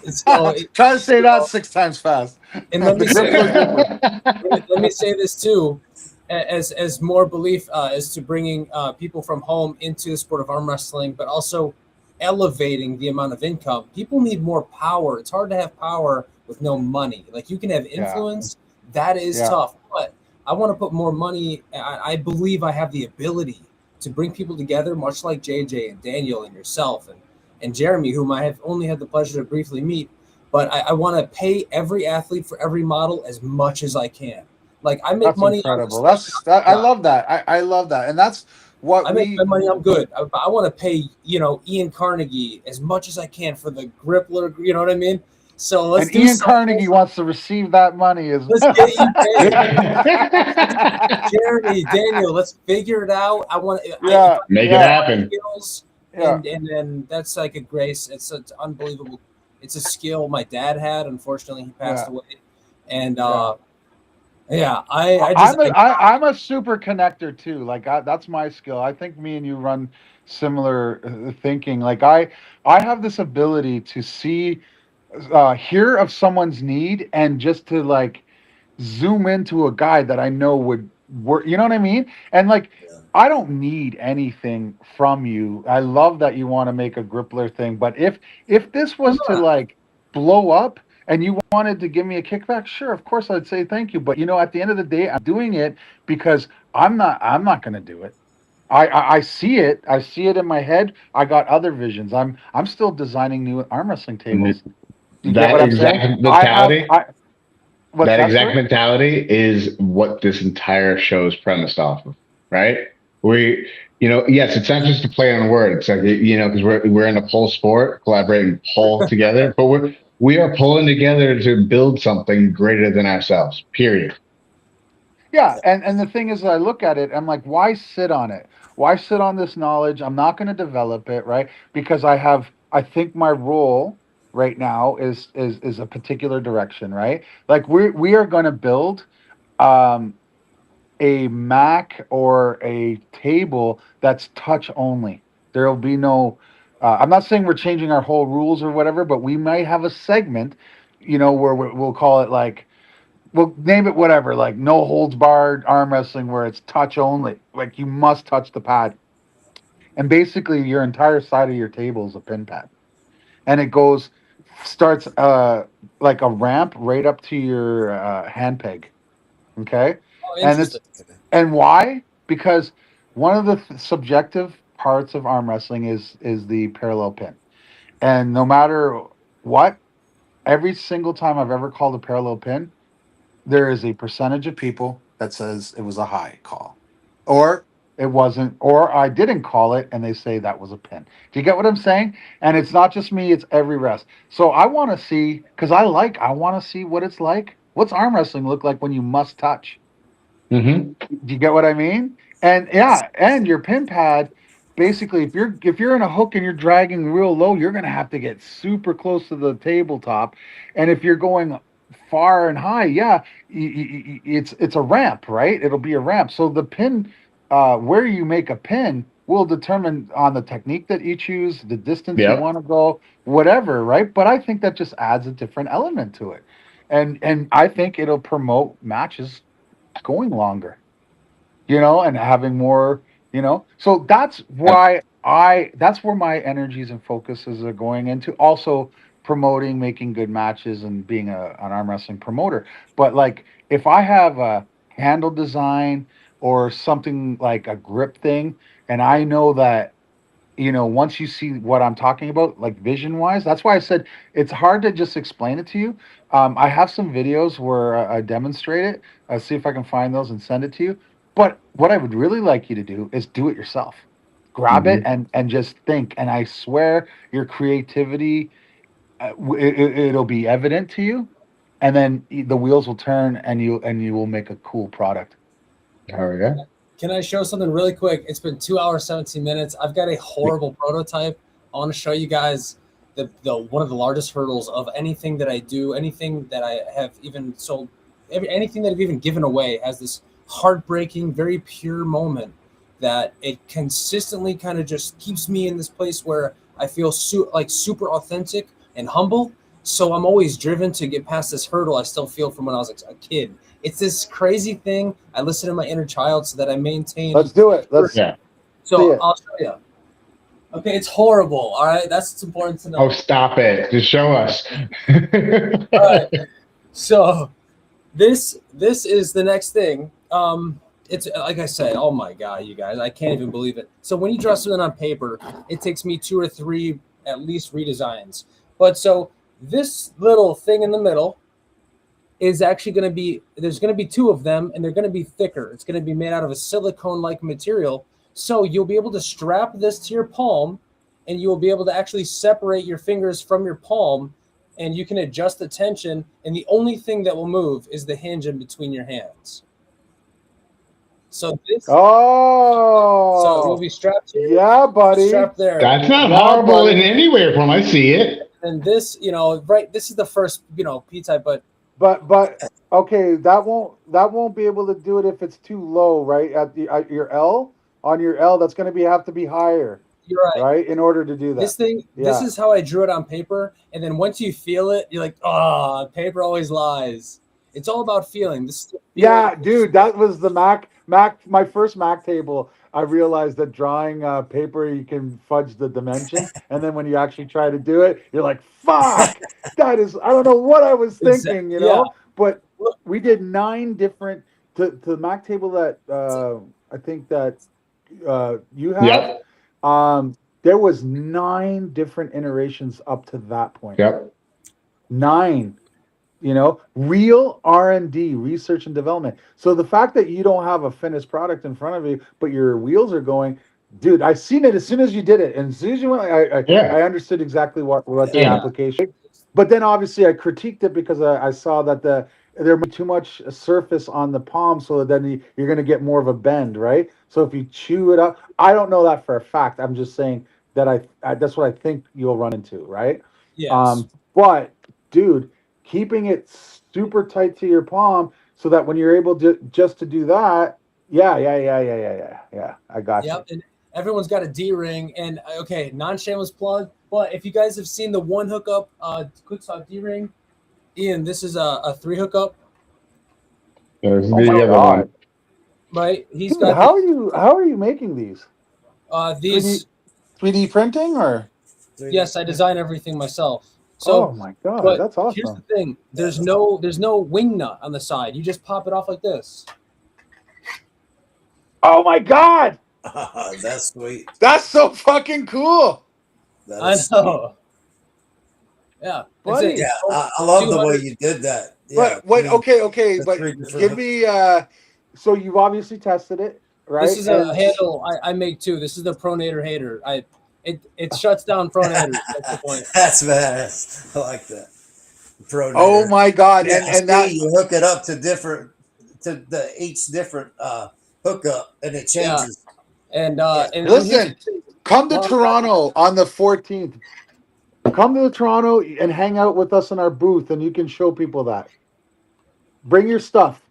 So Try to say that 6 times fast. And let me The say, grippler gripper. let me say this too, as more belief as to bringing people from home into the sport of arm wrestling, but also elevating the amount of income. People need more power. It's hard to have power with no money. Like you can have influence, that is tough. But I want to put more money. I believe I have the ability to bring people together, much like JJ and Daniel and yourself and Jeremy, whom I have only had the pleasure to briefly meet. But I want to pay every athlete for every model as much as I can. Like I make That's money. incredible. I love that. I love that, and that's what I make my money. I'm good. I want to pay Ian Carnegie as much as I can for the grippler. You know what I mean? So let's and do Ian something. Carnegie wants to receive that money as Let's get you paid. Jeremy, Daniel, let's figure it out. I want to make it happen. Skills, and then that's like a grace. It's unbelievable. It's a skill my dad had. Unfortunately, he passed away. And I'm a super connector too. Like that's my skill. I think me and you run similar thinking. Like I have this ability to see, hear of someone's need, and just to like zoom into a guy that I know would work. You know what I mean? And like I don't need anything from you. I love that you want to make a grippler thing, but if this was to like blow up and you wanted to give me a kickback, sure, of course I'd say thank you. But at the end of the day, I'm doing it because I'm not going to do it. I see it. I see it in my head. I got other visions. I'm still designing new arm wrestling tables. You get what I'm saying? Mentality. That exact mentality is what this entire show is premised off of, right? Yes, it's not just a play on words, like because we're in a pole sport, collaborating pull together, but we are pulling together to build something greater than ourselves. Period. Yeah, and the thing is, I look at it, I'm like, why sit on it? Why sit on this knowledge? I'm not going to develop it, right? Because I think my role right now is a particular direction, right? Like we are going to build um, a Mac or a table that's touch only. There will be no. I'm not saying we're changing our whole rules or whatever, but we might have a segment, where we'll call it like we'll name it whatever, like no holds barred arm wrestling, where it's touch only. Like you must touch the pad, and basically your entire side of your table is a pin pad, and it starts like a ramp right up to your hand peg. Okay, Oh, and it's interesting. and why? Because one of the subjective parts of arm wrestling is the parallel pin, and no matter what, every single time I've ever called a parallel pin, there is a percentage of people that says it was a high call, or it wasn't, or I didn't call it, and they say that was a pin. Do you get what I'm saying? And it's not just me; it's every rest. So I want to see because I want to see what it's like. What's arm wrestling look like when you must touch? Hmm. Do you get what I mean? And yeah, and your pin pad, basically, if you're in a hook and you're dragging real low, you're gonna have to get super close to the tabletop. And if you're going far and high, yeah, it's a ramp, right? It'll be a ramp. So the pin, where you make a pin, will determine on the technique that you choose, the distance you Yep. want to go, whatever, right? But I think that just adds a different element to it, and I think it'll promote matches going longer, and having more, so that's why that's where my energies and focuses are going into, also promoting making good matches and being an arm wrestling promoter. But like, if I have a handle design or something like a grip thing, and I know that, once you see what I'm talking about, like vision wise, that's why I said it's hard to just explain it to you. I have some videos where I demonstrate it. I'll see if I can find those and send it to you. But what I would really like you to do is do it yourself. Grab it Hmm. and just think. And I swear your creativity, it'll be evident to you. And then the wheels will turn, and you will make a cool product. There we go. Can I show something really quick? It's been 2 hours, 17 minutes. I've got a horrible prototype. I want to show you guys the one of the largest hurdles of anything that I do, anything that I have even sold, anything that I've even given away has this heartbreaking, very pure moment that it consistently kind of just keeps me in this place where I feel like super authentic and humble. So I'm always driven to get past this hurdle I still feel from when I was a kid. It's this crazy thing. I listen to my inner child so that I maintain. Let's do it. Let's Yeah. see So it. I'll show you. Okay, it's horrible. All right, that's what's important to know. Oh, stop it! Just show us. All right. So this is the next thing. It's like I said. Oh my god, you guys, I can't even believe it. So when you draw something on paper, it takes me 2 or 3 at least redesigns. But so this little thing in the middle is actually going to be, there's going to be 2 of them, and they're going to be thicker. It's going to be made out of a silicone-like material. So you'll be able to strap this to your palm, and you will be able to actually separate your fingers from your palm, and you can adjust the tension. And the only thing that will move is the hinge in between your hands. So this, so it will Oh, be strapped here, yeah, buddy. strapped there. That's not Yeah, horrible in buddy. any way from I see it. And this, right, this is the first, P-type, but But okay, that won't be able to do it if it's too low, right? At your L, on your L, that's going to have to be higher, you're right. right? In order to do that. This is how I drew it on paper. And then once you feel it, you're like, oh, paper always lies. It's all about feeling. Yeah, dude, that was the my first Mac table. I realized that drawing paper, you can fudge the dimension, and then when you actually try to do it, you're like, "Fuck, that is." I don't know what I was thinking, Yeah. But we did 9 different to the Mac table that I think that you have. Yep. There was 9 different iterations up to that point. Yep. 9. Real R&D, research and development. So the fact that you don't have a finished product in front of you, but your wheels are going, dude, I seen it as soon as you did it, and as soon as you went, I understood exactly what the Yeah. application. But then obviously I critiqued it because I saw that there was too much surface on the palm, so then you're going to get more of a bend, right? So if you chew it up, I don't know that for a fact. I'm just saying that I that's what I think you'll run into, right? Yes. But dude, keeping it super tight to your palm so that when you're able to just to do that, yeah, I got you. Yep, and everyone's got a D-ring. And okay, non-shameless plug, but if you guys have seen the 1 hookup Quickstop D-ring, Ian, this is a 3 hookup. There's Oh my the other God. one. Right? He's Dude, got how are you making these? these. 3D printing or? Yes, I design everything myself. So, oh my God, but that's here's the awesome. thing: there's no wing nut on the side. You just pop it off like this. Oh my God, That's sweet. that's so fucking cool, That I is sweet. know. Yeah, it's buddy. Yeah, a I love the way 200. you did that. Yeah. But wait, okay, the but three different give hooks. me. So you've obviously tested it, This right? is a handle I make too. This is the Pronator hater. It shuts down Pronators. That's the point. That's badass. I like that. Oh Pronator. my God, Yeah, and see, that. you hook it up to each different hookup, and it Yeah, changes. and Yeah. and here's the Listen, thing. come to Well, Toronto on the 14th. Come to Toronto and hang out with us in our booth, and you can show people that. Bring your stuff.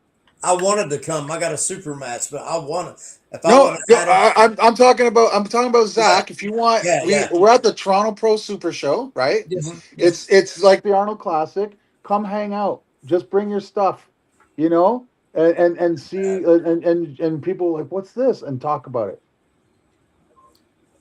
I wanted to come. I got a super match, but I want to. If I No, would no, have had it, I'm talking about yeah, Zach. If you want, yeah. we're at the Toronto Pro Super Show, right? yes, Mhm. yes. It's like the Arnold Classic. Come hang out. Just bring your stuff, you know, and see and people like, what's this, and talk about it.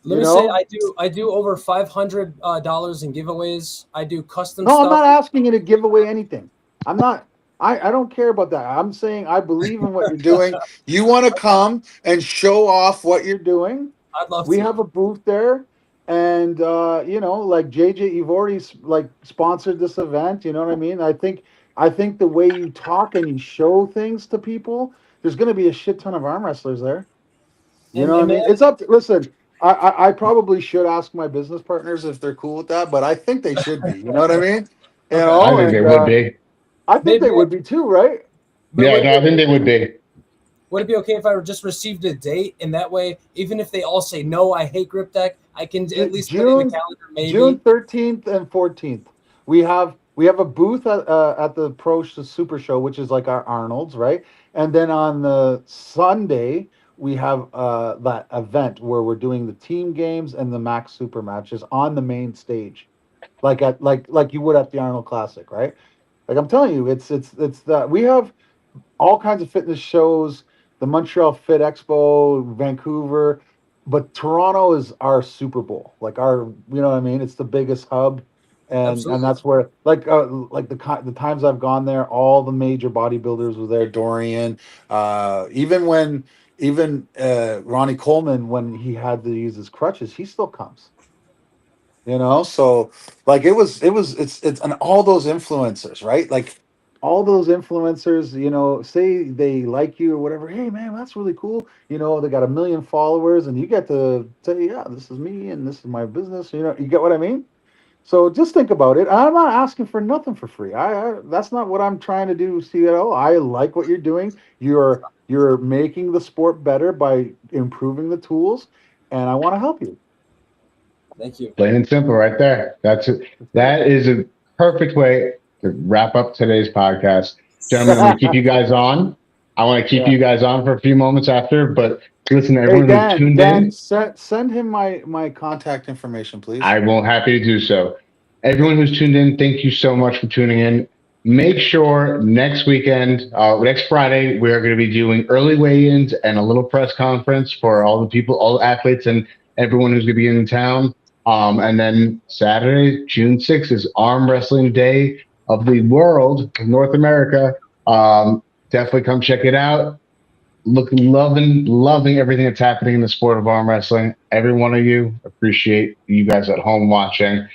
Let You me say know. I do over $500 in giveaways. I do custom No, I'm stuff. not asking you to give away anything. I'm not. I don't care about that. I'm saying I believe in what you're doing. You want to come and show off what you're doing. I'd love We to. have a booth there, and you know, like JJ, you've already like sponsored this event. You know what I mean? I think the way you talk and you show things to people, there's going to be a shit ton of arm wrestlers there. You know what I And mean? It's up to, listen, I probably should ask my business partners if they're cool with that, but I think they should be. You know what I mean? You okay. I know, think they and would be. I think they would be too, right? But Yeah, no, I think they would be. would it be okay if I just received a date, and that way, even if they all say no, I hate grip deck, I can at least put in the June calendar maybe. June 13th and 14th. We have a booth at the Pro Super Show, which is like our Arnold's, right? And then on the Sunday we have that event where we're doing the team games and the Max Super matches on the main stage, like you would at the Arnold Classic, right? Like I'm telling you, it's that we have all kinds of fitness shows, the Montreal Fit Expo, Vancouver, but Toronto is our Super Bowl. Like our, you know what I mean? It's the biggest hub, and Absolutely. that's where like the times I've gone there, all the major bodybuilders were there. Dorian, even Ronnie Coleman, when he had to use his crutches, he still comes. You know, so like it's and all those influencers, right? Like all those influencers, you know, say they like you or whatever. Hey man, that's really cool. You know, they got 1 million followers, and you get to say, yeah, this is me and this is my business. You know, you get what I mean? So just think about it. I'm not asking for nothing for free. I that's not what I'm trying to do, CLO. I like what you're doing. You're making the sport better by improving the tools, and I want to help you. Thank you. Plain and simple, right there. That is a perfect way to wrap up today's podcast, gentlemen. I'm going to keep you guys on. I want to keep Yeah. you guys on for a few moments after, but listen, Hey everyone who's tuned Dan, in, send him my contact information, please. I will happy to do so. Everyone who's tuned in, thank you so much for tuning in. Make sure next weekend, next Friday, we are going to be doing early weigh-ins and a little press conference for all the people, all the athletes, and everyone who's going to be in town. And then Saturday, June 6th, is Arm Wrestling Day of the world, North America. Definitely come check it out. Loving everything that's happening in the sport of arm wrestling. Every one of you, appreciate you guys at home watching.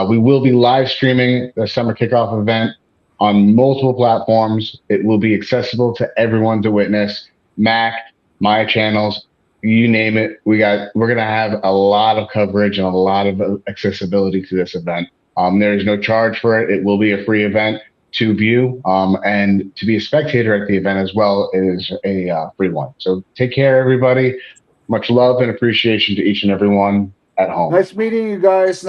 We will be live streaming the Summer Kickoff event on multiple platforms. It will be accessible to everyone to witness. Mac, my channels, you name it. We're gonna have a lot of coverage and a lot of accessibility to this event. There is no charge for it. It will be a free event to view, and to be a spectator at the event as well is a free one. So take care, everybody. Much love and appreciation to each and every one at home. Nice meeting you guys. Nice